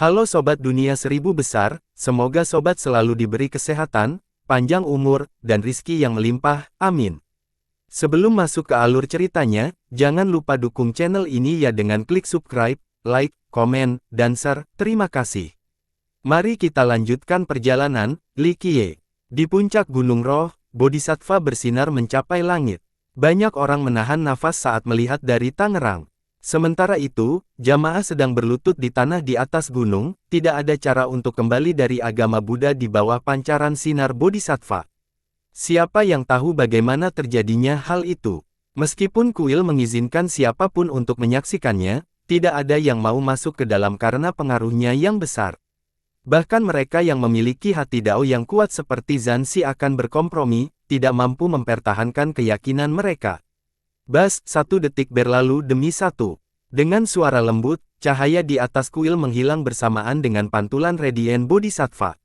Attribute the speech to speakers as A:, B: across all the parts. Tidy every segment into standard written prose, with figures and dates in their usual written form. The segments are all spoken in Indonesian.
A: Halo Sobat Dunia Seribu Besar, semoga Sobat selalu diberi kesehatan, panjang umur, dan rizki yang melimpah, amin. Sebelum masuk ke alur ceritanya, jangan lupa dukung channel ini ya dengan klik subscribe, like, komen, dan share, terima kasih. Mari kita lanjutkan perjalanan, Li Qiye. Di puncak Gunung Roh, Bodhisattva bersinar mencapai langit. Banyak orang menahan nafas saat melihat dari Tangerang. Sementara itu, jamaah sedang berlutut di tanah di atas gunung, tidak ada cara untuk kembali dari agama Buddha di bawah pancaran sinar Bodhisattva. Siapa yang tahu bagaimana terjadinya hal itu? Meskipun kuil mengizinkan siapapun untuk menyaksikannya, tidak ada yang mau masuk ke dalam karena pengaruhnya yang besar. Bahkan mereka yang memiliki hati dao yang kuat seperti Zanzi akan berkompromi, tidak mampu mempertahankan keyakinan mereka. Bas, 1 detik berlalu demi satu. Dengan suara lembut, cahaya di atas kuil menghilang bersamaan dengan pantulan radian Bodhisattva.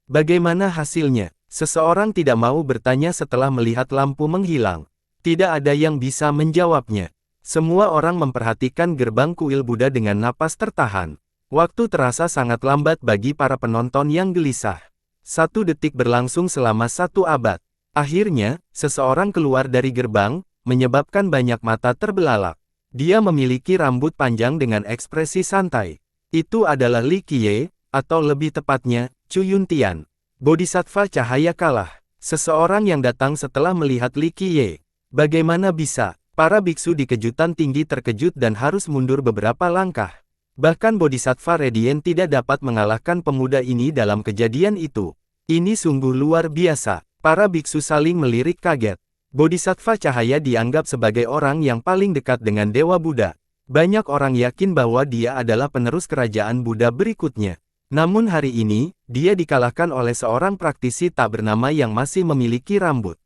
A: Bagaimana hasilnya? Seseorang tidak mau bertanya setelah melihat lampu menghilang. Tidak ada yang bisa menjawabnya. Semua orang memperhatikan gerbang kuil Buddha dengan napas tertahan. Waktu terasa sangat lambat bagi para penonton yang gelisah. 1 detik berlangsung selama 1 abad. Akhirnya, seseorang keluar dari gerbang, menyebabkan banyak mata terbelalak. Dia memiliki rambut panjang dengan ekspresi santai. Itu adalah Li Qiye, atau lebih tepatnya, Cu Yuntian. Bodhisattva cahaya kalah. Seseorang yang datang setelah melihat Li Qiye. Bagaimana bisa? Para biksu di kejutan tinggi terkejut dan harus mundur beberapa langkah. Bahkan Bodhisattva Radiant tidak dapat mengalahkan pemuda ini dalam kejadian itu. Ini sungguh luar biasa. Para biksu saling melirik kaget. Bodhisattva cahaya dianggap sebagai orang yang paling dekat dengan Dewa Buddha. Banyak orang yakin bahwa dia adalah penerus kerajaan Buddha berikutnya. Namun hari ini, dia dikalahkan oleh seorang praktisi tak bernama yang masih memiliki rambut.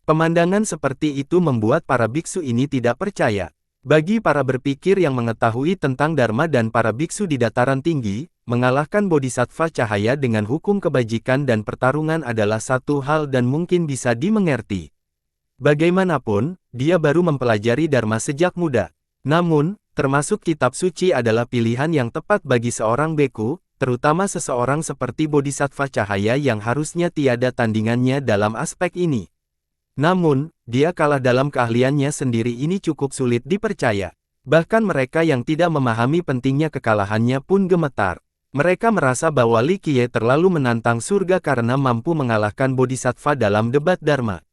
A: Pemandangan seperti itu membuat para biksu ini tidak percaya. Bagi para berpikir yang mengetahui tentang Dharma dan para biksu di dataran tinggi, mengalahkan Bodhisattva cahaya dengan hukum kebajikan dan pertarungan adalah satu hal dan mungkin bisa dimengerti. Bagaimanapun, dia baru mempelajari Dharma sejak muda. Namun, termasuk kitab suci adalah pilihan yang tepat bagi seorang beku, terutama seseorang seperti Bodhisattva cahaya yang harusnya tiada tandingannya dalam aspek ini. Namun, dia kalah dalam keahliannya sendiri ini cukup sulit dipercaya. Bahkan mereka yang tidak memahami pentingnya kekalahannya pun gemetar. Mereka merasa bahwa Li Qiye terlalu menantang surga karena mampu mengalahkan Bodhisattva dalam debat Dharma.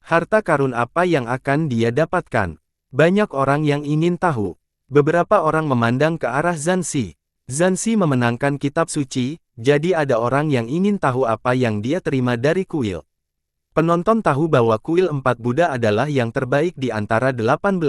A: Harta karun apa yang akan dia dapatkan? Banyak orang yang ingin tahu. Beberapa orang memandang ke arah Zanzi. Zanzi memenangkan kitab suci, jadi ada orang yang ingin tahu apa yang dia terima dari kuil. Penonton tahu bahwa kuil 4 Buddha adalah yang terbaik di antara 18.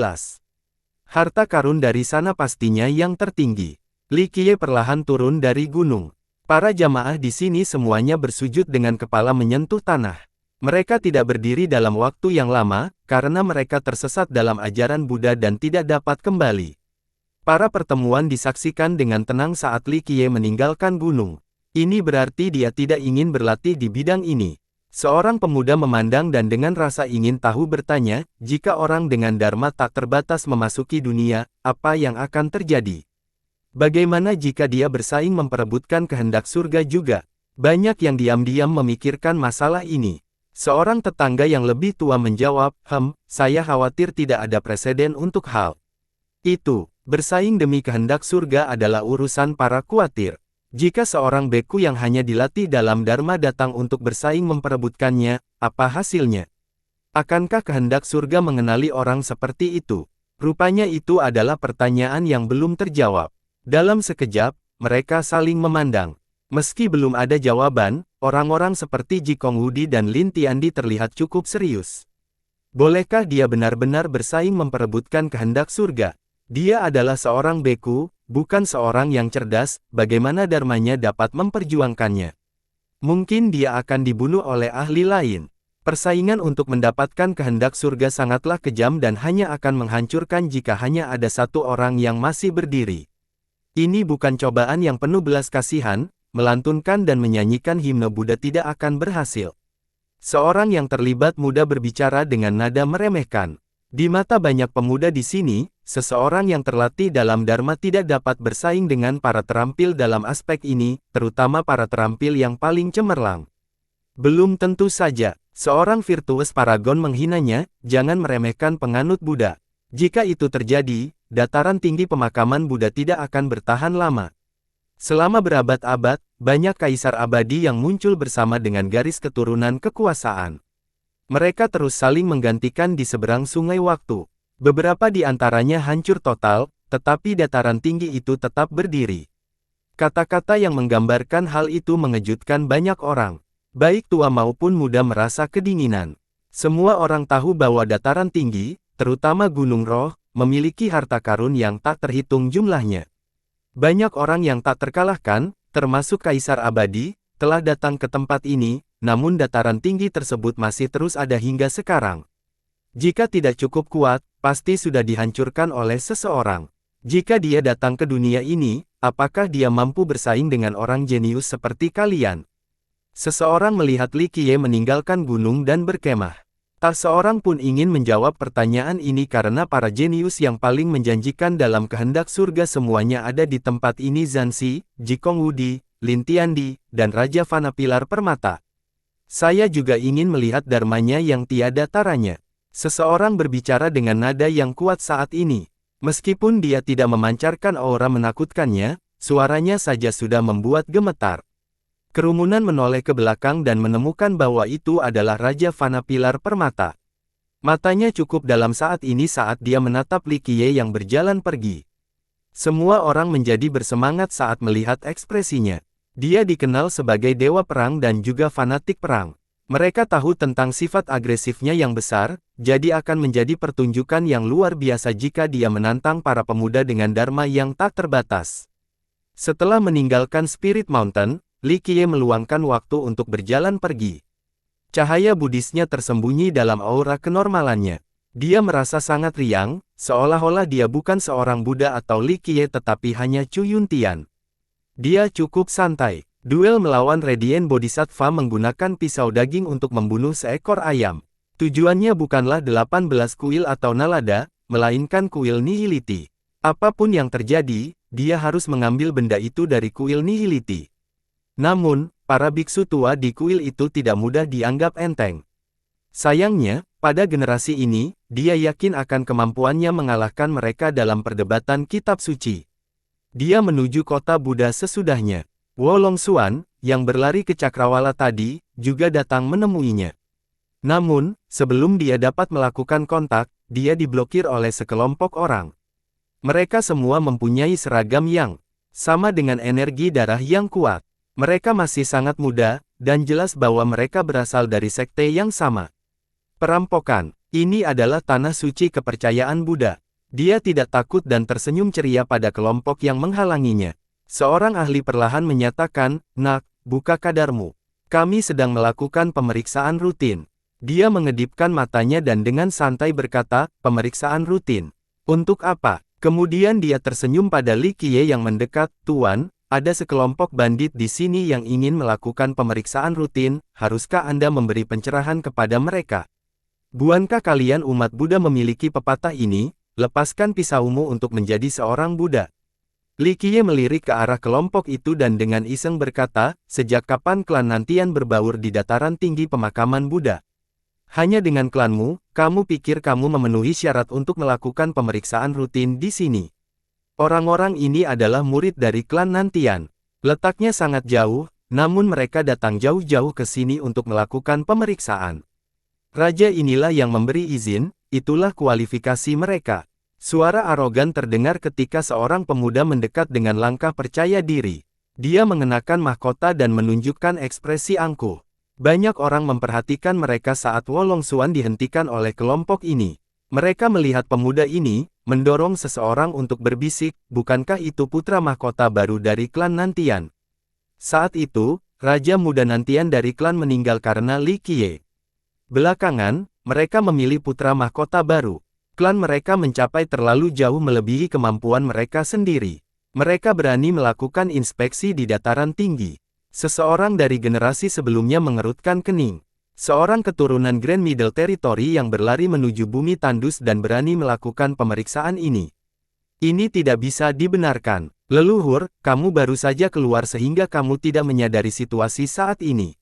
A: Harta karun dari sana pastinya yang tertinggi. Li Qiye perlahan turun dari gunung. Para jamaah di sini semuanya bersujud dengan kepala menyentuh tanah. Mereka tidak berdiri dalam waktu yang lama, karena mereka tersesat dalam ajaran Buddha dan tidak dapat kembali. Para pertemuan disaksikan dengan tenang saat Li Qiye meninggalkan gunung. Ini berarti dia tidak ingin berlatih di bidang ini. Seorang pemuda memandang dan dengan rasa ingin tahu bertanya, jika orang dengan Dharma tak terbatas memasuki dunia, apa yang akan terjadi? Bagaimana jika dia bersaing memperebutkan kehendak surga juga? Banyak yang diam-diam memikirkan masalah ini. Seorang tetangga yang lebih tua menjawab, saya khawatir tidak ada preseden untuk hal itu. Bersaing demi kehendak surga adalah urusan para kuatir. Jika seorang beku yang hanya dilatih dalam Dharma datang untuk bersaing memperebutkannya, apa hasilnya? Akankah kehendak surga mengenali orang seperti itu? Rupanya itu adalah pertanyaan yang belum terjawab. Dalam sekejap, mereka saling memandang. Meski belum ada jawaban, orang-orang seperti Jikong Wudi dan Lin Tiandi terlihat cukup serius. Bolehkah dia benar-benar bersaing memperebutkan kehendak surga? Dia adalah seorang beku, bukan seorang yang cerdas, bagaimana dharmanya dapat memperjuangkannya? Mungkin dia akan dibunuh oleh ahli lain. Persaingan untuk mendapatkan kehendak surga sangatlah kejam dan hanya akan menghancurkan jika hanya ada satu orang yang masih berdiri. Ini bukan cobaan yang penuh belas kasihan. Melantunkan dan menyanyikan himne Buddha tidak akan berhasil. Seorang yang terlibat muda berbicara dengan nada meremehkan. Di mata banyak pemuda di sini, seseorang yang terlatih dalam Dharma tidak dapat bersaing dengan para terampil dalam aspek ini, terutama para terampil yang paling cemerlang. Belum tentu saja, seorang virtuous paragon menghinanya, jangan meremehkan penganut Buddha. Jika itu terjadi, dataran tinggi pemakaman Buddha tidak akan bertahan lama. Selama berabad-abad, banyak kaisar abadi yang muncul bersama dengan garis keturunan kekuasaan. Mereka terus saling menggantikan di seberang sungai waktu. Beberapa di antaranya hancur total, tetapi dataran tinggi itu tetap berdiri. Kata-kata yang menggambarkan hal itu mengejutkan banyak orang. Baik tua maupun muda merasa kedinginan. Semua orang tahu bahwa dataran tinggi, terutama Gunung Roh, memiliki harta karun yang tak terhitung jumlahnya. Banyak orang yang tak terkalahkan, termasuk kaisar abadi, telah datang ke tempat ini, namun dataran tinggi tersebut masih terus ada hingga sekarang. Jika tidak cukup kuat, pasti sudah dihancurkan oleh seseorang. Jika dia datang ke dunia ini, apakah dia mampu bersaing dengan orang jenius seperti kalian? Seseorang melihat Li Qiye meninggalkan gunung dan berkemah. Tak seorang pun ingin menjawab pertanyaan ini karena para jenius yang paling menjanjikan dalam kehendak surga semuanya ada di tempat ini: Zanzi, Jikong Wudi, Lin Tiandi, dan Raja Fana Pilar Permata. Saya juga ingin melihat dharmanya yang tiada taranya. Seseorang berbicara dengan nada yang kuat saat ini. Meskipun dia tidak memancarkan aura menakutkannya, suaranya saja sudah membuat gemetar. Kerumunan menoleh ke belakang dan menemukan bahwa itu adalah Raja Fana Pilar Permata. Matanya cukup dalam saat ini saat dia menatap Li Qiye yang berjalan pergi. Semua orang menjadi bersemangat saat melihat ekspresinya. Dia dikenal sebagai dewa perang dan juga fanatik perang. Mereka tahu tentang sifat agresifnya yang besar, jadi akan menjadi pertunjukan yang luar biasa jika dia menantang para pemuda dengan dharma yang tak terbatas. Setelah meninggalkan Spirit Mountain, Li Qiye meluangkan waktu untuk berjalan pergi. Cahaya Buddhisnya tersembunyi dalam aura kenormalannya. Dia merasa sangat riang, seolah-olah dia bukan seorang Buddha atau Li Qiye tetapi hanya Chu Yuntian. Dia cukup santai. Duel melawan Radiant Bodhisattva menggunakan pisau daging untuk membunuh seekor ayam. Tujuannya bukanlah 18 kuil atau nalada, melainkan kuil nihility. Apapun yang terjadi, dia harus mengambil benda itu dari kuil nihility. Namun, para biksu tua di kuil itu tidak mudah dianggap enteng. Sayangnya, pada generasi ini, dia yakin akan kemampuannya mengalahkan mereka dalam perdebatan kitab suci. Dia menuju kota Buddha sesudahnya. Wolong Xuan, yang berlari ke cakrawala tadi, juga datang menemuinya. Namun, sebelum dia dapat melakukan kontak, dia diblokir oleh sekelompok orang. Mereka semua mempunyai seragam yang sama dengan energi darah yang kuat. Mereka masih sangat muda, dan jelas bahwa mereka berasal dari sekte yang sama. Perampokan. Ini adalah tanah suci kepercayaan Buddha. Dia tidak takut dan tersenyum ceria pada kelompok yang menghalanginya. Seorang ahli perlahan menyatakan, "Nak, buka kadarmu. Kami sedang melakukan pemeriksaan rutin." Dia mengedipkan matanya dan dengan santai berkata, "Pemeriksaan rutin? Untuk apa?" Kemudian dia tersenyum pada Li Qiye yang mendekat, "Tuan, ada sekelompok bandit di sini yang ingin melakukan pemeriksaan rutin, haruskah Anda memberi pencerahan kepada mereka? Bukankah kalian umat Buddha memiliki pepatah ini, lepaskan pisaumu untuk menjadi seorang Buddha?" Li Qiye melirik ke arah kelompok itu dan dengan iseng berkata, "Sejak kapan klan Nantian berbaur di dataran tinggi pemakaman Buddha? Hanya dengan klanmu, kamu pikir kamu memenuhi syarat untuk melakukan pemeriksaan rutin di sini? Orang-orang ini adalah murid dari klan Nantian. Letaknya sangat jauh, namun mereka datang jauh-jauh ke sini untuk melakukan pemeriksaan. Raja inilah yang memberi izin, itulah kualifikasi mereka." Suara arogan terdengar ketika seorang pemuda mendekat dengan langkah percaya diri. Dia mengenakan mahkota dan menunjukkan ekspresi angkuh. Banyak orang memperhatikan mereka saat Wolong Xuan dihentikan oleh kelompok ini. Mereka melihat pemuda ini, mendorong seseorang untuk berbisik, "Bukankah itu putra mahkota baru dari klan Nantian?" Saat itu, Raja Muda Nantian dari klan meninggal karena Li Qiye. Belakangan, mereka memilih putra mahkota baru. Klan mereka mencapai terlalu jauh melebihi kemampuan mereka sendiri. Mereka berani melakukan inspeksi di dataran tinggi. Seseorang dari generasi sebelumnya mengerutkan kening. Seorang keturunan Grand Middle Territory yang berlari menuju bumi tandus dan berani melakukan pemeriksaan ini. Ini tidak bisa dibenarkan. Leluhur, kamu baru saja keluar sehingga kamu tidak menyadari situasi saat ini.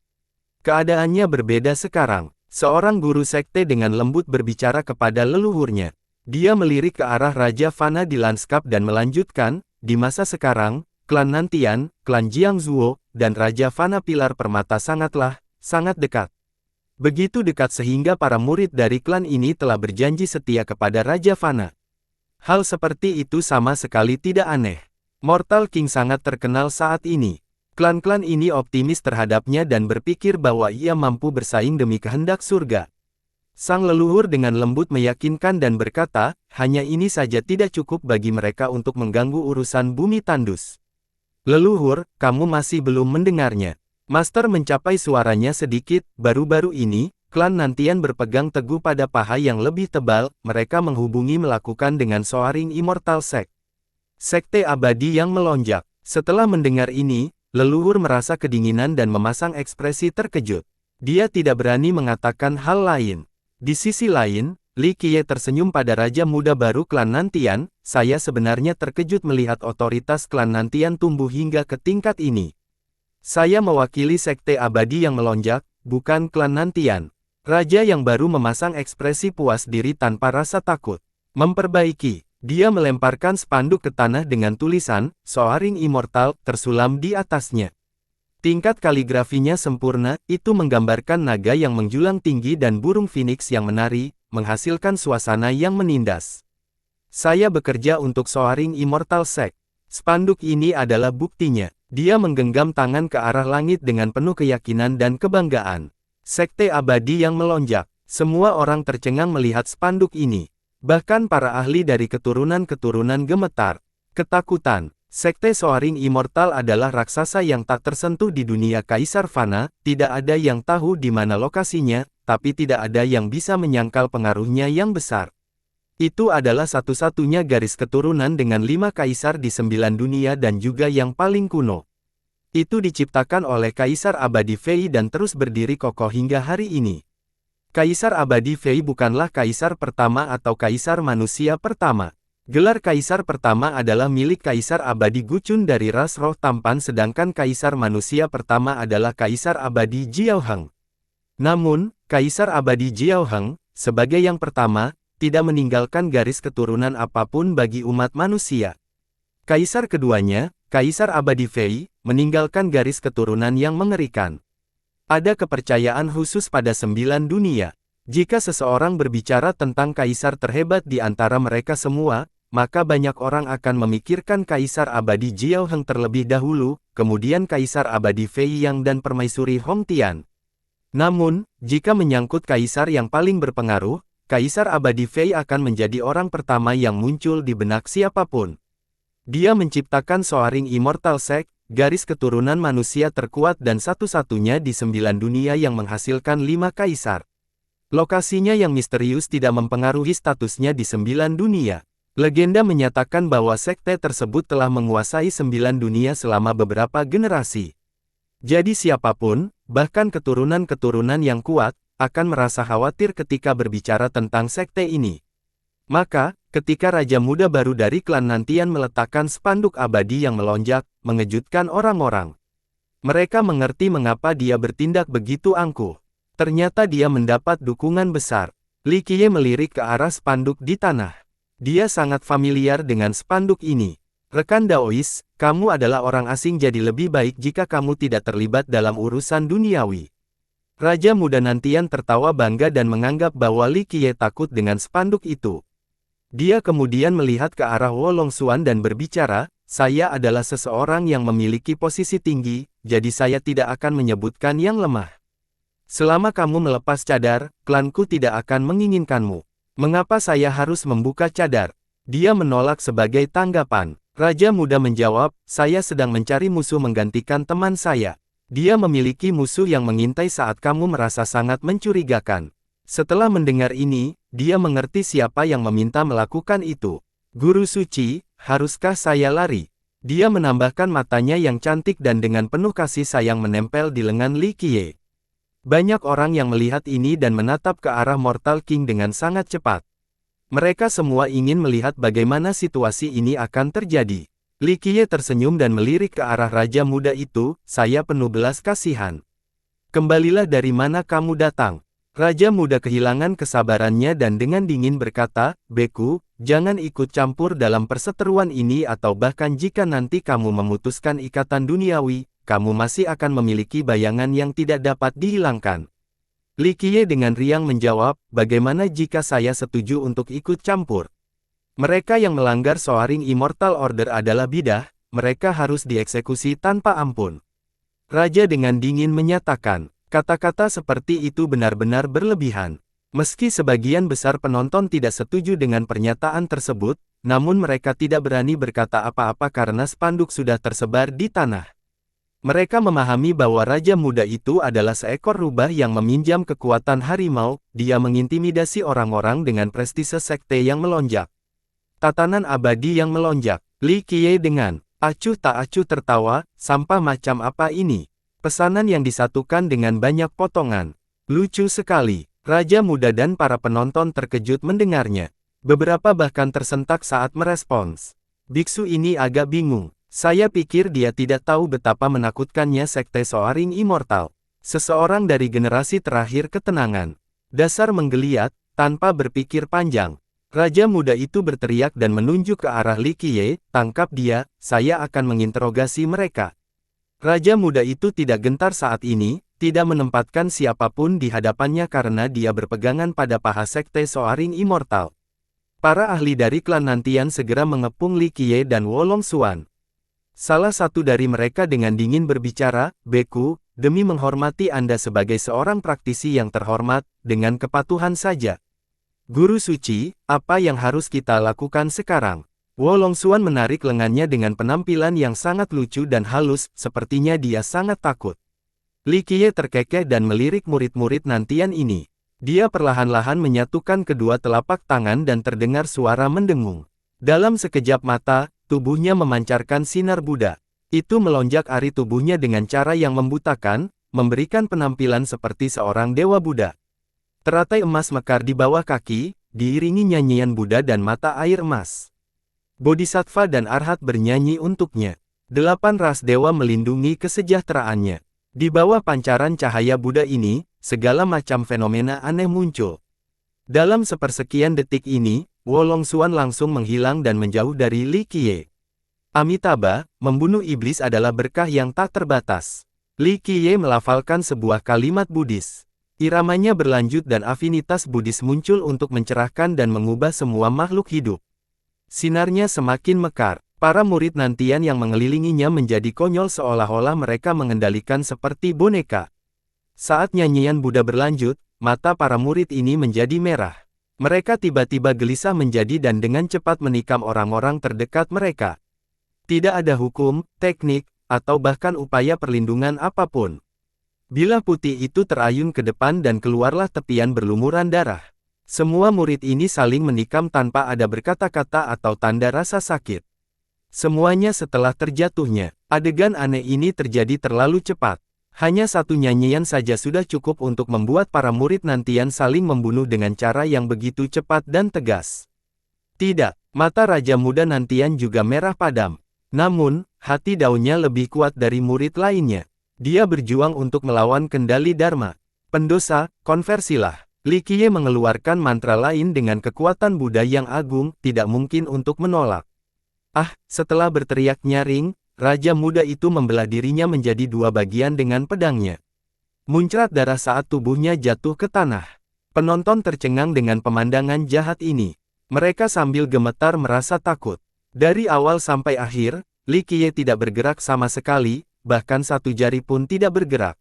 A: Keadaannya berbeda sekarang. Seorang guru sekte dengan lembut berbicara kepada leluhurnya. Dia melirik ke arah Raja Fana di lanskap dan melanjutkan, di masa sekarang, klan Nantian, klan Jiangzuo, dan Raja Fana Pilar Permata sangat dekat. Begitu dekat sehingga para murid dari klan ini telah berjanji setia kepada Raja Fana. Hal seperti itu sama sekali tidak aneh. Mortal King sangat terkenal saat ini. Klan-klan ini optimis terhadapnya dan berpikir bahwa ia mampu bersaing demi kehendak surga. Sang leluhur dengan lembut meyakinkan dan berkata, hanya ini saja tidak cukup bagi mereka untuk mengganggu urusan bumi tandus. Leluhur, kamu masih belum mendengarnya. Master mencapai suaranya sedikit, baru-baru ini, klan Nantian berpegang teguh pada paha yang lebih tebal, mereka menghubungi melakukan dengan Soaring Immortal Sect. Sekte abadi yang melonjak. Setelah mendengar ini, leluhur merasa kedinginan dan memasang ekspresi terkejut. Dia tidak berani mengatakan hal lain. Di sisi lain, Li Qiye tersenyum pada Raja Muda baru klan Nantian, saya sebenarnya terkejut melihat otoritas klan Nantian tumbuh hingga ke tingkat ini. Saya mewakili sekte abadi yang melonjak, bukan klan Nantian. Raja yang baru memasang ekspresi puas diri tanpa rasa takut. Memperbaiki. Dia melemparkan spanduk ke tanah dengan tulisan, Soaring Immortal, tersulam di atasnya. Tingkat kaligrafinya sempurna, itu menggambarkan naga yang menjulang tinggi dan burung phoenix yang menari, menghasilkan suasana yang menindas. Saya bekerja untuk Soaring Immortal Sect. Spanduk ini adalah buktinya. Dia menggenggam tangan ke arah langit dengan penuh keyakinan dan kebanggaan. Sekte abadi yang melonjak. Semua orang tercengang melihat spanduk ini. Bahkan para ahli dari keturunan-keturunan gemetar. Ketakutan. Sekte Soaring Immortal adalah raksasa yang tak tersentuh di dunia Kaisar Fana, tidak ada yang tahu di mana lokasinya, tapi tidak ada yang bisa menyangkal pengaruhnya yang besar. Itu adalah satu-satunya garis keturunan dengan 5 kaisar di 9 dunia dan juga yang paling kuno. Itu diciptakan oleh Kaisar Abadi Fei dan terus berdiri kokoh hingga hari ini. Kaisar Abadi Fei bukanlah kaisar pertama atau kaisar manusia pertama. Gelar kaisar pertama adalah milik Kaisar Abadi Gucun dari ras roh tampan sedangkan kaisar manusia pertama adalah Kaisar Abadi Jiaoheng. Namun, Kaisar Abadi Jiaoheng, sebagai yang pertama, tidak meninggalkan garis keturunan apapun bagi umat manusia. Kaisar keduanya, Kaisar Abadi Fei, meninggalkan garis keturunan yang mengerikan. Ada kepercayaan khusus pada 9 dunia. Jika seseorang berbicara tentang kaisar terhebat di antara mereka semua, maka banyak orang akan memikirkan Kaisar Abadi Jiaoheng terlebih dahulu, kemudian Kaisar Abadi Fei Yang dan Permaisuri Hongtian. Namun, jika menyangkut kaisar yang paling berpengaruh, Kaisar Abadi Fei akan menjadi orang pertama yang muncul di benak siapapun. Dia menciptakan Soaring Immortal Sect, garis keturunan manusia terkuat dan satu-satunya di 9 dunia yang menghasilkan 5 kaisar. Lokasinya yang misterius tidak mempengaruhi statusnya di 9 dunia. Legenda menyatakan bahwa sekte tersebut telah menguasai 9 dunia selama beberapa generasi. Jadi siapapun, bahkan keturunan-keturunan yang kuat, akan merasa khawatir ketika berbicara tentang sekte ini. Maka, ketika Raja Muda baru dari klan Nantian meletakkan spanduk abadi yang melonjak, mengejutkan orang-orang. Mereka mengerti mengapa dia bertindak begitu angkuh. Ternyata dia mendapat dukungan besar. Li Qiye melirik ke arah spanduk di tanah. Dia sangat familiar dengan spanduk ini. Rekan Daois, kamu adalah orang asing jadi lebih baik jika kamu tidak terlibat dalam urusan duniawi. Raja Muda Nantian tertawa bangga dan menganggap bahwa Li Qiye takut dengan spanduk itu. Dia kemudian melihat ke arah Wolong Xuan dan berbicara, saya adalah seseorang yang memiliki posisi tinggi, jadi saya tidak akan menyebutkan yang lemah. Selama kamu melepas cadar, klanku tidak akan menginginkanmu. Mengapa saya harus membuka cadar? Dia menolak sebagai tanggapan. Raja Muda menjawab, saya sedang mencari musuh menggantikan teman saya. Dia memiliki musuh yang mengintai saat kamu merasa sangat mencurigakan. Setelah mendengar ini, dia mengerti siapa yang meminta melakukan itu. Guru suci, haruskah saya lari? Dia menambahkan matanya yang cantik dan dengan penuh kasih sayang menempel di lengan Li Qiye. Banyak orang yang melihat ini dan menatap ke arah Mortal King dengan sangat cepat. Mereka semua ingin melihat bagaimana situasi ini akan terjadi. Li Qiye tersenyum dan melirik ke arah Raja Muda itu, saya penuh belas kasihan. Kembalilah dari mana kamu datang. Raja Muda kehilangan kesabarannya dan dengan dingin berkata, Beku, jangan ikut campur dalam perseteruan ini atau bahkan jika nanti kamu memutuskan ikatan duniawi, kamu masih akan memiliki bayangan yang tidak dapat dihilangkan. Li Qiye dengan riang menjawab, bagaimana jika saya setuju untuk ikut campur? Mereka yang melanggar Soaring Immortal Order adalah bidah, mereka harus dieksekusi tanpa ampun. Raja dengan dingin menyatakan, kata-kata seperti itu benar-benar berlebihan. Meski sebagian besar penonton tidak setuju dengan pernyataan tersebut, namun mereka tidak berani berkata apa-apa karena spanduk sudah tersebar di tanah. Mereka memahami bahwa Raja Muda itu adalah seekor rubah yang meminjam kekuatan harimau, dia mengintimidasi orang-orang dengan prestise sekte yang melonjak. Tatanan abadi yang melonjak. Li Qiye dengan acuh tak acuh tertawa, sampah macam apa ini? Pesanan yang disatukan dengan banyak potongan. Lucu sekali. Raja Muda dan para penonton terkejut mendengarnya. Beberapa bahkan tersentak saat merespons. Biksu ini agak bingung. Saya pikir dia tidak tahu betapa menakutkannya sekte Soaring Immortal. Seseorang dari generasi terakhir ketenangan. Dasar menggeliat, tanpa berpikir panjang. Raja Muda itu berteriak dan menunjuk ke arah Li Qiye, tangkap dia, saya akan menginterogasi mereka. Raja Muda itu tidak gentar saat ini, tidak menempatkan siapapun di hadapannya karena dia berpegangan pada paha sekte Soaring Immortal. Para ahli dari klan Nantian segera mengepung Li Qiye dan Wolong Xuan. Salah satu dari mereka dengan dingin berbicara, Beku, demi menghormati Anda sebagai seorang praktisi yang terhormat, dengan kepatuhan saja. Guru suci, apa yang harus kita lakukan sekarang? Wolong Xuan menarik lengannya dengan penampilan yang sangat lucu dan halus, sepertinya dia sangat takut. Li Qiye terkekeh dan melirik murid-murid Nantian ini. Dia perlahan-lahan menyatukan kedua telapak tangan dan terdengar suara mendengung. Dalam sekejap mata, tubuhnya memancarkan sinar Buddha. Itu melonjak ari tubuhnya dengan cara yang membutakan, memberikan penampilan seperti seorang dewa Buddha. Teratai emas mekar di bawah kaki, diiringi nyanyian Buddha dan mata air emas. Bodhisattva dan Arhat bernyanyi untuknya. 8 ras dewa melindungi kesejahteraannya. Di bawah pancaran cahaya Buddha ini, segala macam fenomena aneh muncul. Dalam sepersekian detik ini, Wolong Xuan langsung menghilang dan menjauh dari Li Qiye. Amitabha, membunuh iblis adalah berkah yang tak terbatas. Li Qiye melafalkan sebuah kalimat Buddhis. Iramanya berlanjut dan afinitas Buddhis muncul untuk mencerahkan dan mengubah semua makhluk hidup. Sinarnya semakin mekar. Para murid Nantian yang mengelilinginya menjadi konyol seolah-olah mereka mengendalikan seperti boneka. Saat nyanyian Buddha berlanjut, mata para murid ini menjadi merah. Mereka tiba-tiba gelisah menjadi dan dengan cepat menikam orang-orang terdekat mereka. Tidak ada hukum, teknik, atau bahkan upaya perlindungan apapun. Bilah putih itu terayun ke depan dan keluarlah tepian berlumuran darah. Semua murid ini saling menikam tanpa ada berkata-kata atau tanda rasa sakit. Semuanya setelah terjatuhnya. Adegan aneh ini terjadi terlalu cepat. Hanya satu nyanyian saja sudah cukup untuk membuat para murid Nantian saling membunuh dengan cara yang begitu cepat dan tegas. Tidak, mata Raja Muda Nantian juga merah padam. Namun, hati daunnya lebih kuat dari murid lainnya. Dia berjuang untuk melawan kendali Dharma. Pendosa, konversilah. Li Qiye mengeluarkan mantra lain dengan kekuatan Buddha yang agung, tidak mungkin untuk menolak. Setelah berteriak nyaring, Raja Muda itu membelah dirinya menjadi 2 bagian dengan pedangnya. Muncrat darah saat tubuhnya jatuh ke tanah. Penonton tercengang dengan pemandangan jahat ini. Mereka sambil gemetar merasa takut. Dari awal sampai akhir, Li Qiye tidak bergerak sama sekali, bahkan satu jari pun tidak bergerak.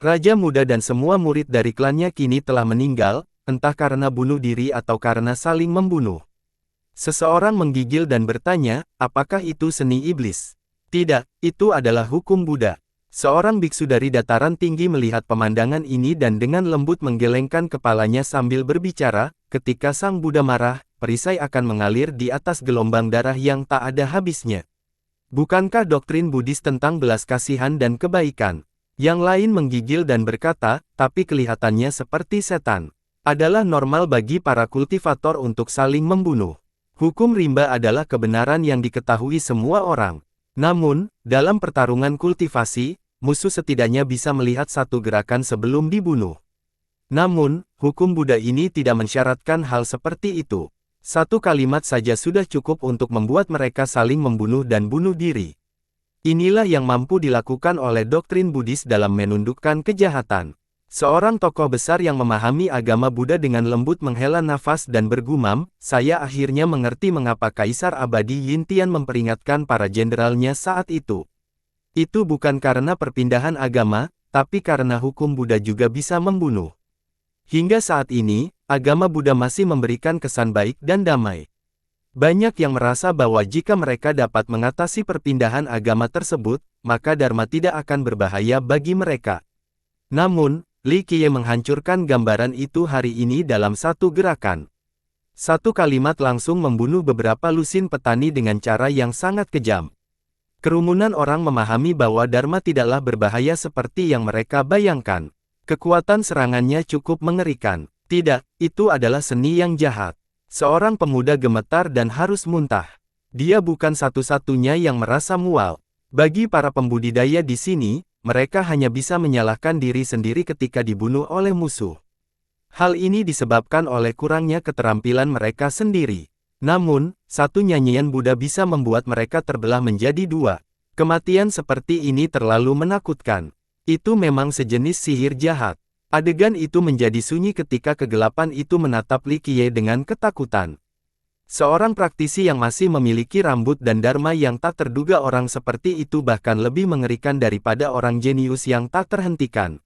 A: Raja Muda dan semua murid dari klannya kini telah meninggal, entah karena bunuh diri atau karena saling membunuh. Seseorang menggigil dan bertanya, apakah itu seni iblis? Tidak, itu adalah hukum Buddha. Seorang biksu dari dataran tinggi melihat pemandangan ini dan dengan lembut menggelengkan kepalanya sambil berbicara, ketika sang Buddha marah, perisai akan mengalir di atas gelombang darah yang tak ada habisnya. Bukankah doktrin Buddhis tentang belas kasihan dan kebaikan? Yang lain menggigil dan berkata, tapi kelihatannya seperti setan. Adalah normal bagi para kultivator untuk saling membunuh. Hukum rimba adalah kebenaran yang diketahui semua orang. Namun, dalam pertarungan kultivasi, musuh setidaknya bisa melihat satu gerakan sebelum dibunuh. Namun, hukum Buddha ini tidak mensyaratkan hal seperti itu. Satu kalimat saja sudah cukup untuk membuat mereka saling membunuh dan bunuh diri. Inilah yang mampu dilakukan oleh doktrin Buddhis dalam menundukkan kejahatan. Seorang tokoh besar yang memahami agama Buddha dengan lembut menghela nafas dan bergumam, saya akhirnya mengerti mengapa Kaisar Abadi Yin Tian memperingatkan para jenderalnya saat itu. Itu bukan karena perpindahan agama, tapi karena hukum Buddha juga bisa membunuh. Hingga saat ini, agama Buddha masih memberikan kesan baik dan damai. Banyak yang merasa bahwa jika mereka dapat mengatasi perpindahan agama tersebut, maka Dharma tidak akan berbahaya bagi mereka. Namun, Li Qiye menghancurkan gambaran itu hari ini dalam satu gerakan. Satu kalimat langsung membunuh beberapa lusin petani dengan cara yang sangat kejam. Kerumunan orang memahami bahwa Dharma tidaklah berbahaya seperti yang mereka bayangkan. Kekuatan serangannya cukup mengerikan. Tidak, itu adalah seni yang jahat. Seorang pemuda gemetar dan harus muntah. Dia bukan satu-satunya yang merasa mual. Bagi para pembudidaya di sini, mereka hanya bisa menyalahkan diri sendiri ketika dibunuh oleh musuh. Hal ini disebabkan oleh kurangnya keterampilan mereka sendiri. Namun, satu nyanyian Buddha bisa membuat mereka terbelah menjadi dua. Kematian seperti ini terlalu menakutkan. Itu memang sejenis sihir jahat. Adegan itu menjadi sunyi ketika kegelapan itu menatap Li Qiye dengan ketakutan. Seorang praktisi yang masih memiliki rambut dan dharma yang tak terduga orang seperti itu bahkan lebih mengerikan daripada orang jenius yang tak terhentikan.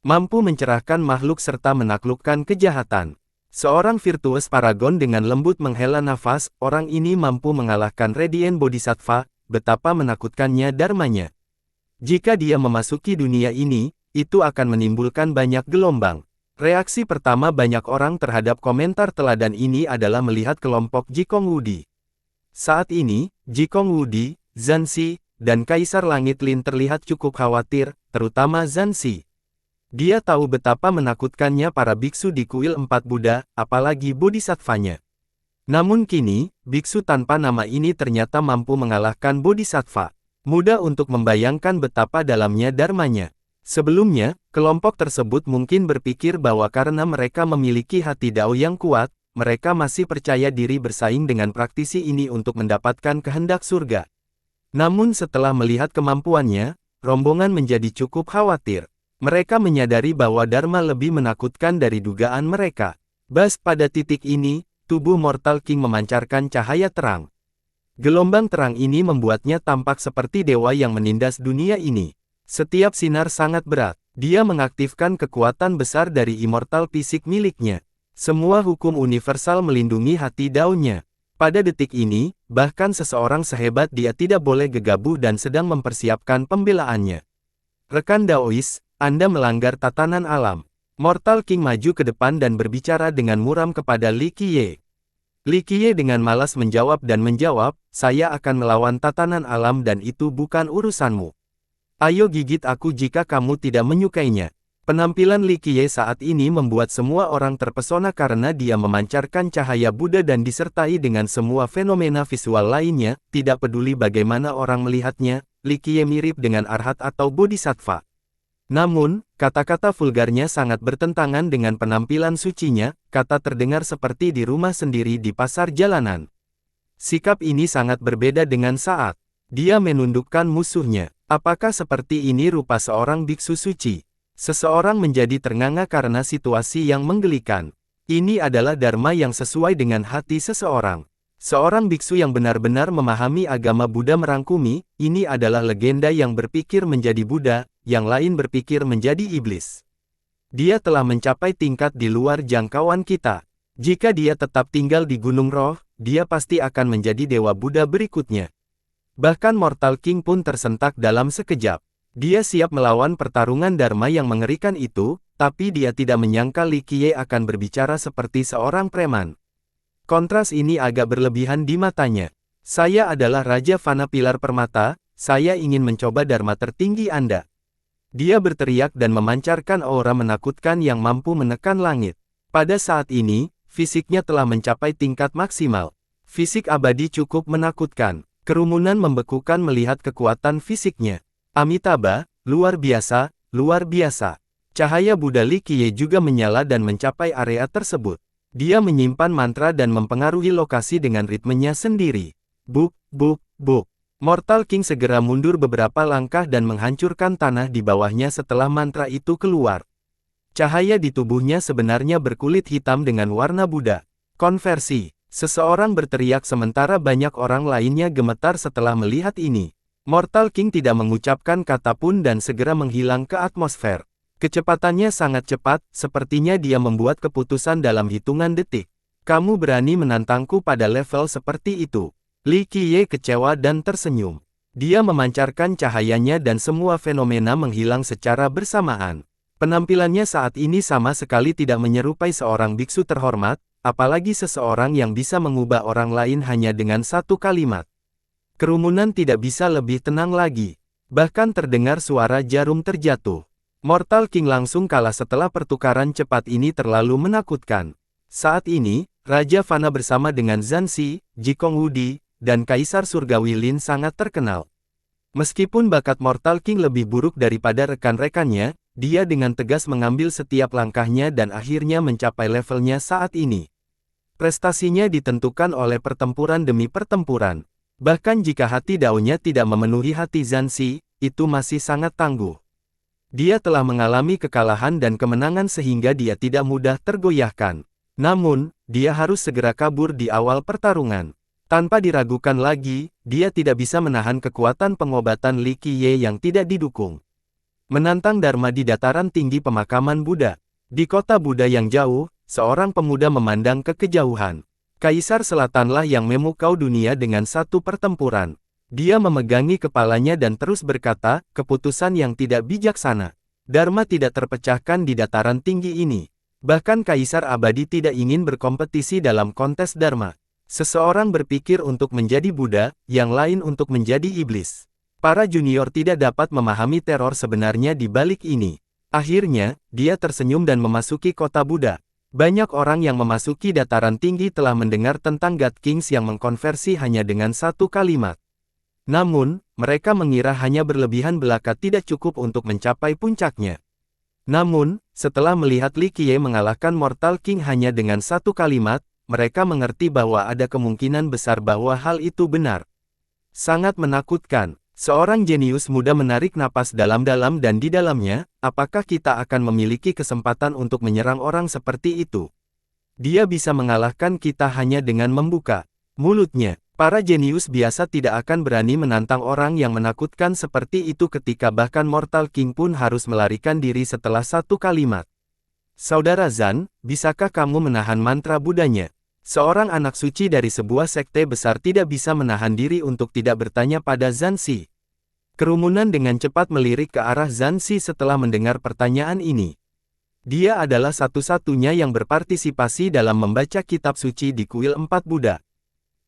A: Mampu mencerahkan makhluk serta menaklukkan kejahatan. Seorang virtuos paragon dengan lembut menghela nafas, orang ini mampu mengalahkan Radiant Bodhisattva, betapa menakutkannya dharmanya. Jika dia memasuki dunia ini, itu akan menimbulkan banyak gelombang. Reaksi pertama banyak orang terhadap komentar teladan ini adalah melihat kelompok Jikong Wudi. Saat ini, Jikong Wudi, Zanzi, dan Kaisar Langit Lin terlihat cukup khawatir, terutama Zanzi. Dia tahu betapa menakutkannya para biksu di kuil 4 Buddha, apalagi bodhisattvanya. Namun kini, biksu tanpa nama ini ternyata mampu mengalahkan bodhisattva. Mudah untuk membayangkan betapa dalamnya dharmanya. Sebelumnya, kelompok tersebut mungkin berpikir bahwa karena mereka memiliki hati Dao yang kuat, mereka masih percaya diri bersaing dengan praktisi ini untuk mendapatkan kehendak surga. Namun setelah melihat kemampuannya, rombongan menjadi cukup khawatir. Mereka menyadari bahwa Dharma lebih menakutkan dari dugaan mereka. Bas pada titik ini, tubuh Mortal King memancarkan cahaya terang. Gelombang terang ini membuatnya tampak seperti dewa yang menindas dunia ini. Setiap sinar sangat berat. Dia mengaktifkan kekuatan besar dari immortal fisik miliknya. Semua hukum universal melindungi hati Dao-nya. Pada detik ini, bahkan seseorang sehebat dia tidak boleh gegabah dan sedang mempersiapkan pembelaannya. Rekan Daois, Anda melanggar tatanan alam. Mortal King maju ke depan dan berbicara dengan muram kepada Li Qiye. Li Qiye dengan malas menjawab, saya akan melawan tatanan alam dan itu bukan urusanmu. Ayo gigit aku jika kamu tidak menyukainya. Penampilan Li Qiye saat ini membuat semua orang terpesona karena dia memancarkan cahaya Buddha dan disertai dengan semua fenomena visual lainnya, tidak peduli bagaimana orang melihatnya, Li Qiye mirip dengan arhat atau bodhisattva. Namun, kata-kata vulgarnya sangat bertentangan dengan penampilan sucinya, kata terdengar seperti di rumah sendiri di pasar jalanan. Sikap ini sangat berbeda dengan saat dia menundukkan musuhnya. Apakah seperti ini rupa seorang biksu suci? Seseorang menjadi ternganga karena situasi yang menggelikan. Ini adalah dharma yang sesuai dengan hati seseorang. Seorang biksu yang benar-benar memahami agama Buddha merangkumi, ini adalah legenda yang berpikir menjadi Buddha, yang lain berpikir menjadi iblis. Dia telah mencapai tingkat di luar jangkauan kita. Jika dia tetap tinggal di Gunung Roh, dia pasti akan menjadi dewa Buddha berikutnya. Bahkan Mortal King pun tersentak dalam sekejap. Dia siap melawan pertarungan dharma yang mengerikan itu, tapi dia tidak menyangka Li Qiye akan berbicara seperti seorang preman. Kontras ini agak berlebihan di matanya. Saya adalah Raja Fana Pilar Permata, saya ingin mencoba dharma tertinggi Anda. Dia berteriak dan memancarkan aura menakutkan yang mampu menekan langit. Pada saat ini, fisiknya telah mencapai tingkat maksimal. Fisik abadi cukup menakutkan. Kerumunan membekukan melihat kekuatan fisiknya. Amitabha, luar biasa, luar biasa. Cahaya Buddha Li Qiye juga menyala dan mencapai area tersebut. Dia menyimpan mantra dan mempengaruhi lokasi dengan ritmenya sendiri. Buk, buk, buk. Mortal King segera mundur beberapa langkah dan menghancurkan tanah di bawahnya setelah mantra itu keluar. Cahaya di tubuhnya sebenarnya berkulit hitam dengan warna Buddha. Konversi. Seseorang berteriak sementara banyak orang lainnya gemetar setelah melihat ini. Mortal King tidak mengucapkan kata pun dan segera menghilang ke atmosfer. Kecepatannya sangat cepat, sepertinya dia membuat keputusan dalam hitungan detik. Kamu berani menantangku pada level seperti itu. Li Qiye kecewa dan tersenyum. Dia memancarkan cahayanya dan semua fenomena menghilang secara bersamaan. Penampilannya saat ini sama sekali tidak menyerupai seorang biksu terhormat, apalagi seseorang yang bisa mengubah orang lain hanya dengan satu kalimat. Kerumunan tidak bisa lebih tenang lagi. Bahkan terdengar suara jarum terjatuh. Mortal King langsung kalah setelah pertukaran cepat ini terlalu menakutkan. Saat ini, Raja Fana bersama dengan Zanzi, Jikong Wudi, dan Kaisar Surgawi Lin sangat terkenal. Meskipun bakat Mortal King lebih buruk daripada rekan-rekannya, dia dengan tegas mengambil setiap langkahnya dan akhirnya mencapai levelnya saat ini. Prestasinya ditentukan oleh pertempuran demi pertempuran. Bahkan jika hati daunnya tidak memenuhi hati Zanzi, itu masih sangat tangguh. Dia telah mengalami kekalahan dan kemenangan sehingga dia tidak mudah tergoyahkan. Namun, dia harus segera kabur di awal pertarungan. Tanpa diragukan lagi, dia tidak bisa menahan kekuatan pengobatan Li Qiye yang tidak didukung. Menantang Dharma di dataran tinggi pemakaman Buddha. Di kota Buddha yang jauh, seorang pemuda memandang ke kejauhan. Kaisar Selatanlah yang memukau dunia dengan satu pertempuran. Dia memegangi kepalanya dan terus berkata, keputusan yang tidak bijaksana. Dharma tidak terpecahkan di dataran tinggi ini. Bahkan Kaisar Abadi tidak ingin berkompetisi dalam kontes Dharma. Seseorang berpikir untuk menjadi Buddha, yang lain untuk menjadi iblis. Para junior tidak dapat memahami teror sebenarnya di balik ini. Akhirnya, dia tersenyum dan memasuki kota Buddha. Banyak orang yang memasuki dataran tinggi telah mendengar tentang God Kings yang mengkonversi hanya dengan satu kalimat. Namun, mereka mengira hanya berlebihan belaka tidak cukup untuk mencapai puncaknya. Namun, setelah melihat Li Qiye mengalahkan Mortal King hanya dengan satu kalimat, mereka mengerti bahwa ada kemungkinan besar bahwa hal itu benar. Sangat menakutkan. Seorang jenius muda menarik napas dalam-dalam dan di dalamnya, apakah kita akan memiliki kesempatan untuk menyerang orang seperti itu? Dia bisa mengalahkan kita hanya dengan membuka mulutnya. Para jenius biasa tidak akan berani menantang orang yang menakutkan seperti itu ketika bahkan Mortal King pun harus melarikan diri setelah satu kalimat. Saudara Zan, bisakah kamu menahan mantra Budanya? Seorang anak suci dari sebuah sekte besar tidak bisa menahan diri untuk tidak bertanya pada Zanzi. Kerumunan dengan cepat melirik ke arah Zanzi setelah mendengar pertanyaan ini. Dia adalah satu-satunya yang berpartisipasi dalam membaca kitab suci di kuil 4 Buddha.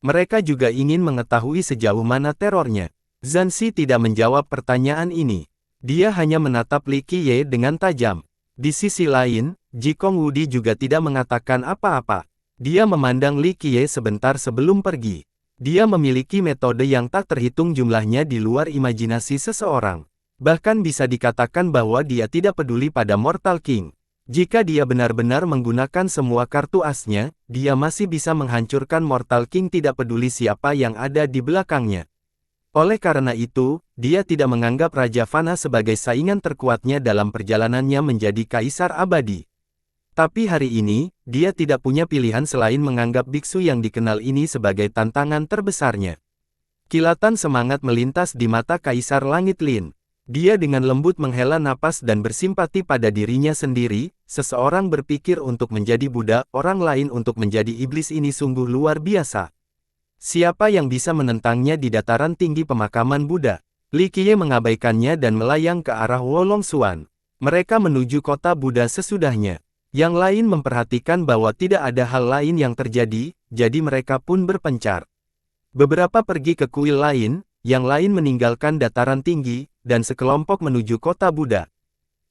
A: Mereka juga ingin mengetahui sejauh mana terornya. Zanzi tidak menjawab pertanyaan ini. Dia hanya menatap Li Qiye dengan tajam. Di sisi lain, Jikong Wudi juga tidak mengatakan apa-apa. Dia memandang Li Qiye sebentar sebelum pergi. Dia memiliki metode yang tak terhitung jumlahnya di luar imajinasi seseorang. Bahkan bisa dikatakan bahwa dia tidak peduli pada Mortal King. Jika dia benar-benar menggunakan semua kartu asnya, dia masih bisa menghancurkan Mortal King tidak peduli siapa yang ada di belakangnya. Oleh karena itu, dia tidak menganggap Raja Fana sebagai saingan terkuatnya dalam perjalanannya menjadi Kaisar Abadi. Tapi hari ini, dia tidak punya pilihan selain menganggap biksu yang dikenal ini sebagai tantangan terbesarnya. Kilatan semangat melintas di mata Kaisar Langit Lin. Dia dengan lembut menghela napas dan bersimpati pada dirinya sendiri. Seseorang berpikir untuk menjadi Buddha, orang lain untuk menjadi iblis, ini sungguh luar biasa. Siapa yang bisa menentangnya di dataran tinggi pemakaman Buddha? Li Qiye mengabaikannya dan melayang ke arah Wolong Xuan. Mereka menuju kota Buddha sesudahnya. Yang lain memperhatikan bahwa tidak ada hal lain yang terjadi, jadi mereka pun berpencar. Beberapa pergi ke kuil lain, yang lain meninggalkan dataran tinggi, dan sekelompok menuju kota Buddha.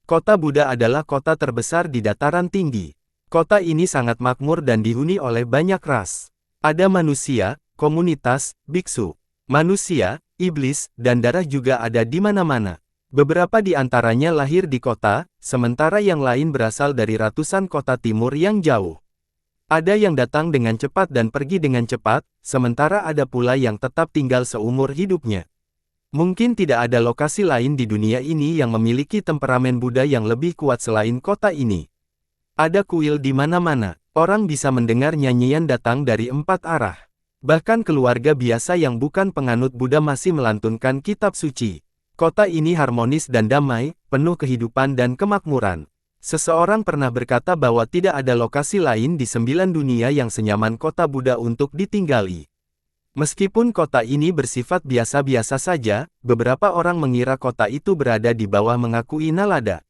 A: Kota Buddha adalah kota terbesar di dataran tinggi. Kota ini sangat makmur dan dihuni oleh banyak ras. Ada manusia, komunitas, biksu, manusia, iblis, dan darah juga ada di mana-mana. Beberapa di antaranya lahir di kota, sementara yang lain berasal dari ratusan kota timur yang jauh. Ada yang datang dengan cepat dan pergi dengan cepat, sementara ada pula yang tetap tinggal seumur hidupnya. Mungkin tidak ada lokasi lain di dunia ini yang memiliki temperamen Buddha yang lebih kuat selain kota ini. Ada kuil di mana-mana, orang bisa mendengar nyanyian datang dari 4 arah. Bahkan keluarga biasa yang bukan penganut Buddha masih melantunkan kitab suci. Kota ini harmonis dan damai, penuh kehidupan dan kemakmuran. Seseorang pernah berkata bahwa tidak ada lokasi lain di 9 dunia yang senyaman kota Buddha untuk ditinggali. Meskipun kota ini bersifat biasa-biasa saja, beberapa orang mengira kota itu berada di bawah mengakui Nalada.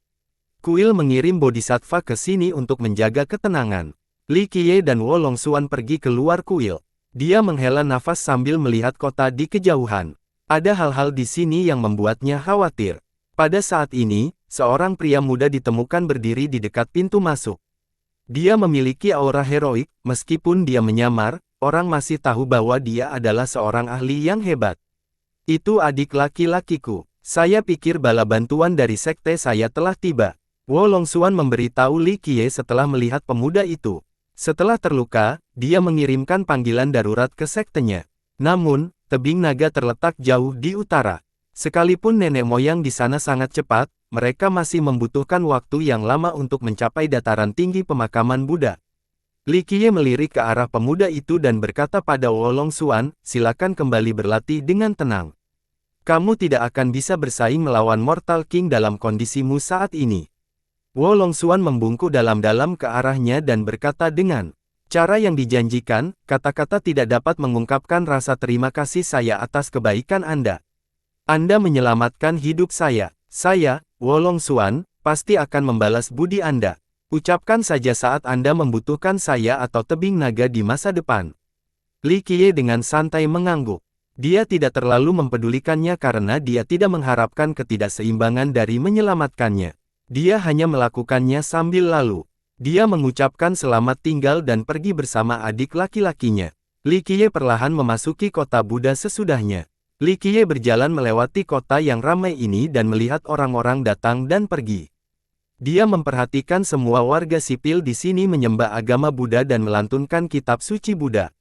A: Kuil mengirim bodhisattva ke sini untuk menjaga ketenangan. Li Qiye dan Wo Longxuan pergi keluar kuil. Dia menghela nafas sambil melihat kota di kejauhan. Ada hal-hal di sini yang membuatnya khawatir. Pada saat ini, seorang pria muda ditemukan berdiri di dekat pintu masuk. Dia memiliki aura heroik, meskipun dia menyamar, orang masih tahu bahwa dia adalah seorang ahli yang hebat. Itu adik laki-lakiku. Saya pikir bala bantuan dari sekte saya telah tiba. Wo Longxuan memberitahu Li Qiye setelah melihat pemuda itu. Setelah terluka, dia mengirimkan panggilan darurat ke sektenya. Namun, tebing naga terletak jauh di utara. Sekalipun nenek moyang di sana sangat cepat, mereka masih membutuhkan waktu yang lama untuk mencapai dataran tinggi pemakaman Buddha. Li Qiye melirik ke arah pemuda itu dan berkata pada Wo Longxuan, silakan kembali berlatih dengan tenang. Kamu tidak akan bisa bersaing melawan Mortal King dalam kondisimu saat ini. Wo Longxuan membungkuk dalam-dalam ke arahnya dan berkata dengan cara yang dijanjikan, kata-kata tidak dapat mengungkapkan rasa terima kasih saya atas kebaikan Anda. Anda menyelamatkan hidup saya. Saya, Wo Longxuan, pasti akan membalas budi Anda. Ucapkan saja saat Anda membutuhkan saya atau tebing naga di masa depan. Li Qiye dengan santai mengangguk. Dia tidak terlalu mempedulikannya karena dia tidak mengharapkan ketidakseimbangan dari menyelamatkannya. Dia hanya melakukannya sambil lalu. Dia mengucapkan selamat tinggal dan pergi bersama adik laki-lakinya. Li Qiye perlahan memasuki kota Buddha sesudahnya. Li Qiye berjalan melewati kota yang ramai ini dan melihat orang-orang datang dan pergi. Dia memperhatikan semua warga sipil di sini menyembah agama Buddha dan melantunkan kitab suci Buddha.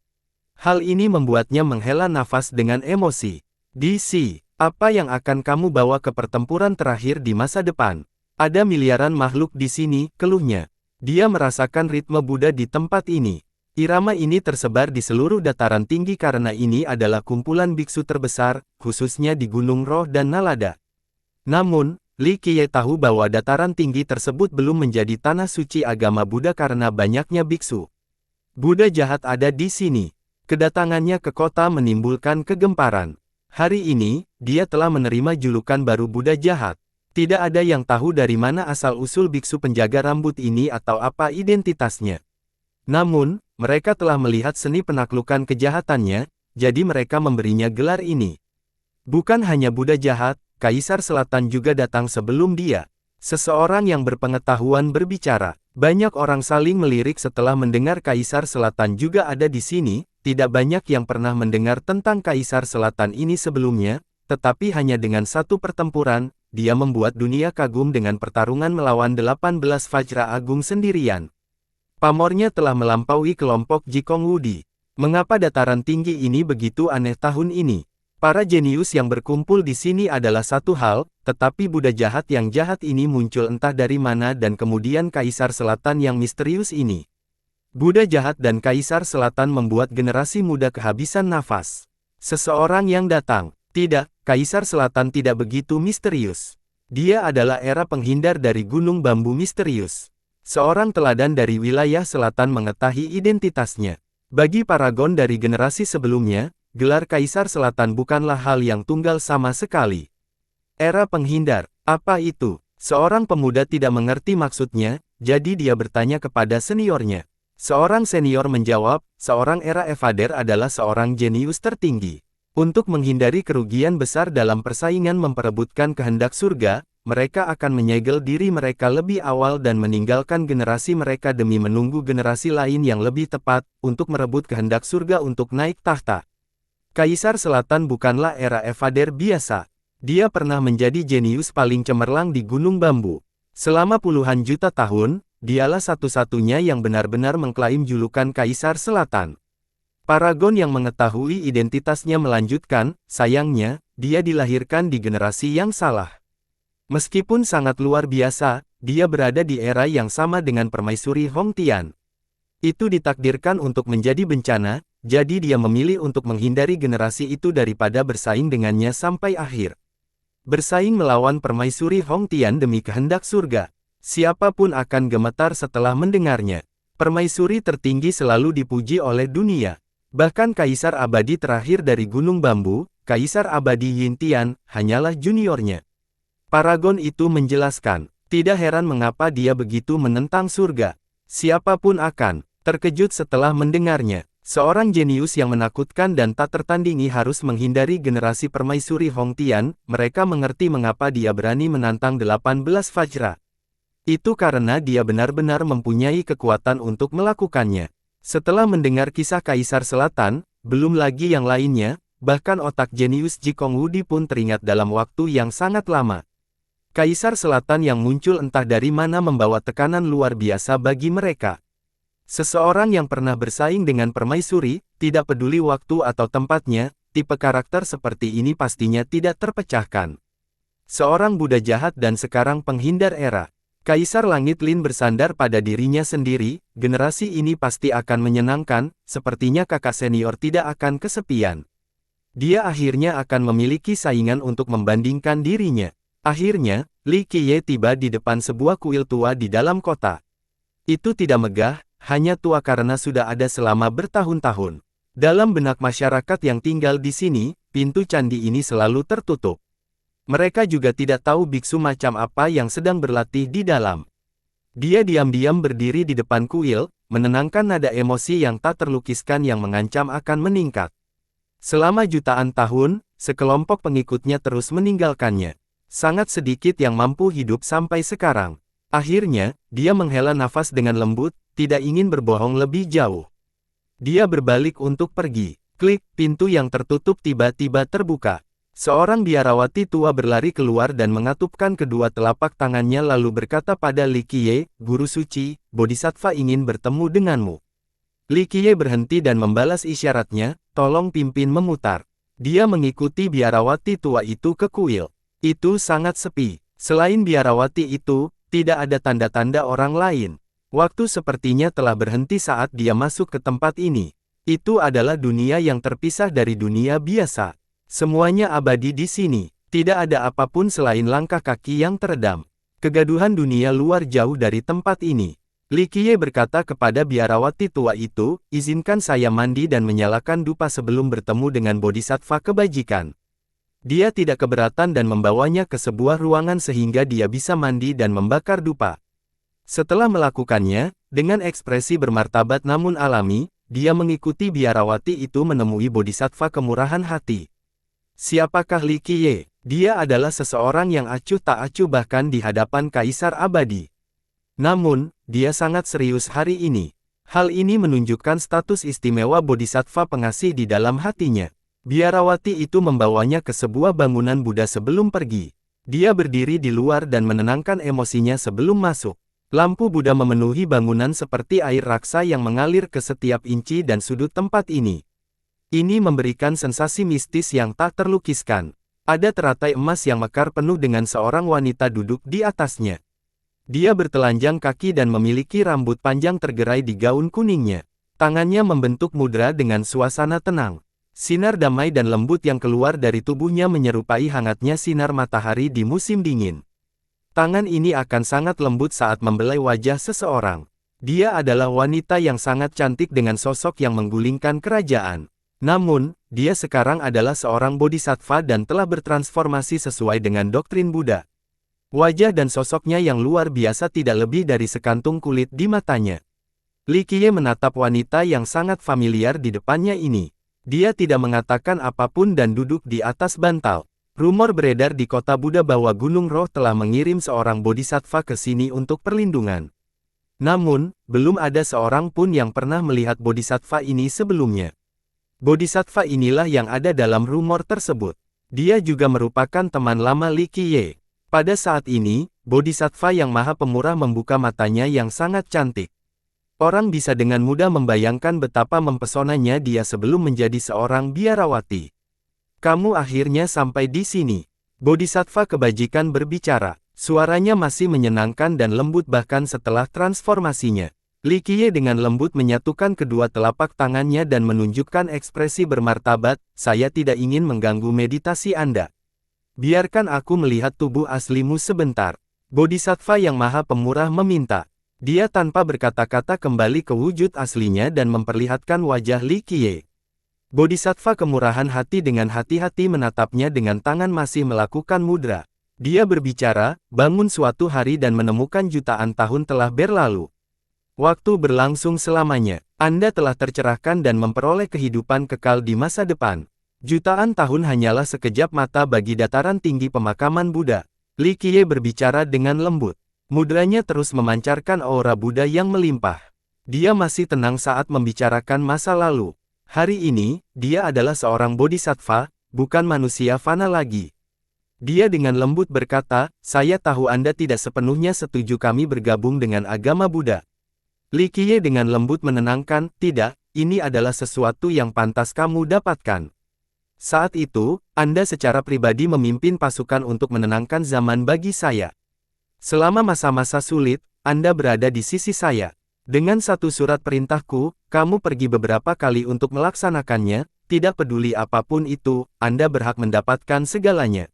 A: Hal ini membuatnya menghela nafas dengan emosi. DC, apa yang akan kamu bawa ke pertempuran terakhir di masa depan? Ada miliaran makhluk di sini, keluhnya. Dia merasakan ritme Buddha di tempat ini. Irama ini tersebar di seluruh dataran tinggi karena ini adalah kumpulan biksu terbesar, khususnya di Gunung Roh dan Nalada. Namun, Li Qiye tahu bahwa dataran tinggi tersebut belum menjadi tanah suci agama Buddha karena banyaknya biksu. Buddha jahat ada di sini. Kedatangannya ke kota menimbulkan kegemparan. Hari ini, dia telah menerima julukan baru Buddha jahat. Tidak ada yang tahu dari mana asal-usul biksu penjaga rambut ini atau apa identitasnya. Namun, mereka telah melihat seni penaklukan kejahatannya, jadi mereka memberinya gelar ini. Bukan hanya Buddha jahat, Kaisar Selatan juga datang sebelum dia. Seseorang yang berpengetahuan berbicara. Banyak orang saling melirik setelah mendengar Kaisar Selatan juga ada di sini. Tidak banyak yang pernah mendengar tentang Kaisar Selatan ini sebelumnya, tetapi hanya dengan satu pertempuran, dia membuat dunia kagum dengan pertarungan melawan 18 Vajra Agung sendirian. Pamornya telah melampaui kelompok Jikong Wudi. Mengapa dataran tinggi ini begitu aneh tahun ini? Para jenius yang berkumpul di sini adalah satu hal, tetapi Buddha jahat yang jahat ini muncul entah dari mana dan kemudian Kaisar Selatan yang misterius ini. Buddha jahat dan Kaisar Selatan membuat generasi muda kehabisan nafas. Seseorang yang datang. Tidak, Kaisar Selatan tidak begitu misterius. Dia adalah era penghindar dari Gunung Bambu misterius. Seorang teladan dari wilayah selatan mengetahui identitasnya. Bagi paragon dari generasi sebelumnya, gelar Kaisar Selatan bukanlah hal yang tunggal sama sekali. Era penghindar, apa itu? Seorang pemuda tidak mengerti maksudnya, jadi dia bertanya kepada seniornya. Seorang senior menjawab, seorang era evader adalah seorang jenius tertinggi. Untuk menghindari kerugian besar dalam persaingan memperebutkan kehendak surga, mereka akan menyegel diri mereka lebih awal dan meninggalkan generasi mereka demi menunggu generasi lain yang lebih tepat, untuk merebut kehendak surga untuk naik tahta. Kaisar Selatan bukanlah era evader biasa. Dia pernah menjadi jenius paling cemerlang di Gunung Bambu. Selama puluhan juta tahun, dialah satu-satunya yang benar-benar mengklaim julukan Kaisar Selatan. Paragon yang mengetahui identitasnya melanjutkan, sayangnya, dia dilahirkan di generasi yang salah. Meskipun sangat luar biasa, dia berada di era yang sama dengan Permaisuri Hong Tian. Itu ditakdirkan untuk menjadi bencana, jadi dia memilih untuk menghindari generasi itu daripada bersaing dengannya sampai akhir. Bersaing melawan Permaisuri Hong Tian demi kehendak surga. Siapapun akan gemetar setelah mendengarnya. Permaisuri tertinggi selalu dipuji oleh dunia. Bahkan Kaisar Abadi terakhir dari Gunung Bambu, Kaisar Abadi Yin Tian, hanyalah juniornya. Paragon itu menjelaskan, tidak heran mengapa dia begitu menentang surga. Siapapun akan terkejut setelah mendengarnya. Seorang jenius yang menakutkan dan tak tertandingi harus menghindari generasi Permaisuri Hong Tian, mereka mengerti mengapa dia berani menantang 18 Vajra. Itu karena dia benar-benar mempunyai kekuatan untuk melakukannya. Setelah mendengar kisah Kaisar Selatan, belum lagi yang lainnya, bahkan otak jenius Jikong Wudi pun teringat dalam waktu yang sangat lama. Kaisar Selatan yang muncul entah dari mana membawa tekanan luar biasa bagi mereka. Seseorang yang pernah bersaing dengan Permaisuri, tidak peduli waktu atau tempatnya, tipe karakter seperti ini pastinya tidak terpecahkan. Seorang Buddha jahat dan sekarang penghindar era. Kaisar Langit Lin bersandar pada dirinya sendiri, generasi ini pasti akan menyenangkan, sepertinya kakak senior tidak akan kesepian. Dia akhirnya akan memiliki saingan untuk membandingkan dirinya. Akhirnya, Li Qiye tiba di depan sebuah kuil tua di dalam kota. Itu tidak megah, hanya tua karena sudah ada selama bertahun-tahun. Dalam benak masyarakat yang tinggal di sini, pintu candi ini selalu tertutup. Mereka juga tidak tahu biksu macam apa yang sedang berlatih di dalam. Dia diam-diam berdiri di depan kuil, menenangkan nada emosi yang tak terlukiskan yang mengancam akan meningkat. Selama jutaan tahun, sekelompok pengikutnya terus meninggalkannya. Sangat sedikit yang mampu hidup sampai sekarang. Akhirnya, dia menghela nafas dengan lembut, tidak ingin berbohong lebih jauh. Dia berbalik untuk pergi. Klik, pintu yang tertutup tiba-tiba terbuka. Seorang biarawati tua berlari keluar dan mengatupkan kedua telapak tangannya lalu berkata pada Li Qiye, Guru Suci, Bodhisattva ingin bertemu denganmu. Li Qiye berhenti dan membalas isyaratnya, tolong pimpin memutar. Dia mengikuti biarawati tua itu ke kuil. Itu sangat sepi. Selain biarawati itu, tidak ada tanda-tanda orang lain. Waktu sepertinya telah berhenti saat dia masuk ke tempat ini. Itu adalah dunia yang terpisah dari dunia biasa. Semuanya abadi di sini. Tidak ada apapun selain langkah kaki yang teredam. Kegaduhan dunia luar jauh dari tempat ini. Li Qiye berkata kepada biarawati tua itu, izinkan saya mandi dan menyalakan dupa sebelum bertemu dengan bodhisattva kebajikan. Dia tidak keberatan dan membawanya ke sebuah ruangan sehingga dia bisa mandi dan membakar dupa. Setelah melakukannya, dengan ekspresi bermartabat namun alami, dia mengikuti biarawati itu menemui bodhisattva kemurahan hati. Siapakah Li Qiye? Dia adalah seseorang yang acuh tak acuh bahkan di hadapan Kaisar Abadi. Namun, dia sangat serius hari ini. Hal ini menunjukkan status istimewa bodhisattva pengasih di dalam hatinya. Biarawati itu membawanya ke sebuah bangunan Buddha sebelum pergi. Dia berdiri di luar dan menenangkan emosinya sebelum masuk. Lampu Buddha memenuhi bangunan seperti air raksa yang mengalir ke setiap inci dan sudut tempat ini. Ini memberikan sensasi mistis yang tak terlukiskan. Ada teratai emas yang mekar penuh dengan seorang wanita duduk di atasnya. Dia bertelanjang kaki dan memiliki rambut panjang tergerai di gaun kuningnya. Tangannya membentuk mudra dengan suasana tenang. Sinar damai dan lembut yang keluar dari tubuhnya menyerupai hangatnya sinar matahari di musim dingin. Tangan ini akan sangat lembut saat membelai wajah seseorang. Dia adalah wanita yang sangat cantik dengan sosok yang menggulingkan kerajaan. Namun, dia sekarang adalah seorang bodhisattva dan telah bertransformasi sesuai dengan doktrin Buddha. Wajah dan sosoknya yang luar biasa tidak lebih dari sekantung kulit di matanya. Li Qiye menatap wanita yang sangat familiar di depannya ini. Dia tidak mengatakan apapun dan duduk di atas bantal. Rumor beredar di kota Buddha bahwa Gunung Roh telah mengirim seorang bodhisattva ke sini untuk perlindungan. Namun, belum ada seorang pun yang pernah melihat bodhisattva ini sebelumnya. Bodhisattva inilah yang ada dalam rumor tersebut. Dia juga merupakan teman lama Li Qiye. Pada saat ini, bodhisattva yang maha pemurah membuka matanya yang sangat cantik. Orang bisa dengan mudah membayangkan betapa mempesonanya dia sebelum menjadi seorang biarawati. Kamu akhirnya sampai di sini. Bodhisattva kebajikan berbicara. Suaranya masih menyenangkan dan lembut bahkan setelah transformasinya. Li Qiye dengan lembut menyatukan kedua telapak tangannya dan menunjukkan ekspresi bermartabat, saya tidak ingin mengganggu meditasi Anda. Biarkan aku melihat tubuh aslimu sebentar. Bodhisattva yang maha pemurah meminta. Dia tanpa berkata-kata kembali ke wujud aslinya dan memperlihatkan wajah Li Qiye. Bodhisattva kemurahan hati dengan hati-hati menatapnya dengan tangan masih melakukan mudra. Dia berbicara, bangun suatu hari dan menemukan jutaan tahun telah berlalu. Waktu berlangsung selamanya. Anda telah tercerahkan dan memperoleh kehidupan kekal di masa depan. Jutaan tahun hanyalah sekejap mata bagi dataran tinggi pemakaman Buddha. Li Qiye berbicara dengan lembut. Mudranya terus memancarkan aura Buddha yang melimpah. Dia masih tenang saat membicarakan masa lalu. Hari ini, dia adalah seorang bodhisattva, bukan manusia fana lagi. Dia dengan lembut berkata, saya tahu Anda tidak sepenuhnya setuju kami bergabung dengan agama Buddha. Li Qiye dengan lembut menenangkan, tidak, ini adalah sesuatu yang pantas kamu dapatkan. Saat itu, Anda secara pribadi memimpin pasukan untuk menenangkan zaman bagi saya. Selama masa-masa sulit, Anda berada di sisi saya. Dengan satu surat perintahku, kamu pergi beberapa kali untuk melaksanakannya, tidak peduli apapun itu, Anda berhak mendapatkan segalanya.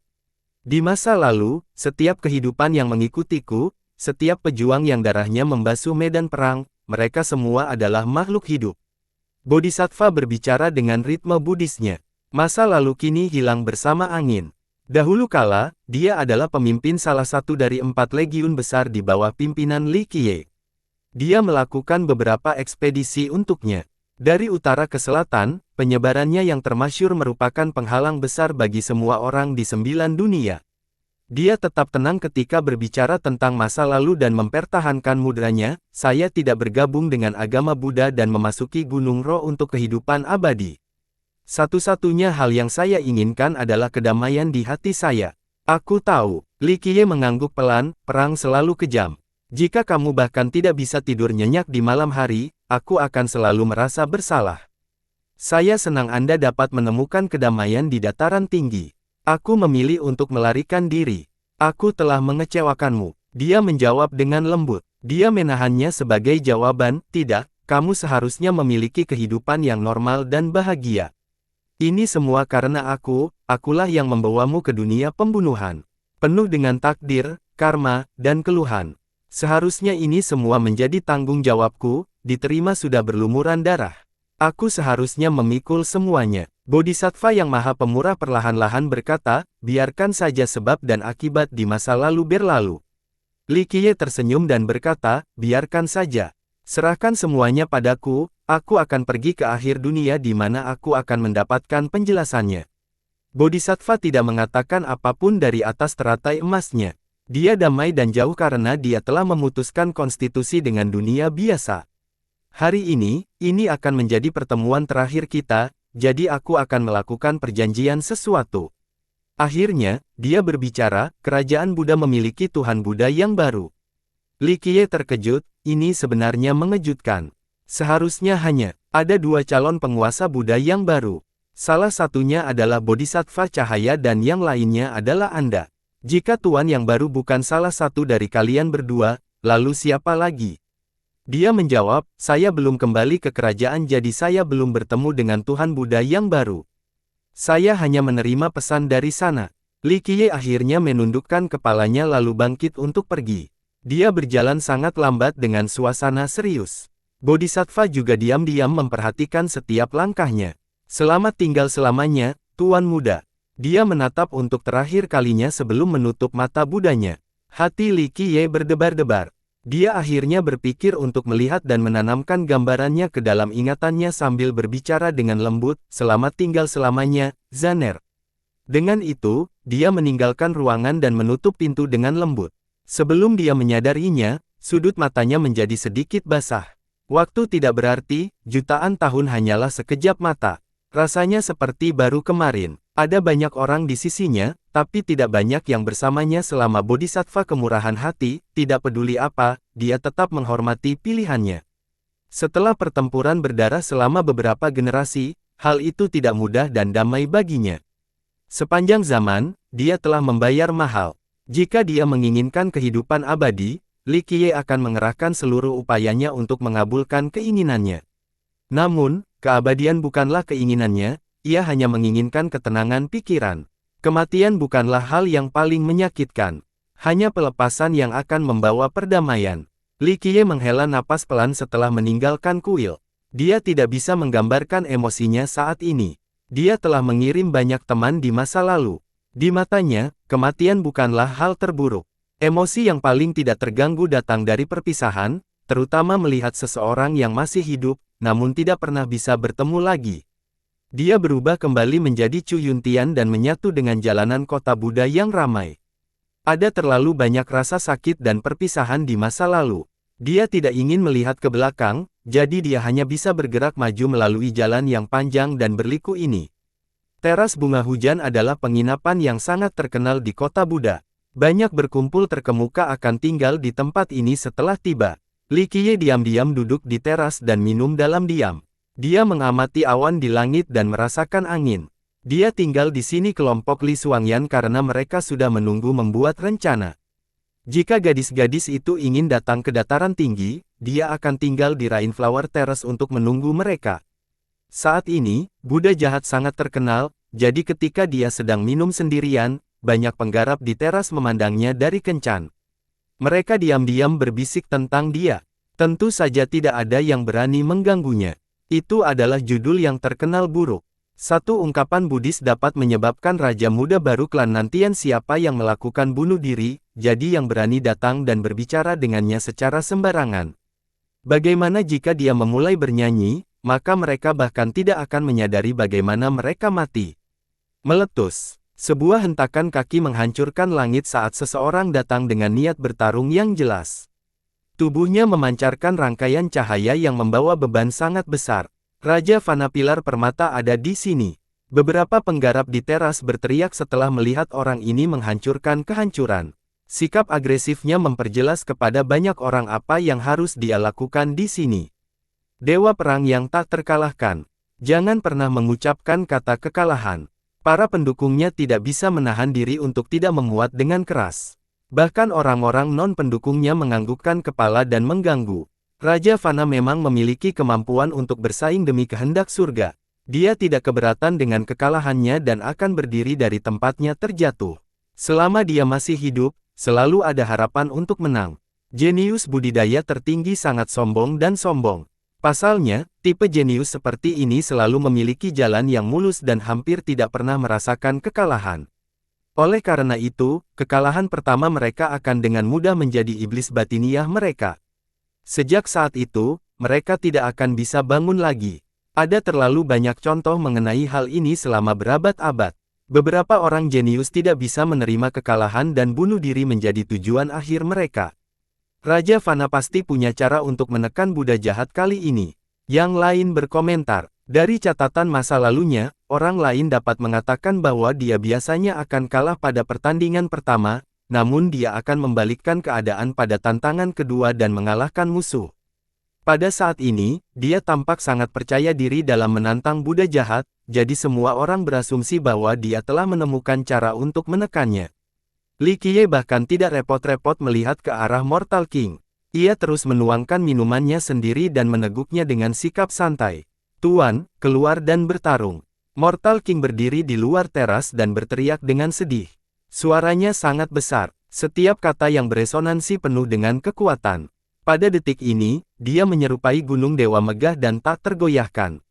A: Di masa lalu, setiap kehidupan yang mengikutiku, setiap pejuang yang darahnya membasuh medan perang, mereka semua adalah makhluk hidup. Bodhisattva berbicara dengan ritme Buddhisnya. Masa lalu kini hilang bersama angin. Dahulu kala, dia adalah pemimpin salah satu dari 4 legiun besar di bawah pimpinan Li Qiye. Dia melakukan beberapa ekspedisi untuknya. Dari utara ke selatan, penyebarannya yang termasyhur merupakan penghalang besar bagi semua orang di 9 dunia. Dia tetap tenang ketika berbicara tentang masa lalu dan mempertahankan mudranya, saya tidak bergabung dengan agama Buddha dan memasuki Gunung Roh untuk kehidupan abadi. Satu-satunya hal yang saya inginkan adalah kedamaian di hati saya. Aku tahu, Li Qiye mengangguk pelan, perang selalu kejam. Jika kamu bahkan tidak bisa tidur nyenyak di malam hari, aku akan selalu merasa bersalah. Saya senang Anda dapat menemukan kedamaian di dataran tinggi. Aku memilih untuk melarikan diri. Aku telah mengecewakanmu. Dia menjawab dengan lembut. Dia menahannya sebagai jawaban, tidak, kamu seharusnya memiliki kehidupan yang normal dan bahagia. Ini semua karena akulah yang membawamu ke dunia pembunuhan. Penuh dengan takdir, karma, dan keluhan. Seharusnya ini semua menjadi tanggung jawabku, diterima sudah berlumuran darah. Aku seharusnya memikul semuanya. Bodhisattva yang maha pemurah perlahan-lahan berkata, biarkan saja sebab dan akibat di masa lalu berlalu. Li Qiye tersenyum dan berkata, biarkan saja. Serahkan semuanya padaku, aku akan pergi ke akhir dunia di mana aku akan mendapatkan penjelasannya. Bodhisattva tidak mengatakan apapun dari atas teratai emasnya. Dia damai dan jauh karena dia telah memutuskan konstitusi dengan dunia biasa. Hari ini akan menjadi pertemuan terakhir kita, jadi aku akan melakukan perjanjian sesuatu. Akhirnya, dia berbicara, kerajaan Buddha memiliki Tuhan Buddha yang baru. Li Qiye terkejut, ini sebenarnya mengejutkan. Seharusnya hanya ada 2 calon penguasa Buddha yang baru. Salah satunya adalah Bodhisattva Cahaya dan yang lainnya adalah Anda. Jika Tuan yang baru bukan salah satu dari kalian berdua, lalu siapa lagi? Dia menjawab, saya belum kembali ke kerajaan jadi saya belum bertemu dengan Tuhan Buddha yang baru. Saya hanya menerima pesan dari sana. Li Qiye akhirnya menundukkan kepalanya lalu bangkit untuk pergi. Dia berjalan sangat lambat dengan suasana serius. Bodhisattva juga diam-diam memperhatikan setiap langkahnya. Selamat tinggal selamanya, Tuan Muda. Dia menatap untuk terakhir kalinya sebelum menutup mata Budanya. Hati Li Qiye berdebar-debar. Dia akhirnya berpikir untuk melihat dan menanamkan gambarannya ke dalam ingatannya sambil berbicara dengan lembut, selamat tinggal selamanya, Zaner. Dengan itu, dia meninggalkan ruangan dan menutup pintu dengan lembut. Sebelum dia menyadarinya, sudut matanya menjadi sedikit basah. Waktu tidak berarti, jutaan tahun hanyalah sekejap mata. Rasanya seperti baru kemarin. Ada banyak orang di sisinya, tapi tidak banyak yang bersamanya selama Bodhisattva kemurahan hati, tidak peduli apa, dia tetap menghormati pilihannya. Setelah pertempuran berdarah selama beberapa generasi, hal itu tidak mudah dan damai baginya. Sepanjang zaman, dia telah membayar mahal. Jika dia menginginkan kehidupan abadi, Li Qiye akan mengerahkan seluruh upayanya untuk mengabulkan keinginannya. Namun, keabadian bukanlah keinginannya, ia hanya menginginkan ketenangan pikiran. Kematian bukanlah hal yang paling menyakitkan. Hanya pelepasan yang akan membawa perdamaian. Li Qiye menghela napas pelan setelah meninggalkan kuil. Dia tidak bisa menggambarkan emosinya saat ini. Dia telah mengirim banyak teman di masa lalu. Di matanya, kematian bukanlah hal terburuk. Emosi yang paling tidak terganggu datang dari perpisahan, terutama melihat seseorang yang masih hidup, namun tidak pernah bisa bertemu lagi. Dia berubah kembali menjadi Chu Yuntian dan menyatu dengan jalanan kota Buddha yang ramai. Ada terlalu banyak rasa sakit dan perpisahan di masa lalu. Dia tidak ingin melihat ke belakang, jadi dia hanya bisa bergerak maju melalui jalan yang panjang dan berliku ini. Teras Bunga Hujan adalah penginapan yang sangat terkenal di kota Buddha. Banyak berkumpul terkemuka akan tinggal di tempat ini setelah tiba. Li Qiye diam-diam duduk di teras dan minum dalam diam. Dia mengamati awan di langit dan merasakan angin. Dia tinggal di sini kelompok Li Xuangyan karena mereka sudah menunggu membuat rencana. Jika gadis-gadis itu ingin datang ke dataran tinggi, dia akan tinggal di Rainflower Terrace untuk menunggu mereka. Saat ini, Buddha jahat sangat terkenal, jadi ketika dia sedang minum sendirian, banyak penggarap di teras memandangnya dari kencan. Mereka diam-diam berbisik tentang dia. Tentu saja tidak ada yang berani mengganggunya. Itu adalah judul yang terkenal buruk. Satu ungkapan Buddhis dapat menyebabkan Raja Muda baru klan Nantian siapa yang melakukan bunuh diri, jadi yang berani datang dan berbicara dengannya secara sembarangan. Bagaimana jika dia memulai bernyanyi, maka mereka bahkan tidak akan menyadari bagaimana mereka mati. Meletus. Sebuah hentakan kaki menghancurkan langit saat seseorang datang dengan niat bertarung yang jelas. Tubuhnya memancarkan rangkaian cahaya yang membawa beban sangat besar. Raja Vanapilar Permata ada di sini. Beberapa penggarap di teras berteriak setelah melihat orang ini menghancurkan kehancuran. Sikap agresifnya memperjelas kepada banyak orang apa yang harus dia lakukan di sini. Dewa perang yang tak terkalahkan. Jangan pernah mengucapkan kata kekalahan. Para pendukungnya tidak bisa menahan diri untuk tidak memuat dengan keras. Bahkan orang-orang non-pendukungnya menganggukkan kepala dan mengganggu. Raja Vana memang memiliki kemampuan untuk bersaing demi kehendak surga. Dia tidak keberatan dengan kekalahannya dan akan berdiri dari tempatnya terjatuh. Selama dia masih hidup, selalu ada harapan untuk menang. Jenius budidaya tertinggi sangat sombong dan sombong. Pasalnya, tipe jenius seperti ini selalu memiliki jalan yang mulus dan hampir tidak pernah merasakan kekalahan. Oleh karena itu, kekalahan pertama mereka akan dengan mudah menjadi iblis batiniah mereka. Sejak saat itu, mereka tidak akan bisa bangun lagi. Ada terlalu banyak contoh mengenai hal ini selama berabad-abad. Beberapa orang jenius tidak bisa menerima kekalahan dan bunuh diri menjadi tujuan akhir mereka. Raja Vana pasti punya cara untuk menekan Buddha jahat kali ini. Yang lain berkomentar. Dari catatan masa lalunya, orang lain dapat mengatakan bahwa dia biasanya akan kalah pada pertandingan pertama, namun dia akan membalikkan keadaan pada tantangan kedua dan mengalahkan musuh. Pada saat ini, dia tampak sangat percaya diri dalam menantang Buddha jahat, jadi semua orang berasumsi bahwa dia telah menemukan cara untuk menekannya. Li Qiye bahkan tidak repot-repot melihat ke arah Mortal King. Ia terus menuangkan minumannya sendiri dan meneguknya dengan sikap santai. Tuan, keluar dan bertarung. Mortal King berdiri di luar teras dan berteriak dengan sedih. Suaranya sangat besar, setiap kata yang beresonansi penuh dengan kekuatan. Pada detik ini, dia menyerupai gunung dewa megah dan tak tergoyahkan.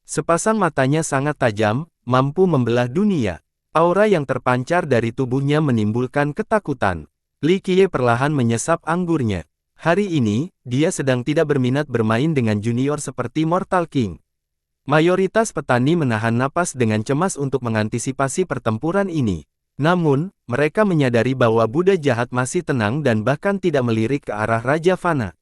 A: Sepasang matanya sangat tajam, mampu membelah dunia. Aura yang terpancar dari tubuhnya menimbulkan ketakutan. Li Qiye perlahan menyesap anggurnya. Hari ini, dia sedang tidak berminat bermain dengan junior seperti Mortal King. Mayoritas petani menahan napas dengan cemas untuk mengantisipasi pertempuran ini. Namun, mereka menyadari bahwa Buddha jahat masih tenang dan bahkan tidak melirik ke arah Raja Fana.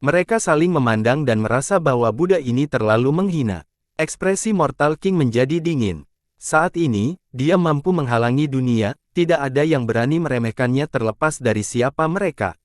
A: Mereka saling memandang dan merasa bahwa Buddha ini terlalu menghina. Ekspresi Mortal King menjadi dingin. Saat ini, dia mampu menghalangi dunia, tidak ada yang berani meremehkannya terlepas dari siapa mereka.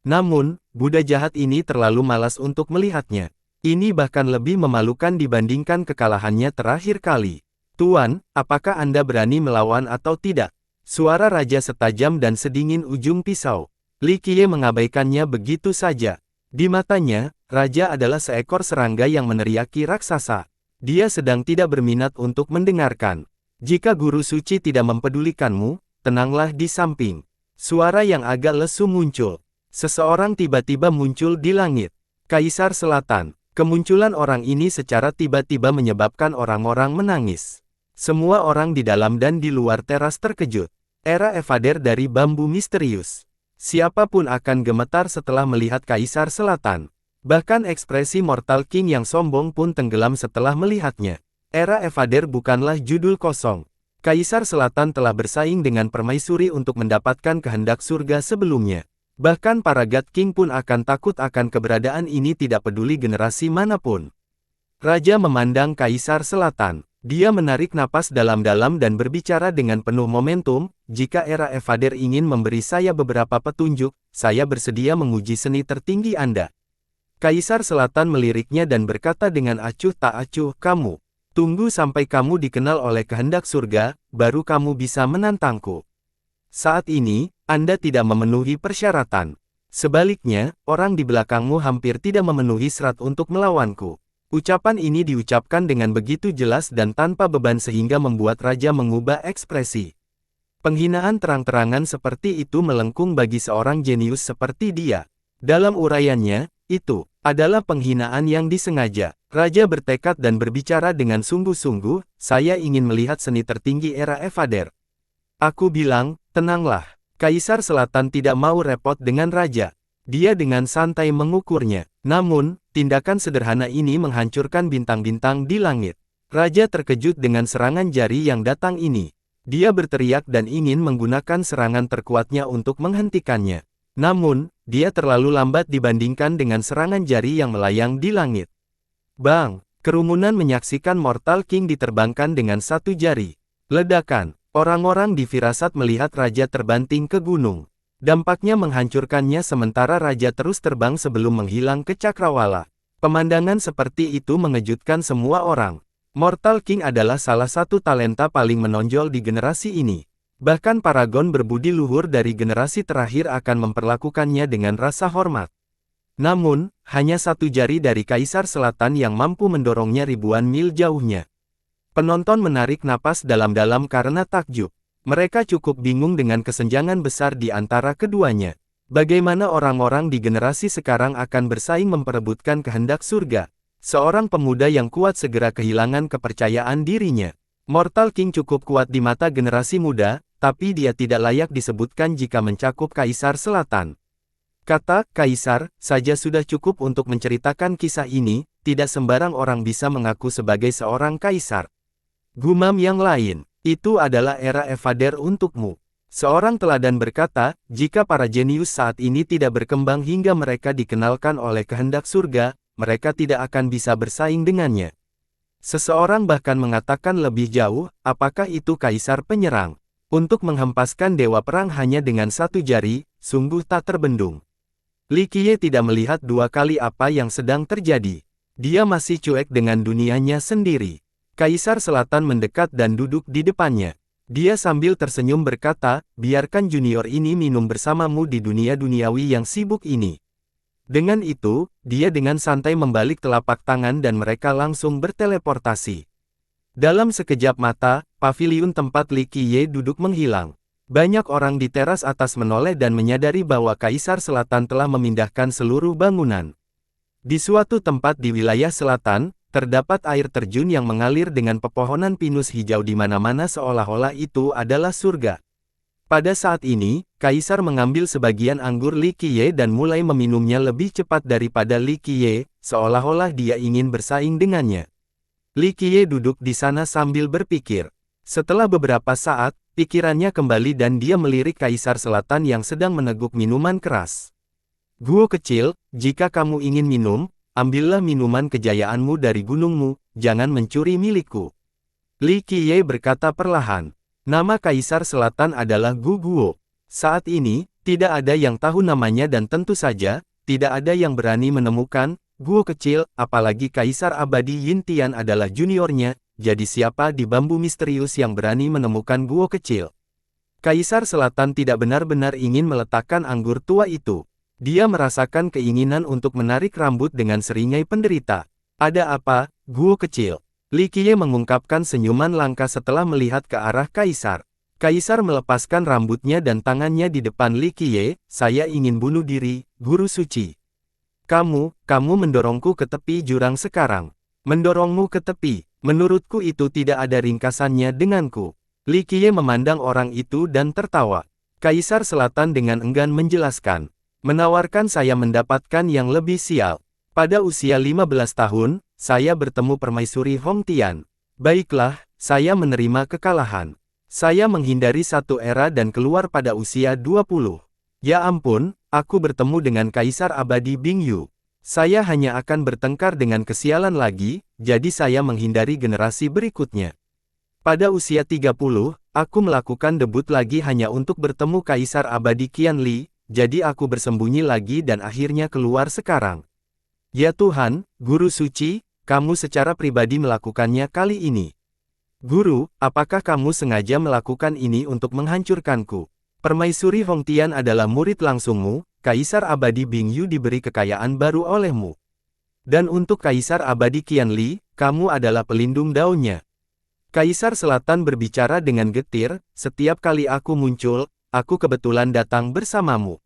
A: Namun, Buddha jahat ini terlalu malas untuk melihatnya. Ini bahkan lebih memalukan dibandingkan kekalahannya terakhir kali. Tuan, apakah Anda berani melawan atau tidak? Suara raja setajam dan sedingin ujung pisau. Li Qiye mengabaikannya begitu saja. Di matanya, raja adalah seekor serangga yang meneriaki raksasa. Dia sedang tidak berminat untuk mendengarkan. Jika guru suci tidak mempedulikanmu, tenanglah di samping. Suara yang agak lesu muncul. Seseorang tiba-tiba muncul di langit. Kaisar Selatan. Kemunculan orang ini secara tiba-tiba menyebabkan orang-orang menangis. Semua orang di dalam dan di luar teras terkejut. Era Evader dari bambu misterius. Siapapun akan gemetar setelah melihat Kaisar Selatan. Bahkan ekspresi Mortal King yang sombong pun tenggelam setelah melihatnya. Era Evader bukanlah judul kosong. Kaisar Selatan telah bersaing dengan permaisuri untuk mendapatkan kehendak surga sebelumnya. Bahkan para God King pun akan takut akan keberadaan ini tidak peduli generasi manapun. Raja memandang Kaisar Selatan. Dia menarik napas dalam-dalam dan berbicara dengan penuh momentum, jika Era Evader ingin memberi saya beberapa petunjuk, saya bersedia menguji seni tertinggi Anda. Kaisar Selatan meliriknya dan berkata dengan acuh tak acuh, kamu. Tunggu sampai kamu dikenal oleh kehendak surga, baru kamu bisa menantangku. Saat ini, Anda tidak memenuhi persyaratan. Sebaliknya, orang di belakangmu hampir tidak memenuhi syarat untuk melawanku. Ucapan ini diucapkan dengan begitu jelas dan tanpa beban sehingga membuat raja mengubah ekspresi. Penghinaan terang-terangan seperti itu melengkung bagi seorang jenius seperti dia. Dalam uraiannya, itu adalah penghinaan yang disengaja. Raja bertekad dan berbicara dengan sungguh-sungguh, saya ingin melihat seni tertinggi Era Evader. Aku bilang, tenanglah. Kaisar Selatan tidak mau repot dengan raja. Dia dengan santai mengukurnya. Namun, tindakan sederhana ini menghancurkan bintang-bintang di langit. Raja terkejut dengan serangan jari yang datang ini. Dia berteriak dan ingin menggunakan serangan terkuatnya untuk menghentikannya. Namun, dia terlalu lambat dibandingkan dengan serangan jari yang melayang di langit. Bang! Kerumunan menyaksikan Mortal King diterbangkan dengan satu jari. Ledakan. Orang-orang di firasat melihat raja terbanting ke gunung. Dampaknya menghancurkannya sementara raja terus terbang sebelum menghilang ke cakrawala. Pemandangan seperti itu mengejutkan semua orang. Mortal King adalah salah satu talenta paling menonjol di generasi ini. Bahkan paragon berbudi luhur dari generasi terakhir akan memperlakukannya dengan rasa hormat. Namun, hanya satu jari dari Kaisar Selatan yang mampu mendorongnya ribuan mil jauhnya. Penonton menarik napas dalam-dalam karena takjub. Mereka cukup bingung dengan kesenjangan besar di antara keduanya. Bagaimana orang-orang di generasi sekarang akan bersaing memperebutkan kehendak surga? Seorang pemuda yang kuat segera kehilangan kepercayaan dirinya. Mortal King cukup kuat di mata generasi muda, tapi dia tidak layak disebutkan jika mencakup Kaisar Selatan. Kata Kaisar, saja sudah cukup untuk menceritakan kisah ini, tidak sembarang orang bisa mengaku sebagai seorang kaisar. Gumam yang lain, itu adalah Era Evader untukmu. Seorang teladan berkata, jika para jenius saat ini tidak berkembang hingga mereka dikenalkan oleh kehendak surga, mereka tidak akan bisa bersaing dengannya. Seseorang bahkan mengatakan lebih jauh, apakah itu kaisar penyerang? Untuk menghempaskan dewa perang hanya dengan satu jari, sungguh tak terbendung. Li Qiye tidak melihat dua kali apa yang sedang terjadi. Dia masih cuek dengan dunianya sendiri. Kaisar Selatan mendekat dan duduk di depannya. Dia sambil tersenyum berkata, biarkan junior ini minum bersamamu di dunia duniawi yang sibuk ini. Dengan itu, dia dengan santai membalik telapak tangan dan mereka langsung berteleportasi. Dalam sekejap mata, paviliun tempat Li Qiye duduk menghilang. Banyak orang di teras atas menoleh dan menyadari bahwa Kaisar Selatan telah memindahkan seluruh bangunan. Di suatu tempat di wilayah selatan, terdapat air terjun yang mengalir dengan pepohonan pinus hijau di mana-mana seolah-olah itu adalah surga. Pada saat ini, Kaisar mengambil sebagian anggur Li Qiye dan mulai meminumnya lebih cepat daripada Li Qiye, seolah-olah dia ingin bersaing dengannya. Li Qiye duduk di sana sambil berpikir. Setelah beberapa saat, pikirannya kembali dan dia melirik Kaisar Selatan yang sedang meneguk minuman keras. Guo kecil, jika kamu ingin minum, ambillah minuman kejayaanmu dari gunungmu, jangan mencuri milikku. Li Qiye berkata perlahan. Nama Kaisar Selatan adalah Gu Guo. Saat ini, tidak ada yang tahu namanya dan tentu saja, tidak ada yang berani menemukan Guo kecil, apalagi Kaisar Abadi Yin Tian adalah juniornya, jadi siapa di bambu misterius yang berani menemukan Guo kecil? Kaisar Selatan tidak benar-benar ingin meletakkan anggur tua itu. Dia merasakan keinginan untuk menarik rambut dengan seringai penderita. Ada apa, Guo kecil? Li Qiye mengungkapkan senyuman langka setelah melihat ke arah Kaisar. Kaisar melepaskan rambutnya dan tangannya di depan Li Qiye, saya ingin bunuh diri, guru suci. Kamu mendorongku ke tepi jurang sekarang. Mendorongmu ke tepi. Menurutku itu tidak ada ringkasannya denganku. Li Qiye memandang orang itu dan tertawa. Kaisar Selatan dengan enggan menjelaskan. Menawarkan saya mendapatkan yang lebih sial. Pada usia 15 tahun, saya bertemu Permaisuri Hong Tian. Baiklah, saya menerima kekalahan. Saya menghindari satu era dan keluar pada usia 20. Ya ampun, aku bertemu dengan Kaisar Abadi Bing Yu. Saya hanya akan bertengkar dengan kesialan lagi, jadi saya menghindari generasi berikutnya. Pada usia 30, aku melakukan debut lagi hanya untuk bertemu Kaisar Abadi Qian Li, jadi aku bersembunyi lagi dan akhirnya keluar sekarang. Ya Tuhan, Guru Suci, kamu secara pribadi melakukannya kali ini. Guru, apakah kamu sengaja melakukan ini untuk menghancurkanku? Permaisuri Hong Tian adalah murid langsungmu, Kaisar Abadi Bing Yu diberi kekayaan baru olehmu. Dan untuk Kaisar Abadi Qian Li, kamu adalah pelindung daunnya. Kaisar Selatan berbicara dengan getir, setiap kali aku muncul, aku kebetulan datang bersamamu.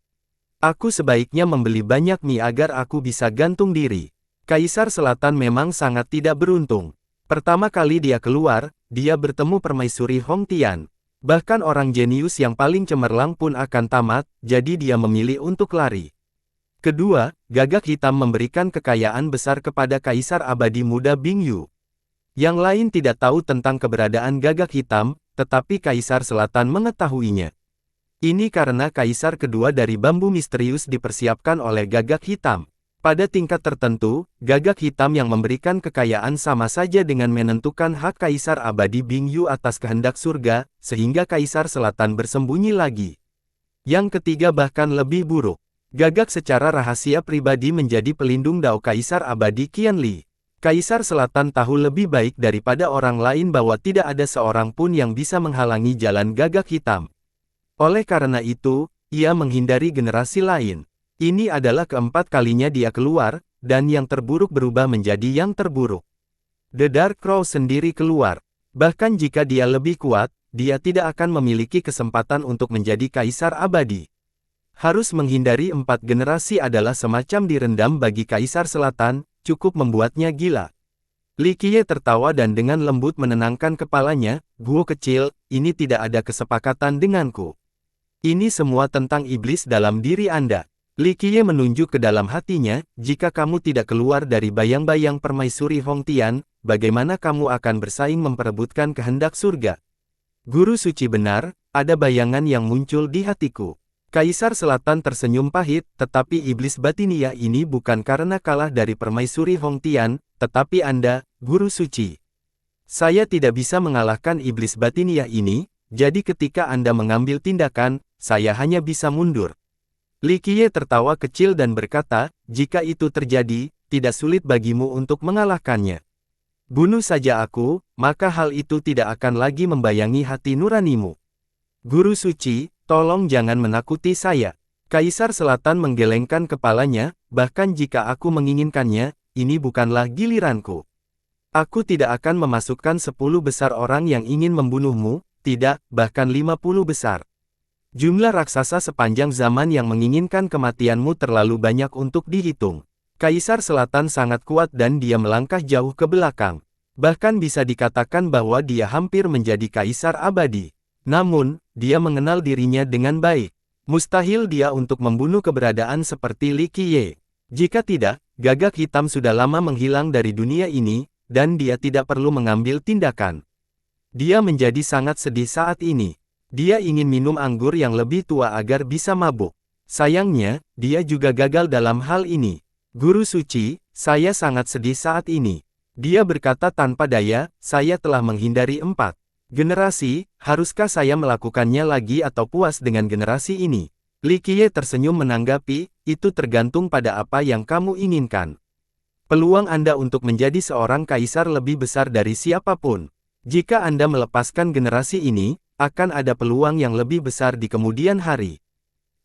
A: Aku sebaiknya membeli banyak mie agar aku bisa gantung diri. Kaisar Selatan memang sangat tidak beruntung. Pertama kali dia keluar, dia bertemu Permaisuri Hong Tian. Bahkan orang jenius yang paling cemerlang pun akan tamat, jadi dia memilih untuk lari. Kedua, Gagak Hitam memberikan kekayaan besar kepada Kaisar Abadi Muda Bing Yu. Yang lain tidak tahu tentang keberadaan Gagak Hitam, tetapi Kaisar Selatan mengetahuinya. Ini karena Kaisar kedua dari bambu misterius dipersiapkan oleh Gagak Hitam. Pada tingkat tertentu, Gagak Hitam yang memberikan kekayaan sama saja dengan menentukan hak Kaisar Abadi Bing Yu atas kehendak surga, sehingga Kaisar Selatan bersembunyi lagi. Yang ketiga bahkan lebih buruk. Gagak secara rahasia pribadi menjadi pelindung dao Kaisar Abadi Qian Li. Kaisar Selatan tahu lebih baik daripada orang lain bahwa tidak ada seorang pun yang bisa menghalangi jalan Gagak Hitam. Oleh karena itu, ia menghindari generasi lain. Ini adalah keempat kalinya dia keluar, dan yang terburuk berubah menjadi yang terburuk. The Dark Crow sendiri keluar. Bahkan jika dia lebih kuat, dia tidak akan memiliki kesempatan untuk menjadi Kaisar Abadi. Harus menghindari 4 generasi adalah semacam direndam bagi Kaisar Selatan, cukup membuatnya gila. Li Qiye tertawa dan dengan lembut menenangkan kepalanya, Guo kecil, ini tidak ada kesepakatan denganku. Ini semua tentang iblis dalam diri Anda. Li Qiye menunjuk ke dalam hatinya, jika kamu tidak keluar dari bayang-bayang Permaisuri Hong Tian, bagaimana kamu akan bersaing memperebutkan kehendak surga? Guru suci benar, ada bayangan yang muncul di hatiku. Kaisar Selatan tersenyum pahit, tetapi iblis batiniah ini bukan karena kalah dari Permaisuri Hong Tian, tetapi Anda, Guru Suci. Saya tidak bisa mengalahkan iblis batiniah ini, jadi ketika Anda mengambil tindakan, saya hanya bisa mundur. Li Qiye tertawa kecil dan berkata, jika itu terjadi, tidak sulit bagimu untuk mengalahkannya. Bunuh saja aku, maka hal itu tidak akan lagi membayangi hati nuranimu. Guru suci, tolong jangan menakuti saya. Kaisar Selatan menggelengkan kepalanya, bahkan jika aku menginginkannya, ini bukanlah giliranku. Aku tidak akan memasukkan 10 besar orang yang ingin membunuhmu, tidak, bahkan 50 besar. Jumlah raksasa sepanjang zaman yang menginginkan kematianmu terlalu banyak untuk dihitung. Kaisar Selatan sangat kuat dan dia melangkah jauh ke belakang. Bahkan bisa dikatakan bahwa dia hampir menjadi Kaisar Abadi. Namun, dia mengenal dirinya dengan baik. Mustahil dia untuk membunuh keberadaan seperti Li Qiye. Jika tidak, Gagak Hitam sudah lama menghilang dari dunia ini, dan dia tidak perlu mengambil tindakan. Dia menjadi sangat sedih saat ini. Dia ingin minum anggur yang lebih tua agar bisa mabuk. Sayangnya, dia juga gagal dalam hal ini. Guru suci, saya sangat sedih saat ini. Dia berkata tanpa daya, saya telah menghindari 4 generasi, haruskah saya melakukannya lagi atau puas dengan generasi ini? Li Qiye tersenyum menanggapi, itu tergantung pada apa yang kamu inginkan. Peluang Anda untuk menjadi seorang kaisar lebih besar dari siapapun. Jika Anda melepaskan generasi ini, akan ada peluang yang lebih besar di kemudian hari.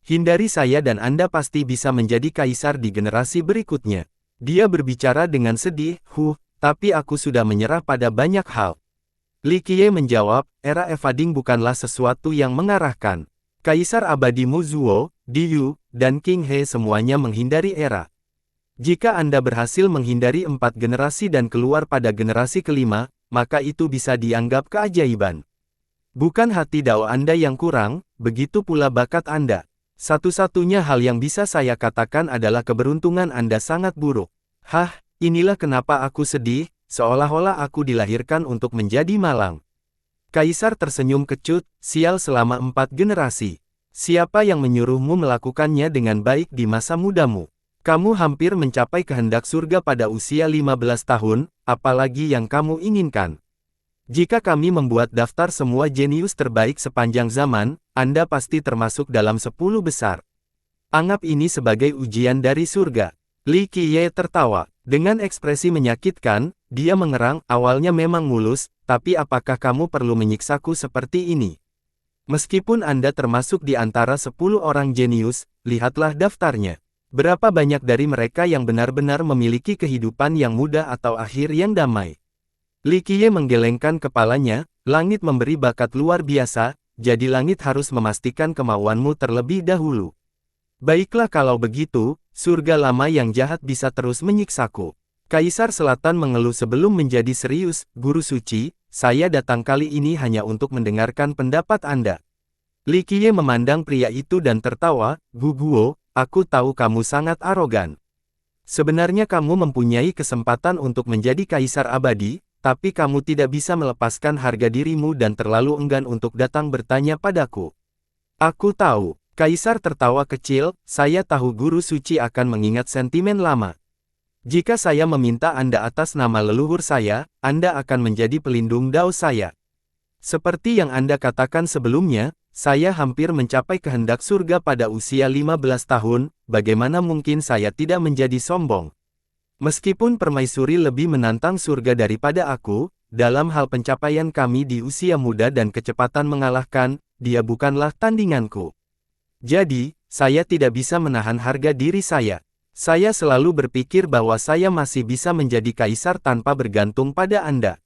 A: Hindari saya dan Anda pasti bisa menjadi kaisar di generasi berikutnya. Dia berbicara dengan sedih, tapi aku sudah menyerah pada banyak hal. Li Qiye menjawab, era evading bukanlah sesuatu yang mengarahkan. Kaisar abadi Mu Zuo, Diyu, dan King He semuanya menghindari era. Jika Anda berhasil menghindari 4 generasi dan keluar pada generasi kelima, maka itu bisa dianggap keajaiban. Bukan hati dao Anda yang kurang, begitu pula bakat Anda. Satu-satunya hal yang bisa saya katakan adalah keberuntungan Anda sangat buruk. Inilah kenapa aku sedih, seolah-olah aku dilahirkan untuk menjadi malang. Kaisar tersenyum kecut, sial selama 4 generasi. Siapa yang menyuruhmu melakukannya dengan baik di masa mudamu? Kamu hampir mencapai kehendak surga pada usia 15 tahun, apalagi yang kamu inginkan. Jika kami membuat daftar semua jenius terbaik sepanjang zaman, Anda pasti termasuk dalam 10 besar. Anggap ini sebagai ujian dari surga. Li Qiye tertawa. Dengan ekspresi menyakitkan, dia mengerang, awalnya memang mulus, tapi apakah kamu perlu menyiksaku seperti ini? Meskipun Anda termasuk di antara 10 orang jenius, lihatlah daftarnya. Berapa banyak dari mereka yang benar-benar memiliki kehidupan yang mudah atau akhir yang damai? Li Qiye menggelengkan kepalanya, langit memberi bakat luar biasa, jadi langit harus memastikan kemauanmu terlebih dahulu. Baiklah kalau begitu, surga lama yang jahat bisa terus menyiksaku. Kaisar Selatan mengeluh sebelum menjadi serius, Guru Suci, saya datang kali ini hanya untuk mendengarkan pendapat Anda. Li Qiye memandang pria itu dan tertawa, Gu Guo, aku tahu kamu sangat arogan. Sebenarnya kamu mempunyai kesempatan untuk menjadi kaisar abadi, tapi kamu tidak bisa melepaskan harga dirimu dan terlalu enggan untuk datang bertanya padaku. Aku tahu, Kaisar tertawa kecil, saya tahu Guru Suci akan mengingat sentimen lama. Jika saya meminta Anda atas nama leluhur saya, Anda akan menjadi pelindung dao saya. Seperti yang Anda katakan sebelumnya, saya hampir mencapai kehendak surga pada usia 15 tahun, bagaimana mungkin saya tidak menjadi sombong? Meskipun permaisuri lebih menantang surga daripada aku, dalam hal pencapaian kami di usia muda dan kecepatan mengalahkan, dia bukanlah tandinganku. Jadi, saya tidak bisa menahan harga diri saya. Saya selalu berpikir bahwa saya masih bisa menjadi kaisar tanpa bergantung pada Anda.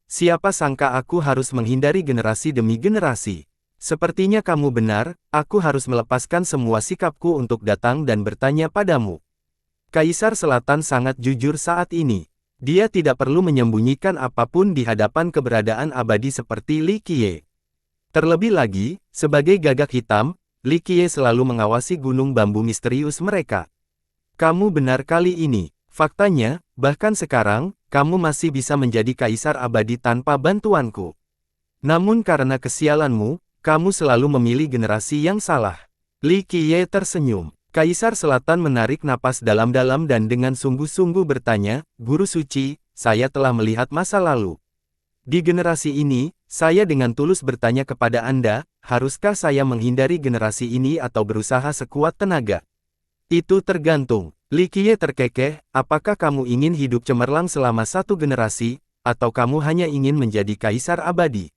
A: Siapa sangka aku harus menghindari generasi demi generasi. Sepertinya kamu benar, aku harus melepaskan semua sikapku untuk datang dan bertanya padamu. Kaisar Selatan sangat jujur saat ini. Dia tidak perlu menyembunyikan apapun di hadapan keberadaan abadi seperti Li Qiye. Terlebih lagi, sebagai gagak hitam, Li Qiye selalu mengawasi gunung bambu misterius mereka. Kamu benar kali ini. Faktanya, bahkan sekarang, kamu masih bisa menjadi kaisar abadi tanpa bantuanku. Namun karena kesialanmu, kamu selalu memilih generasi yang salah. Li Qiye tersenyum. Kaisar Selatan menarik napas dalam-dalam dan dengan sungguh-sungguh bertanya, Guru Suci, saya telah melihat masa lalu. Di generasi ini, saya dengan tulus bertanya kepada Anda, haruskah saya menghindari generasi ini atau berusaha sekuat tenaga? Itu tergantung. Li Qiye terkekeh, apakah kamu ingin hidup cemerlang selama satu generasi, atau kamu hanya ingin menjadi kaisar abadi?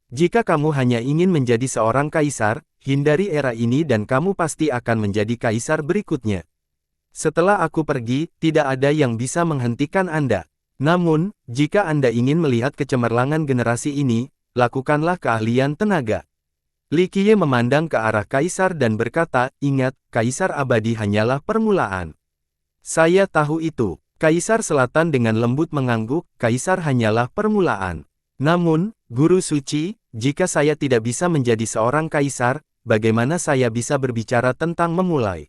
A: Jika kamu hanya ingin menjadi seorang kaisar, hindari era ini dan kamu pasti akan menjadi kaisar berikutnya. Setelah aku pergi, tidak ada yang bisa menghentikan Anda. Namun, jika Anda ingin melihat kecemerlangan generasi ini, lakukanlah keahlian tenaga. Li Qiye memandang ke arah kaisar dan berkata, ingat, kaisar abadi hanyalah permulaan. Saya tahu itu. Kaisar Selatan dengan lembut mengangguk, kaisar hanyalah permulaan. Namun, Guru Suci, jika saya tidak bisa menjadi seorang kaisar, bagaimana saya bisa berbicara tentang memulai?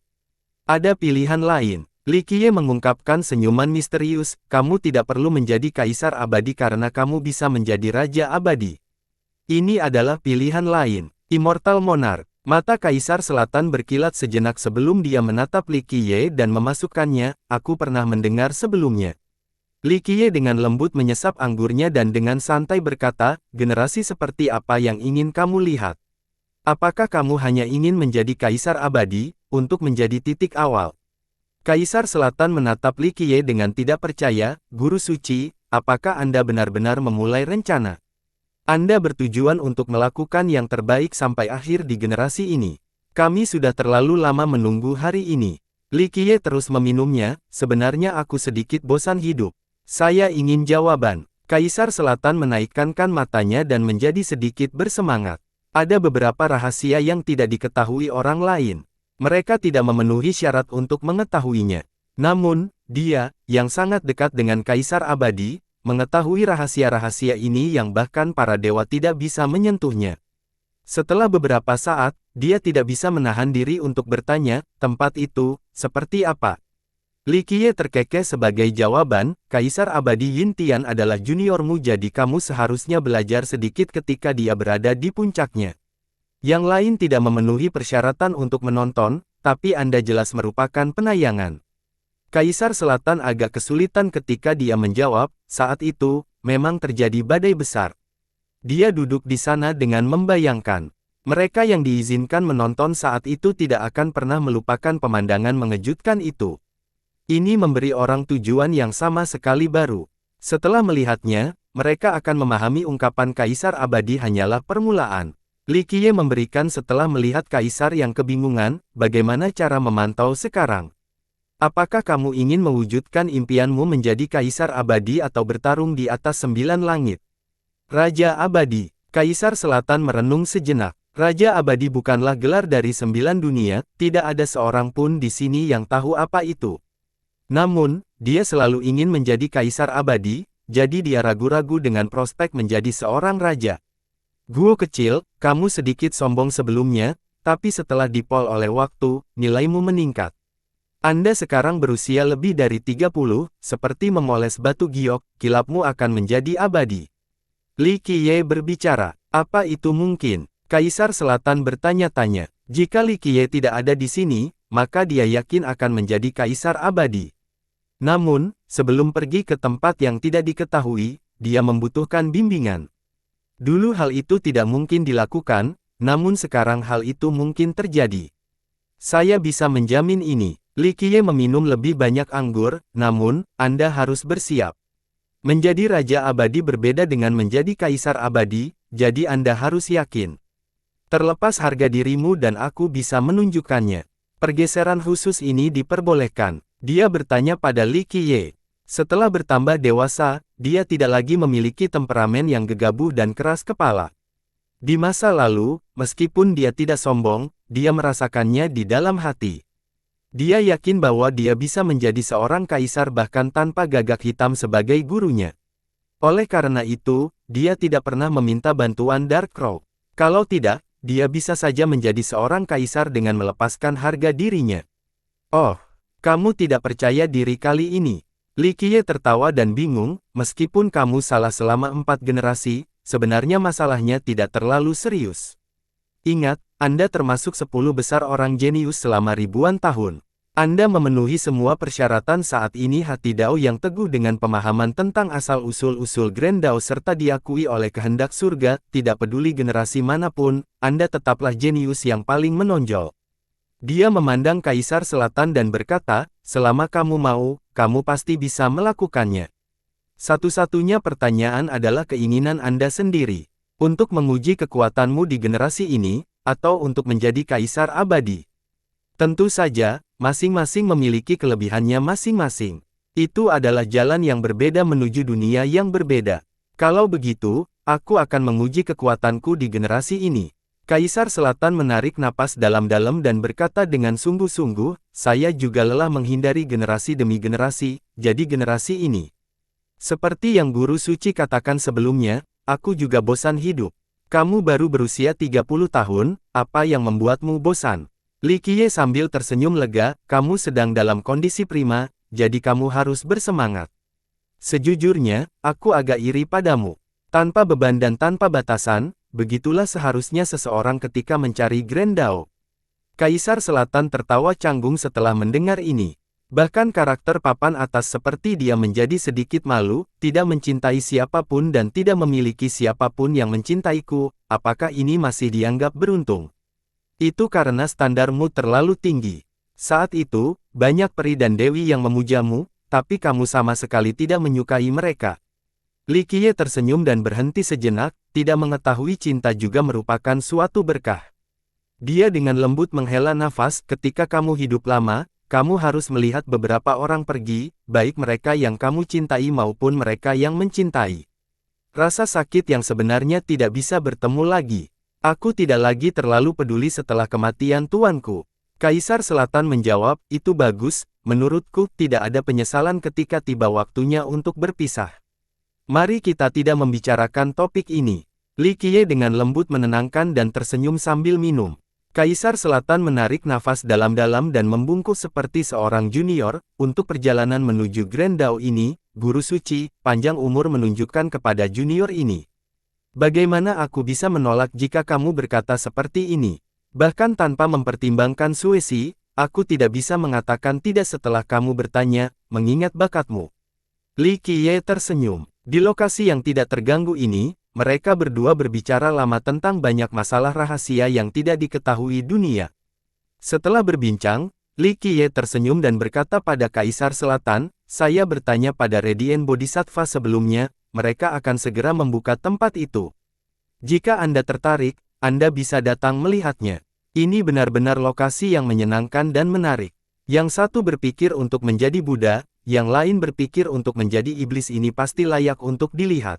A: Ada pilihan lain. Li Qiye mengungkapkan senyuman misterius, kamu tidak perlu menjadi kaisar abadi karena kamu bisa menjadi raja abadi. Ini adalah pilihan lain. Immortal Monarch. Mata Kaisar Selatan berkilat sejenak sebelum dia menatap Li Qiye dan memasukkannya, aku pernah mendengar sebelumnya. Li Qiye dengan lembut menyesap anggurnya dan dengan santai berkata, generasi seperti apa yang ingin kamu lihat? Apakah kamu hanya ingin menjadi Kaisar abadi, untuk menjadi titik awal? Kaisar Selatan menatap Li Qiye dengan tidak percaya, Guru Suci, apakah Anda benar-benar memulai rencana? Anda bertujuan untuk melakukan yang terbaik sampai akhir di generasi ini. Kami sudah terlalu lama menunggu hari ini. Li Qiye terus meminumnya, sebenarnya aku sedikit bosan hidup. Saya ingin jawaban. Kaisar Selatan menaikkan matanya dan menjadi sedikit bersemangat. Ada beberapa rahasia yang tidak diketahui orang lain. Mereka tidak memenuhi syarat untuk mengetahuinya. Namun, dia, yang sangat dekat dengan Kaisar Abadi, mengetahui rahasia-rahasia ini yang bahkan para dewa tidak bisa menyentuhnya. Setelah beberapa saat, dia tidak bisa menahan diri untuk bertanya, tempat itu, seperti apa? Li Qiye terkekeh sebagai jawaban, Kaisar Abadi Yin Tian adalah juniormu jadi kamu seharusnya belajar sedikit ketika dia berada di puncaknya. Yang lain tidak memenuhi persyaratan untuk menonton, tapi Anda jelas merupakan penayangan. Kaisar Selatan agak kesulitan ketika dia menjawab, saat itu, memang terjadi badai besar. Dia duduk di sana dengan membayangkan. Mereka yang diizinkan menonton saat itu tidak akan pernah melupakan pemandangan mengejutkan itu. Ini memberi orang tujuan yang sama sekali baru. Setelah melihatnya, mereka akan memahami ungkapan Kaisar Abadi hanyalah permulaan. Li Qiye memberikan setelah melihat Kaisar yang kebingungan, bagaimana cara memantau sekarang? Apakah kamu ingin mewujudkan impianmu menjadi Kaisar Abadi atau bertarung di atas 9 langit? Raja Abadi. Kaisar Selatan merenung sejenak. Raja Abadi bukanlah gelar dari 9 dunia, tidak ada seorang pun di sini yang tahu apa itu. Namun, dia selalu ingin menjadi Kaisar Abadi, jadi dia ragu-ragu dengan prospek menjadi seorang raja. Guo kecil, kamu sedikit sombong sebelumnya, tapi setelah dipol oleh waktu, nilaimu meningkat. Anda sekarang berusia lebih dari 30, seperti memoles batu giok, kilapmu akan menjadi abadi. Li Qiye berbicara, apa itu mungkin? Kaisar Selatan bertanya-tanya. Jika Li Qiye tidak ada di sini, maka dia yakin akan menjadi Kaisar abadi. Namun, sebelum pergi ke tempat yang tidak diketahui, dia membutuhkan bimbingan. Dulu hal itu tidak mungkin dilakukan, namun sekarang hal itu mungkin terjadi. Saya bisa menjamin ini. Li Qiye meminum lebih banyak anggur, namun, Anda harus bersiap. Menjadi Raja Abadi berbeda dengan menjadi Kaisar Abadi, jadi Anda harus yakin. Terlepas harga dirimu dan aku bisa menunjukkannya. Pergeseran khusus ini diperbolehkan. Dia bertanya pada Li Qiye. Setelah bertambah dewasa, dia tidak lagi memiliki temperamen yang gegabah dan keras kepala. Di masa lalu, meskipun dia tidak sombong, dia merasakannya di dalam hati. Dia yakin bahwa dia bisa menjadi seorang kaisar bahkan tanpa gagak hitam sebagai gurunya. Oleh karena itu, dia tidak pernah meminta bantuan Dark Crow. Kalau tidak, dia bisa saja menjadi seorang kaisar dengan melepaskan harga dirinya. Oh, kamu tidak percaya diri kali ini. Li Qiye tertawa dan bingung, meskipun kamu salah selama 4 generasi, sebenarnya masalahnya tidak terlalu serius. Ingat, Anda termasuk 10 besar orang jenius selama ribuan tahun. Anda memenuhi semua persyaratan saat ini hati Dao yang teguh dengan pemahaman tentang asal-usul Grand Dao serta diakui oleh kehendak surga, tidak peduli generasi manapun, Anda tetaplah jenius yang paling menonjol. Dia memandang Kaisar Selatan dan berkata, selama kamu mau, kamu pasti bisa melakukannya. Satu-satunya pertanyaan adalah keinginan Anda sendiri. Untuk menguji kekuatanmu di generasi ini, atau untuk menjadi Kaisar Abadi. Tentu saja, masing-masing memiliki kelebihannya masing-masing. Itu adalah jalan yang berbeda menuju dunia yang berbeda. Kalau begitu, aku akan menguji kekuatanku di generasi ini. Kaisar Selatan menarik napas dalam-dalam dan berkata dengan sungguh-sungguh, saya juga lelah menghindari generasi demi generasi, jadi generasi ini. Seperti yang Guru Suci katakan sebelumnya, aku juga bosan hidup. Kamu baru berusia 30 tahun, apa yang membuatmu bosan? Li Qiye sambil tersenyum lega, kamu sedang dalam kondisi prima, jadi kamu harus bersemangat. Sejujurnya, aku agak iri padamu. Tanpa beban dan tanpa batasan, begitulah seharusnya seseorang ketika mencari Grand Dao. Kaisar Selatan tertawa canggung setelah mendengar ini. Bahkan karakter papan atas seperti dia menjadi sedikit malu, tidak mencintai siapapun dan tidak memiliki siapapun yang mencintaiku, apakah ini masih dianggap beruntung? Itu karena standarmu terlalu tinggi. Saat itu, banyak peri dan dewi yang memujamu, tapi kamu sama sekali tidak menyukai mereka. Li Qiye tersenyum dan berhenti sejenak, tidak mengetahui cinta juga merupakan suatu berkah. Dia dengan lembut menghela nafas, ketika kamu hidup lama, kamu harus melihat beberapa orang pergi, baik mereka yang kamu cintai maupun mereka yang mencintai. Rasa sakit yang sebenarnya tidak bisa bertemu lagi. Aku tidak lagi terlalu peduli setelah kematian tuanku. Kaisar Selatan menjawab, itu bagus, menurutku tidak ada penyesalan ketika tiba waktunya untuk berpisah. Mari kita tidak membicarakan topik ini. Li Qiye dengan lembut menenangkan dan tersenyum sambil minum. Kaisar Selatan menarik nafas dalam-dalam dan membungkuk seperti seorang junior. Untuk perjalanan menuju Grand Dao ini, guru suci, panjang umur menunjukkan kepada junior ini. Bagaimana aku bisa menolak jika kamu berkata seperti ini? Bahkan tanpa mempertimbangkan Suesi, aku tidak bisa mengatakan tidak setelah kamu bertanya, mengingat bakatmu. Li Qiye tersenyum. Di lokasi yang tidak terganggu ini, mereka berdua berbicara lama tentang banyak masalah rahasia yang tidak diketahui dunia. Setelah berbincang, Li Qiye tersenyum dan berkata pada Kaisar Selatan, saya bertanya pada Radiant Bodhisattva sebelumnya, mereka akan segera membuka tempat itu. Jika Anda tertarik, Anda bisa datang melihatnya. Ini benar-benar lokasi yang menyenangkan dan menarik. Yang satu berpikir untuk menjadi Buddha, yang lain berpikir untuk menjadi iblis, ini pasti layak untuk dilihat.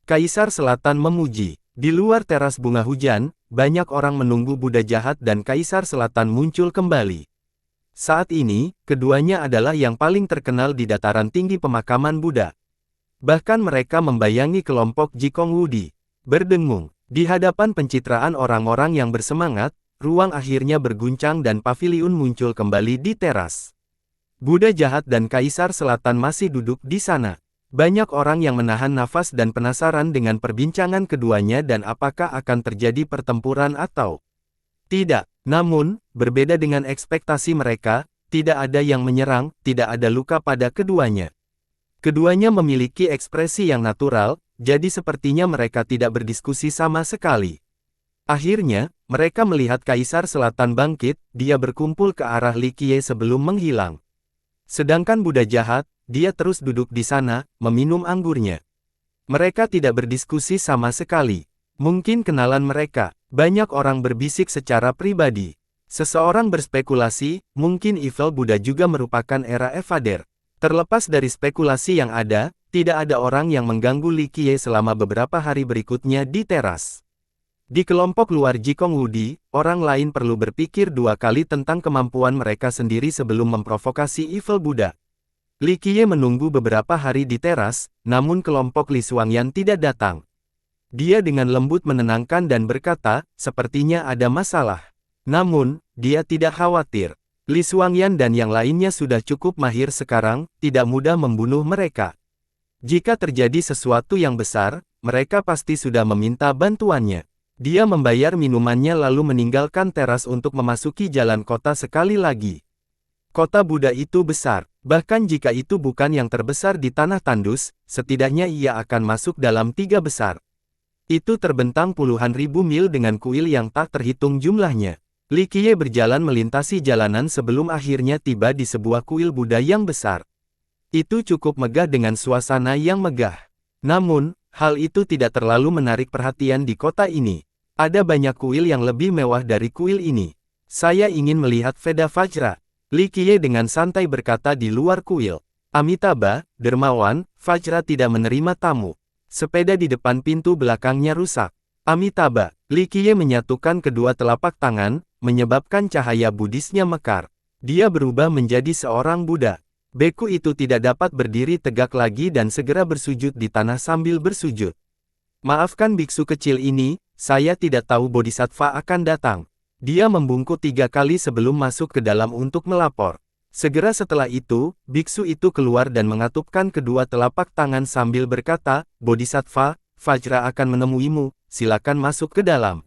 A: Kaisar Selatan memuji. Di luar teras bunga hujan, banyak orang menunggu Buddha jahat dan Kaisar Selatan muncul kembali. Saat ini, keduanya adalah yang paling terkenal di dataran tinggi pemakaman Buddha. Bahkan mereka membayangi kelompok Jikong Wudi. Berdengung. Di hadapan pencitraan orang-orang yang bersemangat, ruang akhirnya berguncang dan paviliun muncul kembali di teras. Buddha jahat dan Kaisar Selatan masih duduk di sana. Banyak orang yang menahan nafas dan penasaran dengan perbincangan keduanya dan apakah akan terjadi pertempuran atau tidak. Namun, berbeda dengan ekspektasi mereka, tidak ada yang menyerang, tidak ada luka pada keduanya. Keduanya memiliki ekspresi yang natural, jadi sepertinya mereka tidak berdiskusi sama sekali. Akhirnya, mereka melihat Kaisar Selatan bangkit, dia berkumpul ke arah Li Qiye sebelum menghilang. Sedangkan Buddha jahat, dia terus duduk di sana, meminum anggurnya. Mereka tidak berdiskusi sama sekali. Mungkin kenalan mereka. Banyak orang berbisik secara pribadi. Seseorang berspekulasi, mungkin Evil Buddha juga merupakan era Evader. Terlepas dari spekulasi yang ada, tidak ada orang yang mengganggu Li Qiye selama beberapa hari berikutnya di teras. Di kelompok luar Jikong Wudi, orang lain perlu berpikir dua kali tentang kemampuan mereka sendiri sebelum memprovokasi Evil Buddha. Li Qiye menunggu beberapa hari di teras, namun kelompok Li Xuangyan tidak datang. Dia dengan lembut menenangkan dan berkata, sepertinya ada masalah. Namun, dia tidak khawatir. Li Xuangyan dan yang lainnya sudah cukup mahir sekarang, tidak mudah membunuh mereka. Jika terjadi sesuatu yang besar, mereka pasti sudah meminta bantuannya. Dia membayar minumannya lalu meninggalkan teras untuk memasuki jalan kota sekali lagi. Kota Buddha itu besar, bahkan jika itu bukan yang terbesar di tanah tandus, setidaknya ia akan masuk dalam 3 besar. Itu terbentang puluhan ribu mil dengan kuil yang tak terhitung jumlahnya. Li Qiye berjalan melintasi jalanan sebelum akhirnya tiba di sebuah kuil Buddha yang besar. Itu cukup megah dengan suasana yang megah. Namun, hal itu tidak terlalu menarik perhatian di kota ini. Ada banyak kuil yang lebih mewah dari kuil ini. Saya ingin melihat Veda Vajra. Li Qiye dengan santai berkata di luar kuil. Amitabha, dermawan, Vajra tidak menerima tamu. Sepeda di depan pintu belakangnya rusak. Amitabha, Li Qiye menyatukan kedua telapak tangan, menyebabkan cahaya Buddhisnya mekar. Dia berubah menjadi seorang Buddha. Beku itu tidak dapat berdiri tegak lagi dan segera bersujud di tanah sambil bersujud. Maafkan biksu kecil ini, saya tidak tahu Bodhisattva akan datang. Dia membungkuk 3 kali sebelum masuk ke dalam untuk melapor. Segera setelah itu, biksu itu keluar dan mengatupkan kedua telapak tangan sambil berkata, Bodhisattva, Vajra akan menemuimu, silakan masuk ke dalam.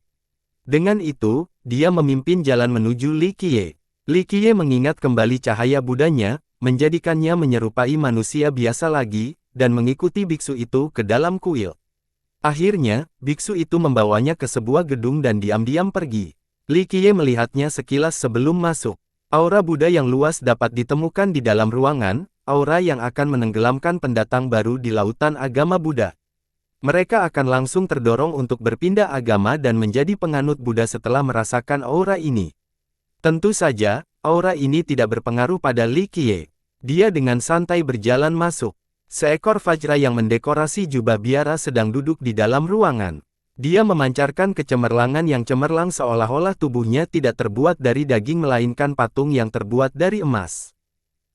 A: Dengan itu, dia memimpin jalan menuju Li Qiye. Li Qiye mengingat kembali cahaya Budanya, menjadikannya menyerupai manusia biasa lagi, dan mengikuti biksu itu ke dalam kuil. Akhirnya, biksu itu membawanya ke sebuah gedung dan diam-diam pergi. Li Qiye melihatnya sekilas sebelum masuk. Aura Buddha yang luas dapat ditemukan di dalam ruangan, aura yang akan menenggelamkan pendatang baru di lautan agama Buddha. Mereka akan langsung terdorong untuk berpindah agama dan menjadi penganut Buddha setelah merasakan aura ini. Tentu saja, aura ini tidak berpengaruh pada Li Qiye. Dia dengan santai berjalan masuk. Seekor Vajra yang mendekorasi jubah biara sedang duduk di dalam ruangan. Dia memancarkan kecemerlangan yang cemerlang seolah-olah tubuhnya tidak terbuat dari daging melainkan patung yang terbuat dari emas.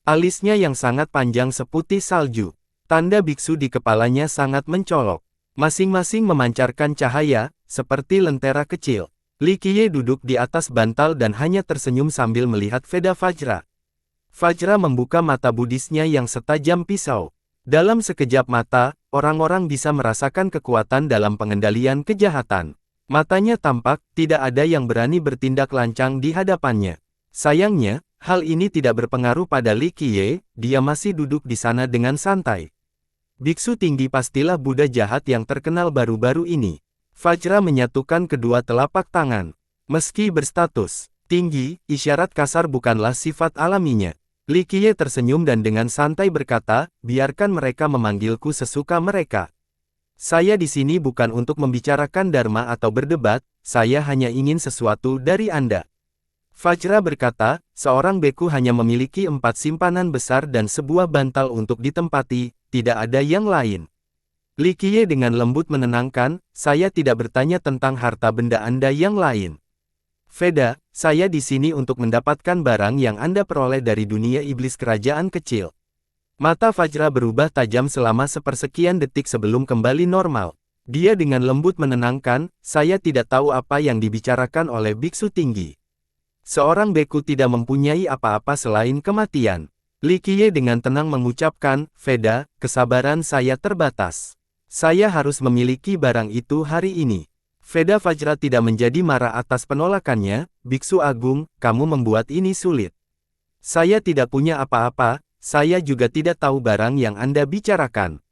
A: Alisnya yang sangat panjang seputih salju. Tanda biksu di kepalanya sangat mencolok. Masing-masing memancarkan cahaya, seperti lentera kecil. Li Qiye duduk di atas bantal dan hanya tersenyum sambil melihat Veda Vajra. Vajra membuka mata budisnya yang setajam pisau. Dalam sekejap mata, orang-orang bisa merasakan kekuatan dalam pengendalian kejahatan. Matanya tampak, tidak ada yang berani bertindak lancang di hadapannya. Sayangnya, hal ini tidak berpengaruh pada Li Qiye, dia masih duduk di sana dengan santai. Biksu tinggi pastilah Buddha jahat yang terkenal baru-baru ini. Vajra menyatukan kedua telapak tangan. Meski berstatus tinggi, isyarat kasar bukanlah sifat alaminya. Li Qiye tersenyum dan dengan santai berkata, biarkan mereka memanggilku sesuka mereka. Saya di sini bukan untuk membicarakan dharma atau berdebat, saya hanya ingin sesuatu dari Anda. Vajra berkata, seorang beku hanya memiliki 4 simpanan besar dan sebuah bantal untuk ditempati, tidak ada yang lain. Li Qiye dengan lembut menenangkan, saya tidak bertanya tentang harta benda Anda yang lain. Veda, saya di sini untuk mendapatkan barang yang Anda peroleh dari dunia iblis kerajaan kecil. Mata Vajra berubah tajam selama sepersekian detik sebelum kembali normal. Dia dengan lembut menenangkan, saya tidak tahu apa yang dibicarakan oleh biksu tinggi. Seorang beku tidak mempunyai apa-apa selain kematian. Li Qiye dengan tenang mengucapkan, Veda, kesabaran saya terbatas. Saya harus memiliki barang itu hari ini. Veda Vajra tidak menjadi marah atas penolakannya, Biksu Agung, kamu membuat ini sulit. Saya tidak punya apa-apa, saya juga tidak tahu barang yang Anda bicarakan.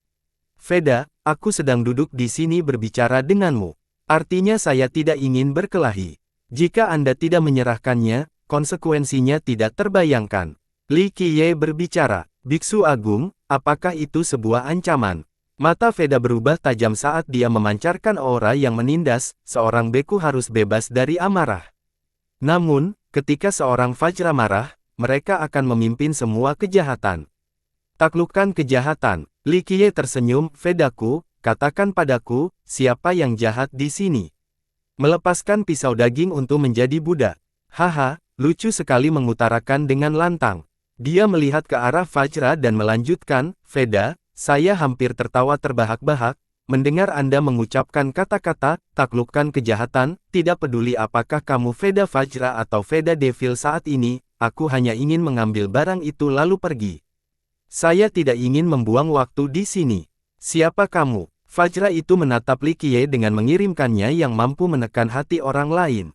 A: Veda, aku sedang duduk di sini berbicara denganmu. Artinya saya tidak ingin berkelahi. Jika Anda tidak menyerahkannya, konsekuensinya tidak terbayangkan. Li Qiye berbicara, Biksu Agung, apakah itu sebuah ancaman? Mata Veda berubah tajam saat dia memancarkan aura yang menindas, seorang beku harus bebas dari amarah. Namun, ketika seorang Vajra marah, mereka akan memimpin semua kejahatan. Taklukkan kejahatan. Li Qiye tersenyum, Vedaku, katakan padaku, siapa yang jahat di sini? Melepaskan pisau daging untuk menjadi Buddha. Haha, lucu sekali mengutarakan dengan lantang. Dia melihat ke arah Vajra dan melanjutkan, Veda, saya hampir tertawa terbahak-bahak, mendengar Anda mengucapkan kata-kata, taklukkan kejahatan, tidak peduli apakah kamu Veda Vajra atau Veda Devil saat ini, aku hanya ingin mengambil barang itu lalu pergi. Saya tidak ingin membuang waktu di sini. Siapa kamu? Vajra itu menatap Li Qiye dengan mengirimkannya yang mampu menekan hati orang lain.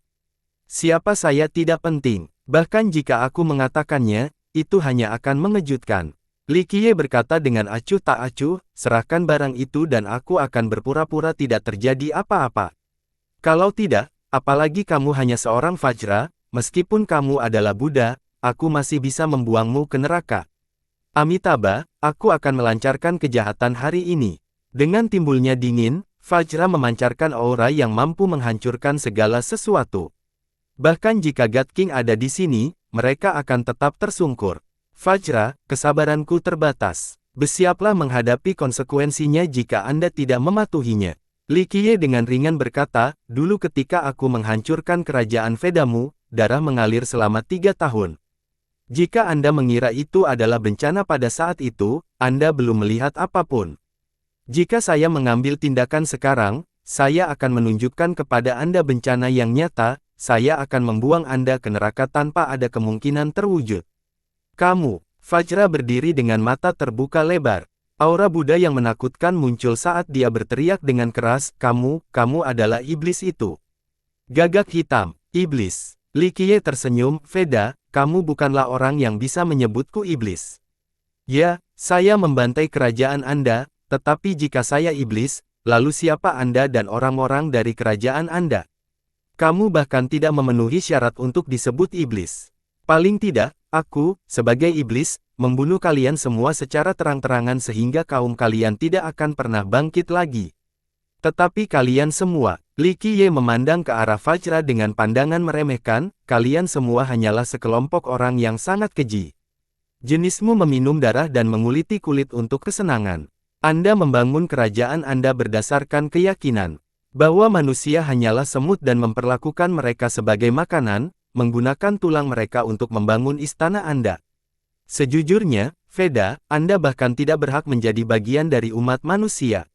A: Siapa saya tidak penting, bahkan jika aku mengatakannya, itu hanya akan mengejutkan. Li Qiye berkata dengan acuh tak acuh, serahkan barang itu dan aku akan berpura-pura tidak terjadi apa-apa. Kalau tidak, apalagi kamu hanya seorang Vajra, meskipun kamu adalah Buddha, aku masih bisa membuangmu ke neraka. Amitabha, aku akan melancarkan kejahatan hari ini. Dengan timbulnya dingin, Vajra memancarkan aura yang mampu menghancurkan segala sesuatu. Bahkan jika God King ada di sini, mereka akan tetap tersungkur. Vajra, kesabaranku terbatas. Bersiaplah menghadapi konsekuensinya jika Anda tidak mematuhinya. Li Qiye dengan ringan berkata, dulu ketika aku menghancurkan kerajaan Vedamu, darah mengalir selama 3 tahun. Jika Anda mengira itu adalah bencana pada saat itu, Anda belum melihat apapun. Jika saya mengambil tindakan sekarang, saya akan menunjukkan kepada Anda bencana yang nyata, saya akan membuang Anda ke neraka tanpa ada kemungkinan terwujud. Kamu, Vajra berdiri dengan mata terbuka lebar. Aura Buddha yang menakutkan muncul saat dia berteriak dengan keras, kamu adalah iblis itu. Gagak hitam, iblis. Li Qiye tersenyum, Veda, kamu bukanlah orang yang bisa menyebutku iblis. Ya, saya membantai kerajaan Anda, tetapi jika saya iblis, lalu siapa Anda dan orang-orang dari kerajaan Anda? Kamu bahkan tidak memenuhi syarat untuk disebut iblis. Paling tidak, aku, sebagai iblis, membunuh kalian semua secara terang-terangan sehingga kaum kalian tidak akan pernah bangkit lagi. Tetapi kalian semua, Li Qiye memandang ke arah Vajra dengan pandangan meremehkan, kalian semua hanyalah sekelompok orang yang sangat keji. Jenismu meminum darah dan menguliti kulit untuk kesenangan. Anda membangun kerajaan Anda berdasarkan keyakinan bahwa manusia hanyalah semut dan memperlakukan mereka sebagai makanan, menggunakan tulang mereka untuk membangun istana Anda. Sejujurnya, Veda, Anda bahkan tidak berhak menjadi bagian dari umat manusia.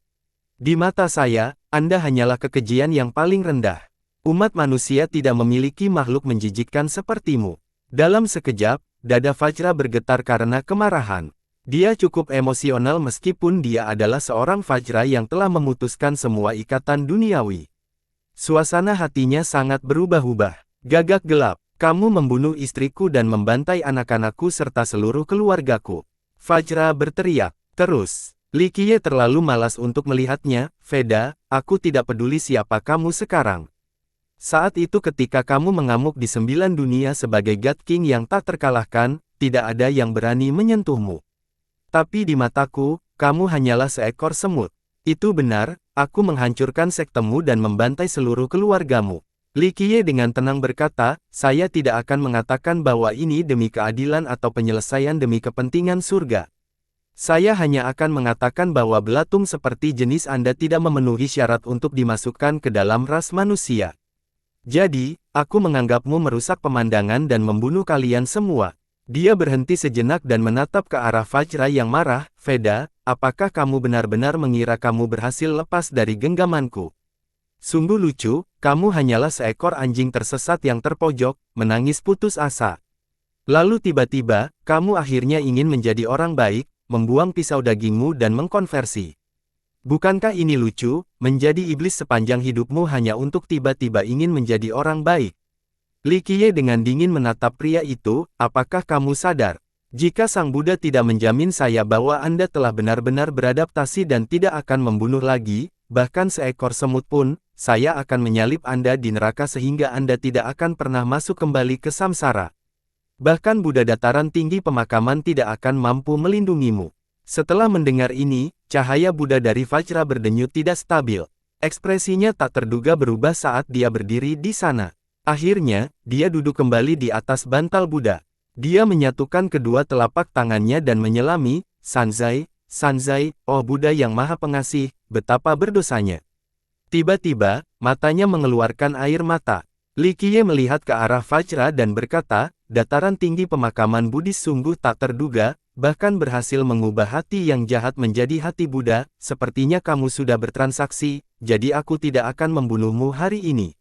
A: Di mata saya, Anda hanyalah kekejian yang paling rendah. Umat manusia tidak memiliki makhluk menjijikkan sepertimu. Dalam sekejap, dada Vajra bergetar karena kemarahan. Dia cukup emosional meskipun dia adalah seorang Vajra yang telah memutuskan semua ikatan duniawi. Suasana hatinya sangat berubah-ubah. Gagak gelap, kamu membunuh istriku dan membantai anak-anakku serta seluruh keluargaku. Vajra berteriak. Terus, Li Qiye terlalu malas untuk melihatnya, Veda, aku tidak peduli siapa kamu sekarang. Saat itu ketika kamu mengamuk di 9 dunia sebagai God King yang tak terkalahkan, tidak ada yang berani menyentuhmu. Tapi di mataku, kamu hanyalah seekor semut. Itu benar, aku menghancurkan sektemu dan membantai seluruh keluargamu. Li Qiye dengan tenang berkata, saya tidak akan mengatakan bahwa ini demi keadilan atau penyelesaian demi kepentingan surga. Saya hanya akan mengatakan bahwa belatung seperti jenis Anda tidak memenuhi syarat untuk dimasukkan ke dalam ras manusia. Jadi, aku menganggapmu merusak pemandangan dan membunuh kalian semua. Dia berhenti sejenak dan menatap ke arah Vajra yang marah, Veda, apakah kamu benar-benar mengira kamu berhasil lepas dari genggamanku? Sungguh lucu, kamu hanyalah seekor anjing tersesat yang terpojok, menangis putus asa. Lalu tiba-tiba, kamu akhirnya ingin menjadi orang baik, membuang pisau dagingmu dan mengkonversi. Bukankah ini lucu, menjadi iblis sepanjang hidupmu hanya untuk tiba-tiba ingin menjadi orang baik? Li Qiye dengan dingin menatap pria itu, apakah kamu sadar? Jika Sang Buddha tidak menjamin saya bahwa Anda telah benar-benar beradaptasi dan tidak akan membunuh lagi, bahkan seekor semut pun, saya akan menyalip Anda di neraka sehingga Anda tidak akan pernah masuk kembali ke samsara. Bahkan Buddha dataran tinggi pemakaman tidak akan mampu melindungimu. Setelah mendengar ini, cahaya Buddha dari Vajra berdenyut tidak stabil. Ekspresinya tak terduga berubah saat dia berdiri di sana. Akhirnya, dia duduk kembali di atas bantal Buddha. Dia menyatukan kedua telapak tangannya dan menyelami, Sanzai, Sanzai, oh Buddha yang Maha Pengasih, betapa berdosanya. Tiba-tiba, matanya mengeluarkan air mata. Li Qiye melihat ke arah Vajra dan berkata, dataran tinggi pemakaman Buddhis sungguh tak terduga, bahkan berhasil mengubah hati yang jahat menjadi hati Buddha, sepertinya kamu sudah bertransaksi, jadi aku tidak akan membunuhmu hari ini.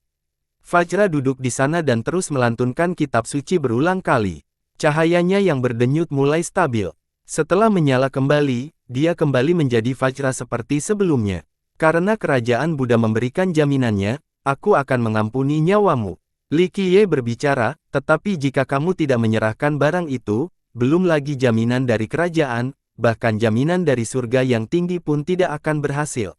A: Vajra duduk di sana dan terus melantunkan kitab suci berulang kali. Cahayanya yang berdenyut mulai stabil. Setelah menyala kembali, dia kembali menjadi Vajra seperti sebelumnya. Karena kerajaan Buddha memberikan jaminannya, aku akan mengampuni nyawamu. Li Qiye berbicara, tetapi jika kamu tidak menyerahkan barang itu, belum lagi jaminan dari kerajaan, bahkan jaminan dari surga yang tinggi pun tidak akan berhasil.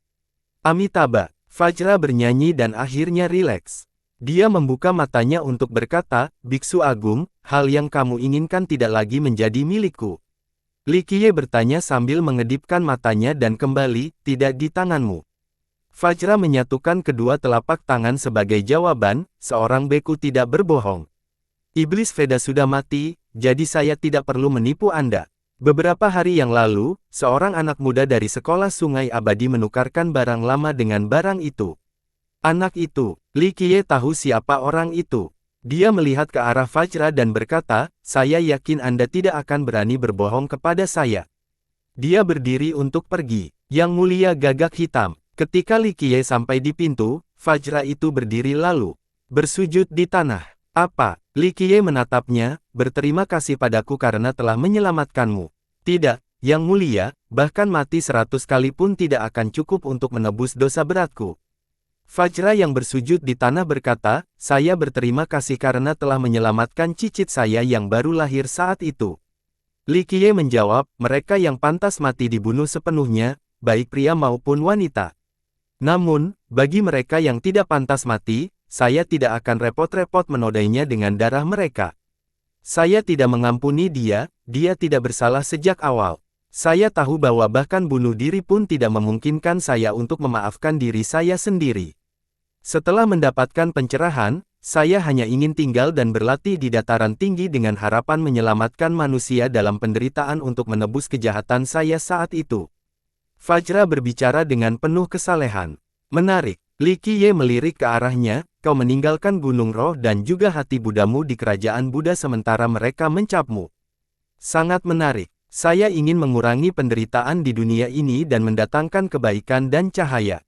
A: Amitabha, Vajra bernyanyi dan akhirnya rileks. Dia membuka matanya untuk berkata, Biksu Agung, hal yang kamu inginkan tidak lagi menjadi milikku. Li Qiye bertanya sambil mengedipkan matanya dan kembali, tidak di tanganmu. Vajra menyatukan kedua telapak tangan sebagai jawaban, seorang beku tidak berbohong. Iblis Veda sudah mati, jadi saya tidak perlu menipu Anda. Beberapa hari yang lalu, seorang anak muda dari sekolah Sungai Abadi menukarkan barang lama dengan barang itu. Anak itu, Li Qiye tahu siapa orang itu. Dia melihat ke arah Vajra dan berkata, saya yakin Anda tidak akan berani berbohong kepada saya. Dia berdiri untuk pergi. Yang mulia Gagak Hitam. Ketika Li Qiye sampai di pintu, Vajra itu berdiri lalu bersujud di tanah. Apa? Li Qiye menatapnya, berterima kasih padaku karena telah menyelamatkanmu. Tidak, Yang mulia, bahkan mati 100 kali pun tidak akan cukup untuk menebus dosa beratku. Fajra yang bersujud di tanah berkata, saya berterima kasih karena telah menyelamatkan cicit saya yang baru lahir saat itu. Li Qiye menjawab, mereka yang pantas mati dibunuh sepenuhnya, baik pria maupun wanita. Namun, bagi mereka yang tidak pantas mati, saya tidak akan repot-repot menodainya dengan darah mereka. Saya tidak mengampuni dia tidak bersalah sejak awal. Saya tahu bahwa bahkan bunuh diri pun tidak memungkinkan saya untuk memaafkan diri saya sendiri. Setelah mendapatkan pencerahan, saya hanya ingin tinggal dan berlatih di dataran tinggi dengan harapan menyelamatkan manusia dalam penderitaan untuk menebus kejahatan saya saat itu. Fajra berbicara dengan penuh kesalehan. Menarik. Li Qiye melirik ke arahnya, kau meninggalkan Gunung Roh dan juga hati Buddhamu di kerajaan Buddha sementara mereka mencapmu. Sangat menarik. Saya ingin mengurangi penderitaan di dunia ini dan mendatangkan kebaikan dan cahaya.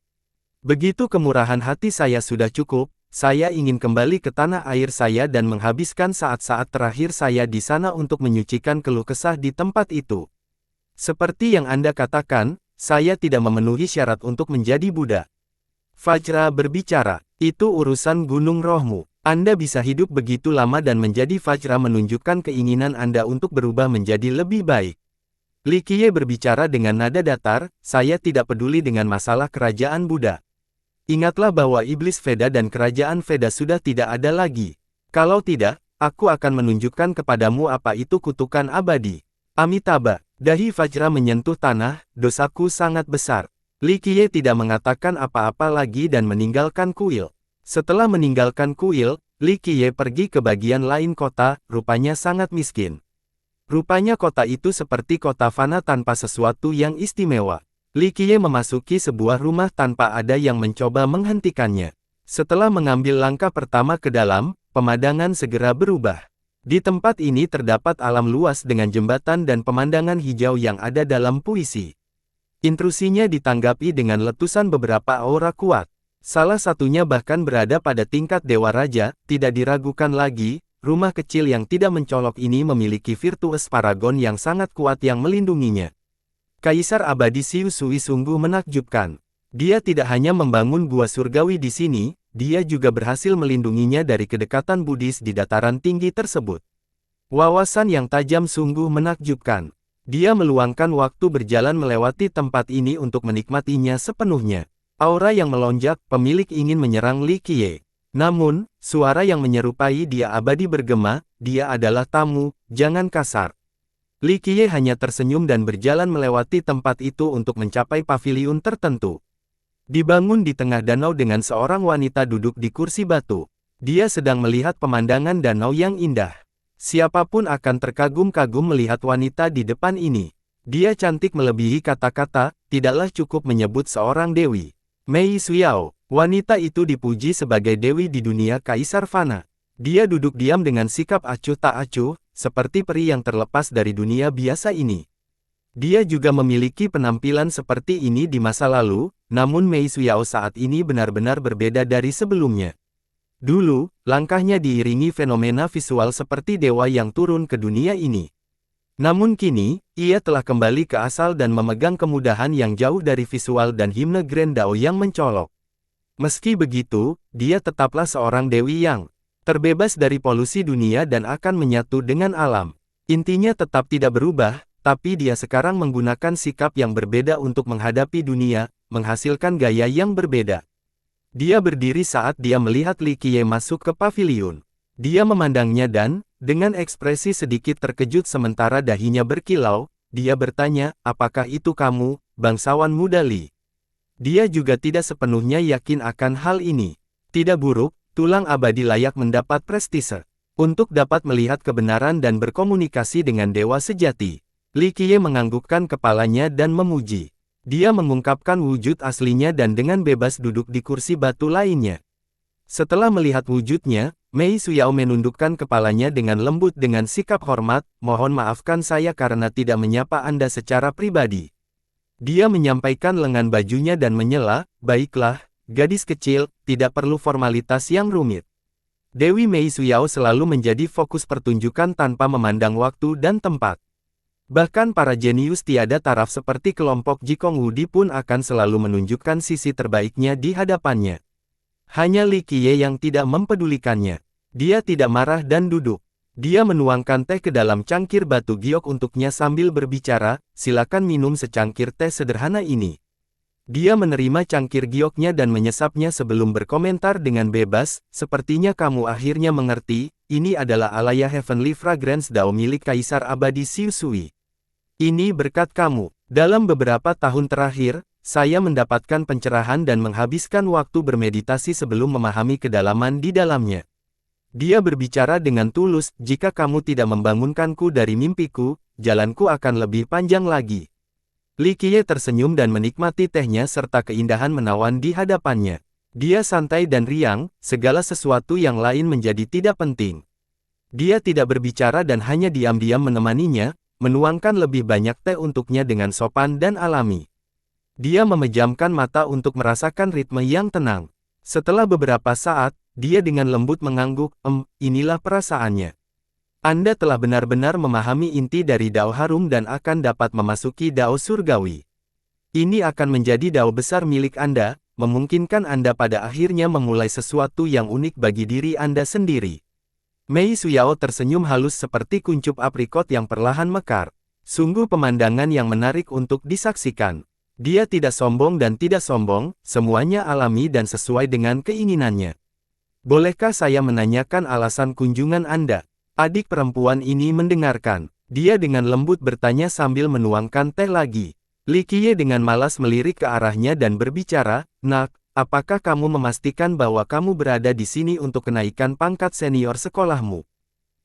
A: Begitu kemurahan hati saya sudah cukup, saya ingin kembali ke tanah air saya dan menghabiskan saat-saat terakhir saya di sana untuk menyucikan keluh kesah di tempat itu. Seperti yang Anda katakan, saya tidak memenuhi syarat untuk menjadi Buddha. Fajra berbicara, itu urusan gunung rohmu. Anda bisa hidup begitu lama dan menjadi Fajra menunjukkan keinginan Anda untuk berubah menjadi lebih baik. Li Qiye berbicara dengan nada datar, saya tidak peduli dengan masalah kerajaan Buddha. Ingatlah bahwa iblis Veda dan kerajaan Veda sudah tidak ada lagi. Kalau tidak, aku akan menunjukkan kepadamu apa itu kutukan abadi. Amitabha, dahi Fajra menyentuh tanah, dosaku sangat besar. Li Qiye tidak mengatakan apa-apa lagi dan meninggalkan kuil. Setelah meninggalkan kuil, Li Qiye pergi ke bagian lain kota, rupanya sangat miskin. Rupanya kota itu seperti kota fana tanpa sesuatu yang istimewa. Li Qiye memasuki sebuah rumah tanpa ada yang mencoba menghentikannya. Setelah mengambil langkah pertama ke dalam, pemandangan segera berubah. Di tempat ini terdapat alam luas dengan jembatan dan pemandangan hijau yang ada dalam puisi. Intrusinya ditanggapi dengan letusan beberapa aura kuat. Salah satunya bahkan berada pada tingkat Dewa Raja, tidak diragukan lagi, rumah kecil yang tidak mencolok ini memiliki virtues paragon yang sangat kuat yang melindunginya. Kaisar Abadi Xiu Sui sungguh menakjubkan. Dia tidak hanya membangun gua surgawi di sini, dia juga berhasil melindunginya dari kedekatan Buddhis di dataran tinggi tersebut. Wawasan yang tajam sungguh menakjubkan. Dia meluangkan waktu berjalan melewati tempat ini untuk menikmatinya sepenuhnya. Aura yang melonjak, pemilik ingin menyerang Li Qiye. Namun, suara yang menyerupai dia abadi bergema, dia adalah tamu, jangan kasar. Li Qiye hanya tersenyum dan berjalan melewati tempat itu untuk mencapai paviliun tertentu. Dibangun di tengah danau dengan seorang wanita duduk di kursi batu. Dia sedang melihat pemandangan danau yang indah. Siapapun akan terkagum-kagum melihat wanita di depan ini. Dia cantik melebihi kata-kata, tidaklah cukup menyebut seorang dewi. Mei Suyao, wanita itu dipuji sebagai dewi di dunia Kaisar Fana. Dia duduk diam dengan sikap acuh tak acuh, seperti peri yang terlepas dari dunia biasa ini. Dia juga memiliki penampilan seperti ini di masa lalu, namun Mei Suyao saat ini benar-benar berbeda dari sebelumnya. Dulu, langkahnya diiringi fenomena visual seperti dewa yang turun ke dunia ini. Namun kini, ia telah kembali ke asal dan memegang kemudahan yang jauh dari visual dan himne Grand Dao yang mencolok. Meski begitu, dia tetaplah seorang dewi yang terbebas dari polusi dunia dan akan menyatu dengan alam. Intinya tetap tidak berubah, tapi dia sekarang menggunakan sikap yang berbeda untuk menghadapi dunia, menghasilkan gaya yang berbeda. Dia berdiri saat dia melihat Li Qiye masuk ke paviliun. Dia memandangnya dan, dengan ekspresi sedikit terkejut sementara dahinya berkilau, dia bertanya, apakah itu kamu, bangsawan muda Li? Dia juga tidak sepenuhnya yakin akan hal ini. Tidak buruk, tulang abadi layak mendapat prestise. Untuk dapat melihat kebenaran dan berkomunikasi dengan dewa sejati. Li Qiye menganggukkan kepalanya dan memuji. Dia mengungkapkan wujud aslinya dan dengan bebas duduk di kursi batu lainnya. Setelah melihat wujudnya, Mei Suyao menundukkan kepalanya dengan lembut dengan sikap hormat, mohon maafkan saya karena tidak menyapa Anda secara pribadi. Dia menyampaikan lengan bajunya dan menyela, baiklah, gadis kecil, tidak perlu formalitas yang rumit. Dewi Mei Suyao selalu menjadi fokus pertunjukan tanpa memandang waktu dan tempat. Bahkan para jenius tiada taraf seperti kelompok Jikong Wudi pun akan selalu menunjukkan sisi terbaiknya di hadapannya. Hanya Li Qiye yang tidak mempedulikannya. Dia tidak marah dan duduk. Dia menuangkan teh ke dalam cangkir batu giok untuknya sambil berbicara, silakan minum secangkir teh sederhana ini. Dia menerima cangkir gioknya dan menyesapnya sebelum berkomentar dengan bebas, sepertinya kamu akhirnya mengerti, ini adalah Alaya Heavenly Fragrance Dao milik Kaisar Abadi Xiu Sui. Ini berkat kamu. Dalam beberapa tahun terakhir, saya mendapatkan pencerahan dan menghabiskan waktu bermeditasi sebelum memahami kedalaman di dalamnya. Dia berbicara dengan tulus, jika kamu tidak membangunkanku dari mimpiku, jalanku akan lebih panjang lagi. Li Qiye tersenyum dan menikmati tehnya serta keindahan menawan di hadapannya. Dia santai dan riang, segala sesuatu yang lain menjadi tidak penting. Dia tidak berbicara dan hanya diam-diam menemaninya, menuangkan lebih banyak teh untuknya dengan sopan dan alami. Dia memejamkan mata untuk merasakan ritme yang tenang. Setelah beberapa saat, dia dengan lembut mengangguk, inilah perasaannya. Anda telah benar-benar memahami inti dari Dao Harum dan akan dapat memasuki Dao Surgawi. Ini akan menjadi Dao besar milik Anda, memungkinkan Anda pada akhirnya memulai sesuatu yang unik bagi diri Anda sendiri. Mei Suyao tersenyum halus seperti kuncup aprikot yang perlahan mekar. Sungguh pemandangan yang menarik untuk disaksikan. Dia tidak sombong dan tidak sombong, semuanya alami dan sesuai dengan keinginannya. Bolehkah saya menanyakan alasan kunjungan Anda? Adik perempuan ini mendengarkan. Dia dengan lembut bertanya sambil menuangkan teh lagi. Li Qiye dengan malas melirik ke arahnya dan berbicara, "Nak, apakah kamu memastikan bahwa kamu berada di sini untuk kenaikan pangkat senior sekolahmu?"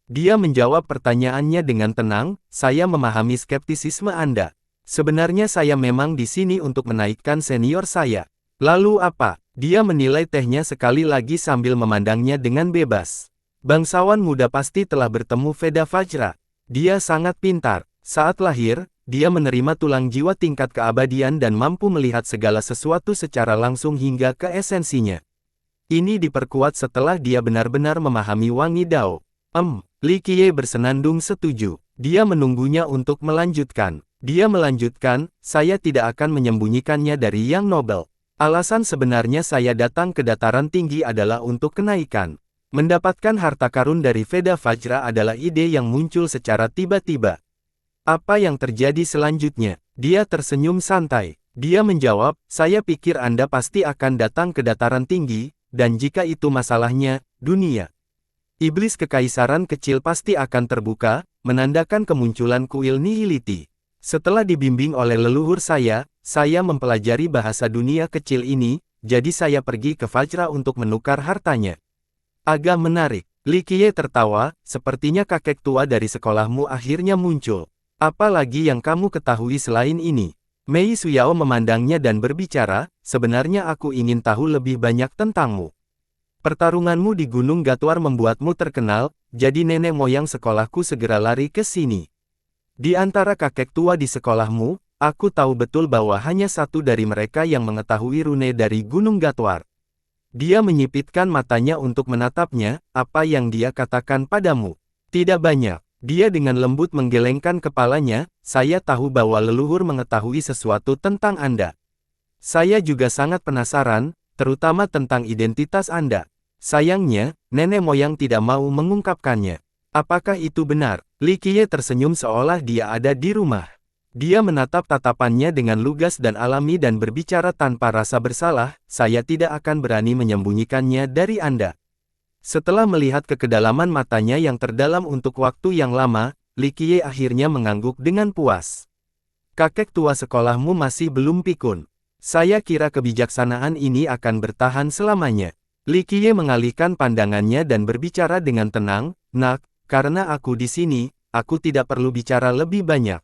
A: Dia menjawab pertanyaannya dengan tenang, "Saya memahami skeptisisme Anda. Sebenarnya saya memang di sini untuk menaikkan senior saya." "Lalu apa?" Dia menilai tehnya sekali lagi sambil memandangnya dengan bebas. Bangsawan muda pasti telah bertemu Veda Vajra. Dia sangat pintar. Saat lahir, dia menerima tulang jiwa tingkat keabadian dan mampu melihat segala sesuatu secara langsung hingga ke esensinya. Ini diperkuat setelah dia benar-benar memahami wangi Dao. Li Qiye bersenandung setuju. Dia menunggunya untuk melanjutkan. Dia melanjutkan, saya tidak akan menyembunyikannya dari Yang Nobel. Alasan sebenarnya saya datang ke dataran tinggi adalah untuk kenaikan. Mendapatkan harta karun dari Veda Vajra adalah ide yang muncul secara tiba-tiba. Apa yang terjadi selanjutnya? Dia tersenyum santai. Dia menjawab, saya pikir Anda pasti akan datang ke dataran tinggi, dan jika itu masalahnya, dunia iblis kekaisaran kecil pasti akan terbuka, menandakan kemunculan kuil nihility. Setelah dibimbing oleh leluhur saya mempelajari bahasa dunia kecil ini, jadi saya pergi ke Vajra untuk menukar hartanya. Agak menarik. Li Qiye tertawa, sepertinya kakek tua dari sekolahmu akhirnya muncul. Apa lagi yang kamu ketahui selain ini? Mei Suyao memandangnya dan berbicara, sebenarnya aku ingin tahu lebih banyak tentangmu. Pertarunganmu di Gunung Gatwar membuatmu terkenal, jadi nenek moyang sekolahku segera lari ke sini. Di antara kakek tua di sekolahmu, aku tahu betul bahwa hanya satu dari mereka yang mengetahui rune dari Gunung Gatwar. Dia menyipitkan matanya untuk menatapnya, apa yang dia katakan padamu? Tidak banyak. Dia dengan lembut menggelengkan kepalanya, saya tahu bahwa leluhur mengetahui sesuatu tentang Anda. Saya juga sangat penasaran, terutama tentang identitas Anda. Sayangnya, nenek moyang tidak mau mengungkapkannya. Apakah itu benar? Li Qiye tersenyum seolah dia ada di rumah. Dia menatap tatapannya dengan lugas dan alami dan berbicara tanpa rasa bersalah, saya tidak akan berani menyembunyikannya dari Anda. Setelah melihat ke kedalaman matanya yang terdalam untuk waktu yang lama, Li Qiye akhirnya mengangguk dengan puas. Kakek tua sekolahmu masih belum pikun. Saya kira kebijaksanaan ini akan bertahan selamanya. Li Qiye mengalihkan pandangannya dan berbicara dengan tenang, "Nak, karena aku di sini, aku tidak perlu bicara lebih banyak."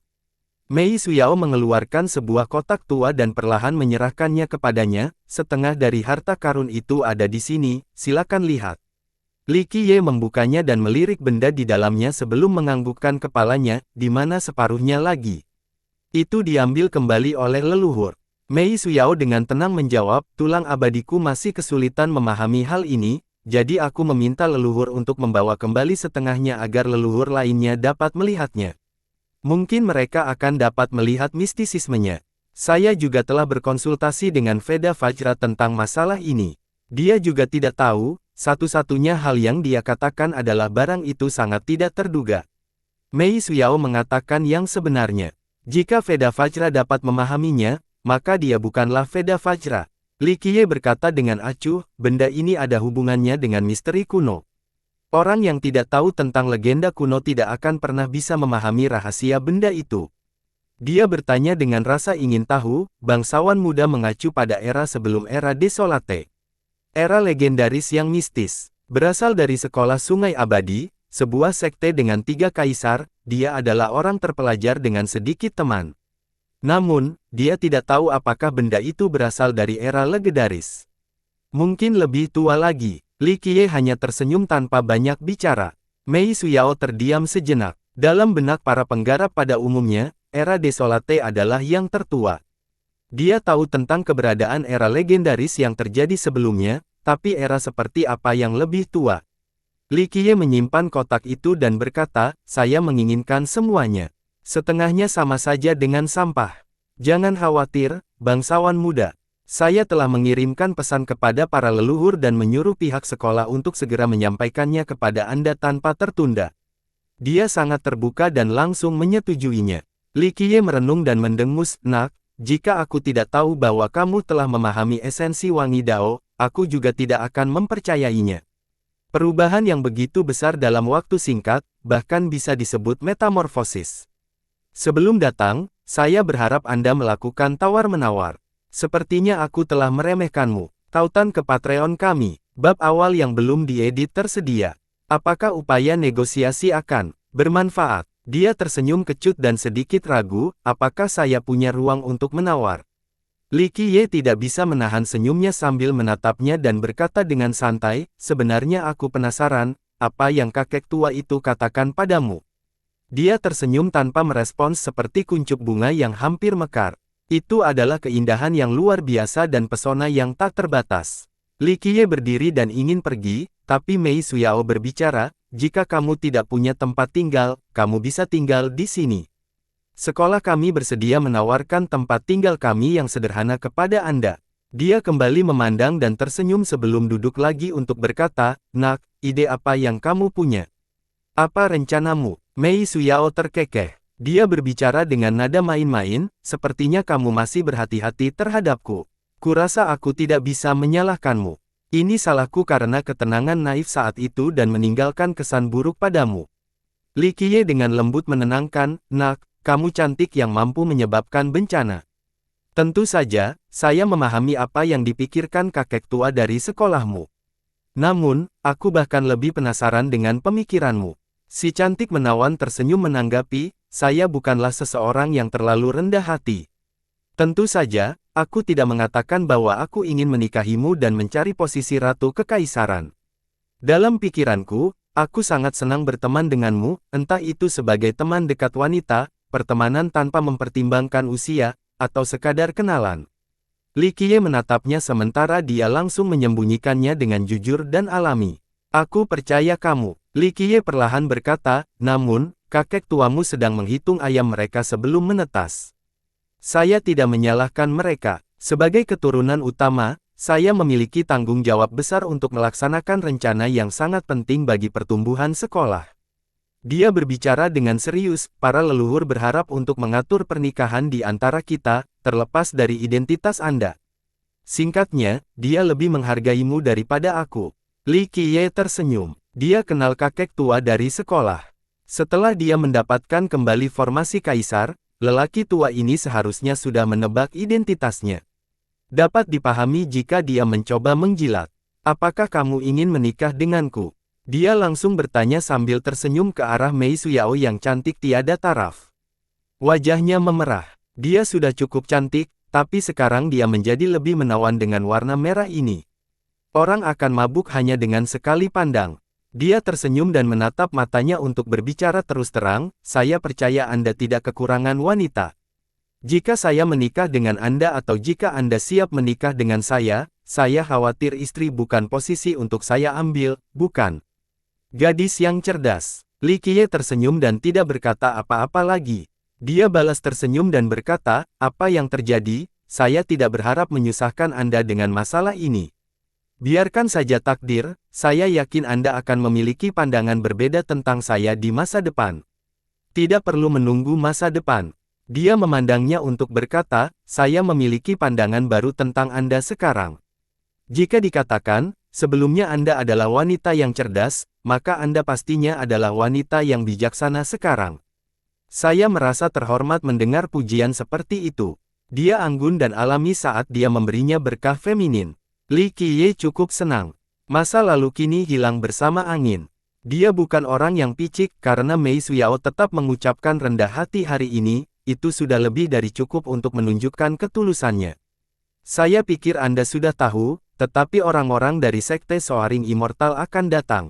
A: Mei Suyao mengeluarkan sebuah kotak tua dan perlahan menyerahkannya kepadanya, setengah dari harta karun itu ada di sini, silakan lihat. Li Qiye membukanya dan melirik benda di dalamnya sebelum menganggukkan kepalanya, di mana separuhnya lagi. Itu diambil kembali oleh leluhur. Mei Suyao dengan tenang menjawab, tulang abadiku masih kesulitan memahami hal ini, jadi aku meminta leluhur untuk membawa kembali setengahnya agar leluhur lainnya dapat melihatnya. Mungkin mereka akan dapat melihat mistisismenya. Saya juga telah berkonsultasi dengan Veda Vajra tentang masalah ini. Dia juga tidak tahu, satu-satunya hal yang dia katakan adalah barang itu sangat tidak terduga. Mei Suyao mengatakan yang sebenarnya. Jika Veda Vajra dapat memahaminya, maka dia bukanlah Veda Vajra. Li Qiye berkata dengan acuh, benda ini ada hubungannya dengan misteri kuno. Orang yang tidak tahu tentang legenda kuno tidak akan pernah bisa memahami rahasia benda itu. Dia bertanya dengan rasa ingin tahu, bangsawan muda mengacu pada era sebelum era Desolate. Era legendaris yang mistis. Berasal dari sekolah Sungai Abadi, sebuah sekte dengan 3 kaisar, dia adalah orang terpelajar dengan sedikit teman. Namun, dia tidak tahu apakah benda itu berasal dari era legendaris. Mungkin lebih tua lagi. Li Qiye hanya tersenyum tanpa banyak bicara. Mei Suyao terdiam sejenak. Dalam benak para penggarap pada umumnya, era Desolate adalah yang tertua. Dia tahu tentang keberadaan era legendaris yang terjadi sebelumnya, tapi era seperti apa yang lebih tua. Li Qiye menyimpan kotak itu dan berkata, saya menginginkan semuanya. Setengahnya sama saja dengan sampah. Jangan khawatir, bangsawan muda. Saya telah mengirimkan pesan kepada para leluhur dan menyuruh pihak sekolah untuk segera menyampaikannya kepada Anda tanpa tertunda. Dia sangat terbuka dan langsung menyetujuinya. Li Qiye merenung dan mendengus, nak, jika aku tidak tahu bahwa kamu telah memahami esensi wangi Dao, aku juga tidak akan mempercayainya. Perubahan yang begitu besar dalam waktu singkat, bahkan bisa disebut metamorfosis. Sebelum datang, saya berharap Anda melakukan tawar-menawar. Sepertinya aku telah meremehkanmu. Tautan ke Patreon kami. Bab awal yang belum diedit tersedia. Apakah upaya negosiasi akan bermanfaat? Dia tersenyum kecut dan sedikit ragu, apakah saya punya ruang untuk menawar? Li Qiye tidak bisa menahan senyumnya sambil menatapnya dan berkata dengan santai, sebenarnya aku penasaran, apa yang kakek tua itu katakan padamu? Dia tersenyum tanpa merespons seperti kuncup bunga yang hampir mekar. Itu adalah keindahan yang luar biasa dan pesona yang tak terbatas. Li Qiye berdiri dan ingin pergi, tapi Mei Suyao berbicara, jika kamu tidak punya tempat tinggal, kamu bisa tinggal di sini. Sekolah kami bersedia menawarkan tempat tinggal kami yang sederhana kepada Anda. Dia kembali memandang dan tersenyum sebelum duduk lagi untuk berkata, nak, ide apa yang kamu punya? Apa rencanamu? Mei Suyao terkekeh. Dia berbicara dengan nada main-main, sepertinya kamu masih berhati-hati terhadapku. Kurasa aku tidak bisa menyalahkanmu. Ini salahku karena ketenangan naif saat itu dan meninggalkan kesan buruk padamu. Li Qiye dengan lembut menenangkan, nak, kamu cantik yang mampu menyebabkan bencana. Tentu saja, saya memahami apa yang dipikirkan kakek tua dari sekolahmu. Namun, aku bahkan lebih penasaran dengan pemikiranmu. Si cantik menawan tersenyum menanggapi, saya bukanlah seseorang yang terlalu rendah hati. Tentu saja, aku tidak mengatakan bahwa aku ingin menikahimu dan mencari posisi ratu kekaisaran. Dalam pikiranku, aku sangat senang berteman denganmu, entah itu sebagai teman dekat wanita, pertemanan tanpa mempertimbangkan usia, atau sekadar kenalan. Li Qiye menatapnya sementara dia langsung menyembunyikannya dengan jujur dan alami. Aku percaya kamu. Li Qiye perlahan berkata, namun, kakek tuamu sedang menghitung ayam mereka sebelum menetas. Saya tidak menyalahkan mereka. Sebagai keturunan utama, saya memiliki tanggung jawab besar untuk melaksanakan rencana yang sangat penting bagi pertumbuhan sekolah. Dia berbicara dengan serius, para leluhur berharap untuk mengatur pernikahan di antara kita, terlepas dari identitas Anda. Singkatnya, dia lebih menghargaimu daripada aku. Li Qiye tersenyum. Dia kenal kakek tua dari sekolah. Setelah dia mendapatkan kembali formasi kaisar, lelaki tua ini seharusnya sudah menebak identitasnya. Dapat dipahami jika dia mencoba menjilat. Apakah kamu ingin menikah denganku? Dia langsung bertanya sambil tersenyum ke arah Mei Suyao yang cantik tiada taraf. Wajahnya memerah. Dia sudah cukup cantik, tapi sekarang dia menjadi lebih menawan dengan warna merah ini. Orang akan mabuk hanya dengan sekali pandang. Dia tersenyum dan menatap matanya untuk berbicara terus terang, saya percaya Anda tidak kekurangan wanita. Jika saya menikah dengan Anda atau jika Anda siap menikah dengan saya khawatir istri bukan posisi untuk saya ambil, bukan? Gadis yang cerdas. Li Qiye tersenyum dan tidak berkata apa-apa lagi. Dia balas tersenyum dan berkata, apa yang terjadi, saya tidak berharap menyusahkan Anda dengan masalah ini. Biarkan saja takdir, saya yakin Anda akan memiliki pandangan berbeda tentang saya di masa depan. Tidak perlu menunggu masa depan. Dia memandangnya untuk berkata, saya memiliki pandangan baru tentang Anda sekarang. Jika dikatakan, sebelumnya Anda adalah wanita yang cerdas, maka Anda pastinya adalah wanita yang bijaksana sekarang. Saya merasa terhormat mendengar pujian seperti itu. Dia anggun dan alami saat dia memberinya berkah feminin. Li Qiye cukup senang. Masa lalu kini hilang bersama angin. Dia bukan orang yang picik karena Mei Suyao tetap mengucapkan rendah hati hari ini, itu sudah lebih dari cukup untuk menunjukkan ketulusannya. Saya pikir Anda sudah tahu, tetapi orang-orang dari Sekte Soaring Immortal akan datang.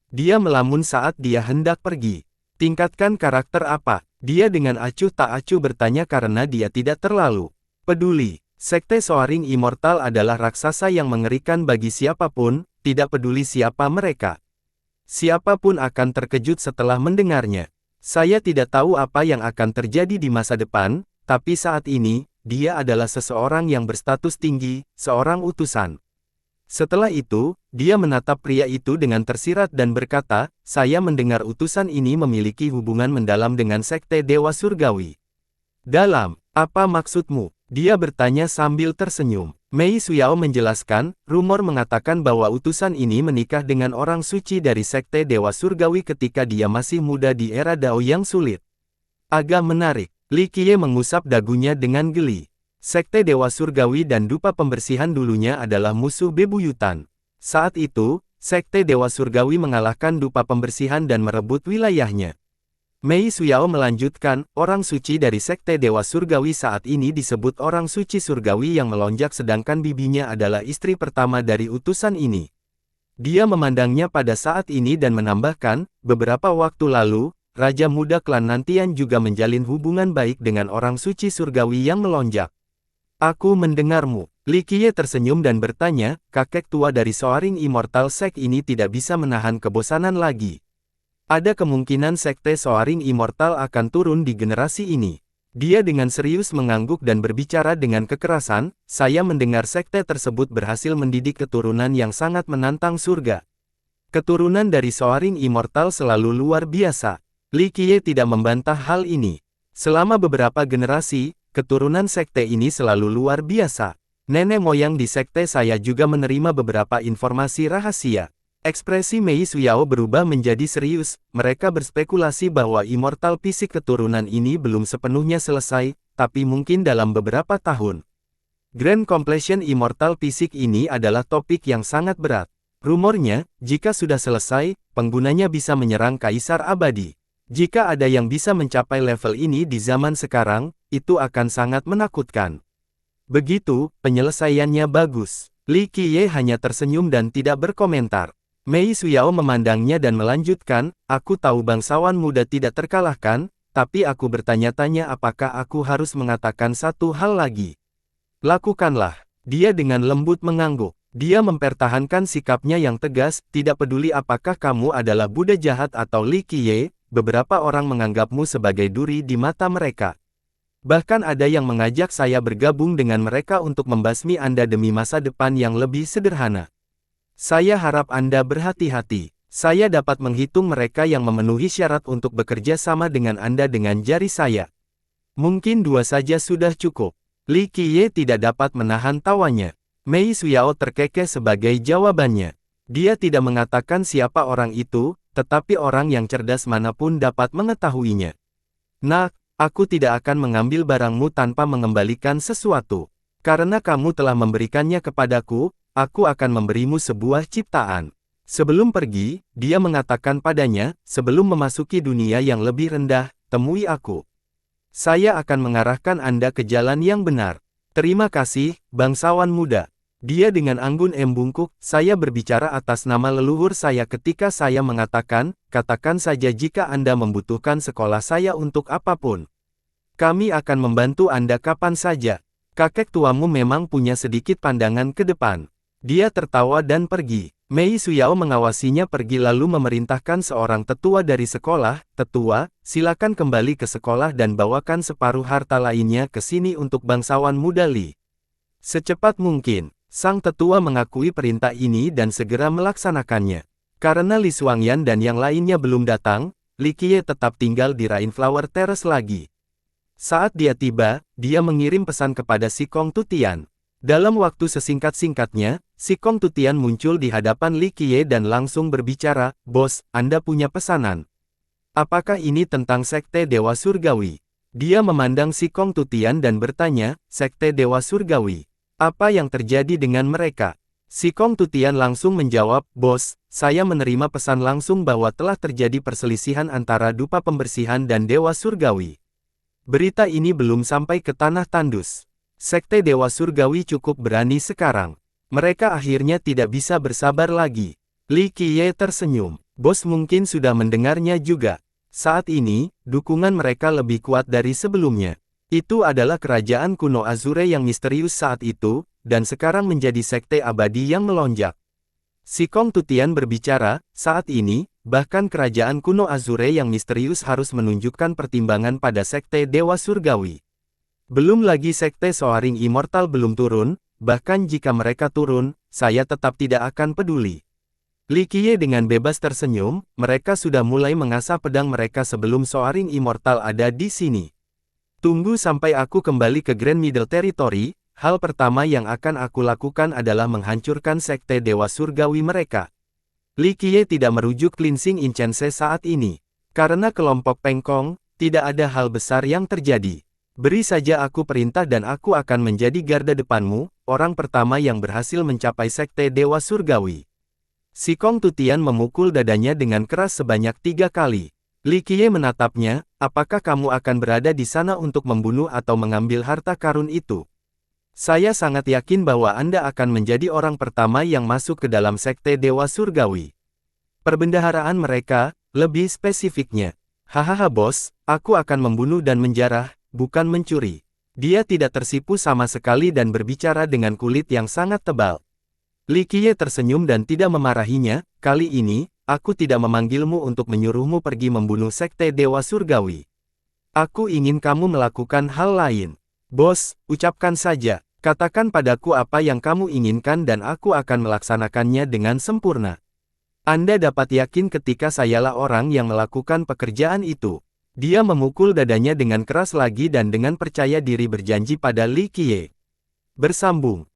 A: Dia melamun saat dia hendak pergi. Tingkatkan karakter apa? Dia dengan acuh tak acuh bertanya karena dia tidak terlalu peduli. Sekte Soaring Immortal adalah raksasa yang mengerikan bagi siapapun, tidak peduli siapa mereka. Siapapun akan terkejut setelah mendengarnya. Saya tidak tahu apa yang akan terjadi di masa depan, tapi saat ini, dia adalah seseorang yang berstatus tinggi, seorang utusan. Setelah itu, dia menatap pria itu dengan tersirat dan berkata, saya mendengar utusan ini memiliki hubungan mendalam dengan Sekte Dewa Surgawi. Dalam, apa maksudmu? Dia bertanya sambil tersenyum. Mei Suyao menjelaskan, rumor mengatakan bahwa utusan ini menikah dengan orang suci dari Sekte Dewa Surgawi ketika dia masih muda di era Dao yang sulit. Agak menarik, Li Qiye mengusap dagunya dengan geli. Sekte Dewa Surgawi dan dupa pembersihan dulunya adalah musuh bebuyutan. Saat itu, Sekte Dewa Surgawi mengalahkan dupa pembersihan dan merebut wilayahnya. Mei Suyao melanjutkan, orang suci dari Sekte Dewa Surgawi saat ini disebut orang suci surgawi yang melonjak sedangkan bibinya adalah istri pertama dari utusan ini. Dia memandangnya pada saat ini dan menambahkan, beberapa waktu lalu, Raja Muda Klan Nantian juga menjalin hubungan baik dengan orang suci surgawi yang melonjak. Aku mendengarmu. Li Qiye tersenyum dan bertanya, kakek tua dari Soaring Immortal Sect ini tidak bisa menahan kebosanan lagi. Ada kemungkinan Sekte Soaring Immortal akan turun di generasi ini. Dia dengan serius mengangguk dan berbicara dengan kekerasan, saya mendengar sekte tersebut berhasil mendidik keturunan yang sangat menantang surga. Keturunan dari Soaring Immortal selalu luar biasa. Li Qiye tidak membantah hal ini. Selama beberapa generasi, keturunan sekte ini selalu luar biasa. Nenek moyang di sekte saya juga menerima beberapa informasi rahasia. Ekspresi Mei Suyao berubah menjadi serius, mereka berspekulasi bahwa immortal fisik keturunan ini belum sepenuhnya selesai, tapi mungkin dalam beberapa tahun. Grand Completion Immortal fisik ini adalah topik yang sangat berat. Rumornya, jika sudah selesai, penggunanya bisa menyerang Kaisar Abadi. Jika ada yang bisa mencapai level ini di zaman sekarang, itu akan sangat menakutkan. Begitu, penyelesaiannya bagus. Li Qiye hanya tersenyum dan tidak berkomentar. Mei Suyao memandangnya dan melanjutkan, aku tahu bangsawan muda tidak terkalahkan, tapi aku bertanya-tanya apakah aku harus mengatakan satu hal lagi. Lakukanlah. Dia dengan lembut mengangguk. Dia mempertahankan sikapnya yang tegas, tidak peduli apakah kamu adalah Buddha jahat atau Li Qiye, beberapa orang menganggapmu sebagai duri di mata mereka. Bahkan ada yang mengajak saya bergabung dengan mereka untuk membasmi Anda demi masa depan yang lebih sederhana. Saya harap Anda berhati-hati. Saya dapat menghitung mereka yang memenuhi syarat untuk bekerja sama dengan Anda dengan jari saya. Mungkin 2 saja sudah cukup. Li Qiye tidak dapat menahan tawanya. Mei Suyao terkekeh sebagai jawabannya. Dia tidak mengatakan siapa orang itu, tetapi orang yang cerdas manapun dapat mengetahuinya. Nak, aku tidak akan mengambil barangmu tanpa mengembalikan sesuatu. Karena kamu telah memberikannya kepadaku, aku akan memberimu sebuah ciptaan. Sebelum pergi, dia mengatakan padanya, sebelum memasuki dunia yang lebih rendah, temui aku. Saya akan mengarahkan Anda ke jalan yang benar. Terima kasih, bangsawan muda. Dia dengan anggun membungkuk, saya berbicara atas nama leluhur saya ketika saya mengatakan, katakan saja jika Anda membutuhkan sekolah saya untuk apapun. Kami akan membantu Anda kapan saja. Kakek tuamu memang punya sedikit pandangan ke depan. Dia tertawa dan pergi. Mei Suyao mengawasinya pergi lalu memerintahkan seorang tetua dari sekolah, "Tetua, silakan kembali ke sekolah dan bawakan separuh harta lainnya ke sini untuk bangsawan muda Li." Secepat mungkin, sang tetua mengakui perintah ini dan segera melaksanakannya. Karena Li Xuangyan dan yang lainnya belum datang, Li Qiye tetap tinggal di Rainflower Terrace lagi. Saat dia tiba, dia mengirim pesan kepada Si Kong Tutian. Dalam waktu sesingkat-singkatnya, Si Kong Tutian muncul di hadapan Li Qiye dan langsung berbicara, "Bos, Anda punya pesanan. Apakah ini tentang Sekte Dewa Surgawi?" Dia memandang Si Kong Tutian dan bertanya, "Sekte Dewa Surgawi? Apa yang terjadi dengan mereka?" Si Kong Tutian langsung menjawab, "Bos, saya menerima pesan langsung bahwa telah terjadi perselisihan antara dupa pembersihan dan Dewa Surgawi. Berita ini belum sampai ke Tanah Tandus. Sekte Dewa Surgawi cukup berani sekarang. Mereka akhirnya tidak bisa bersabar lagi." Li Qiye tersenyum. Bos mungkin sudah mendengarnya juga. Saat ini, dukungan mereka lebih kuat dari sebelumnya. Itu adalah kerajaan kuno Azure yang misterius saat itu, dan sekarang menjadi sekte abadi yang melonjak. Si Kong Tutian berbicara, "Saat ini, bahkan kerajaan kuno Azure yang misterius harus menunjukkan pertimbangan pada sekte Dewa Surgawi. Belum lagi sekte Soaring Immortal belum turun, bahkan jika mereka turun, saya tetap tidak akan peduli." Li Qiye dengan bebas tersenyum, "Mereka sudah mulai mengasah pedang mereka sebelum Soaring Immortal ada di sini. Tunggu sampai aku kembali ke Grand Middle Territory, hal pertama yang akan aku lakukan adalah menghancurkan sekte Dewa Surgawi mereka." Li Qiye tidak merujuk Cleansing Incense saat ini. Karena kelompok Peng Kong, tidak ada hal besar yang terjadi. Beri saja aku perintah dan aku akan menjadi garda depanmu, orang pertama yang berhasil mencapai sekte Dewa Surgawi. Si Kong Tutian memukul dadanya dengan keras sebanyak 3 kali. Li Qiye menatapnya, "Apakah kamu akan berada di sana untuk membunuh atau mengambil harta karun itu? Saya sangat yakin bahwa Anda akan menjadi orang pertama yang masuk ke dalam sekte Dewa Surgawi. Perbendaharaan mereka, lebih spesifiknya." "Hahaha bos, aku akan membunuh dan menjarah, bukan mencuri." Dia tidak tersipu sama sekali dan berbicara dengan kulit yang sangat tebal. Li Qiye tersenyum dan tidak memarahinya, "Kali ini, aku tidak memanggilmu untuk menyuruhmu pergi membunuh sekte Dewa Surgawi. Aku ingin kamu melakukan hal lain. Bos, ucapkan saja. Katakan padaku apa yang kamu inginkan dan aku akan melaksanakannya dengan sempurna. Anda dapat yakin ketika sayalah orang yang melakukan pekerjaan itu." Dia memukul dadanya dengan keras lagi dan dengan percaya diri berjanji pada Li Qiye. Bersambung.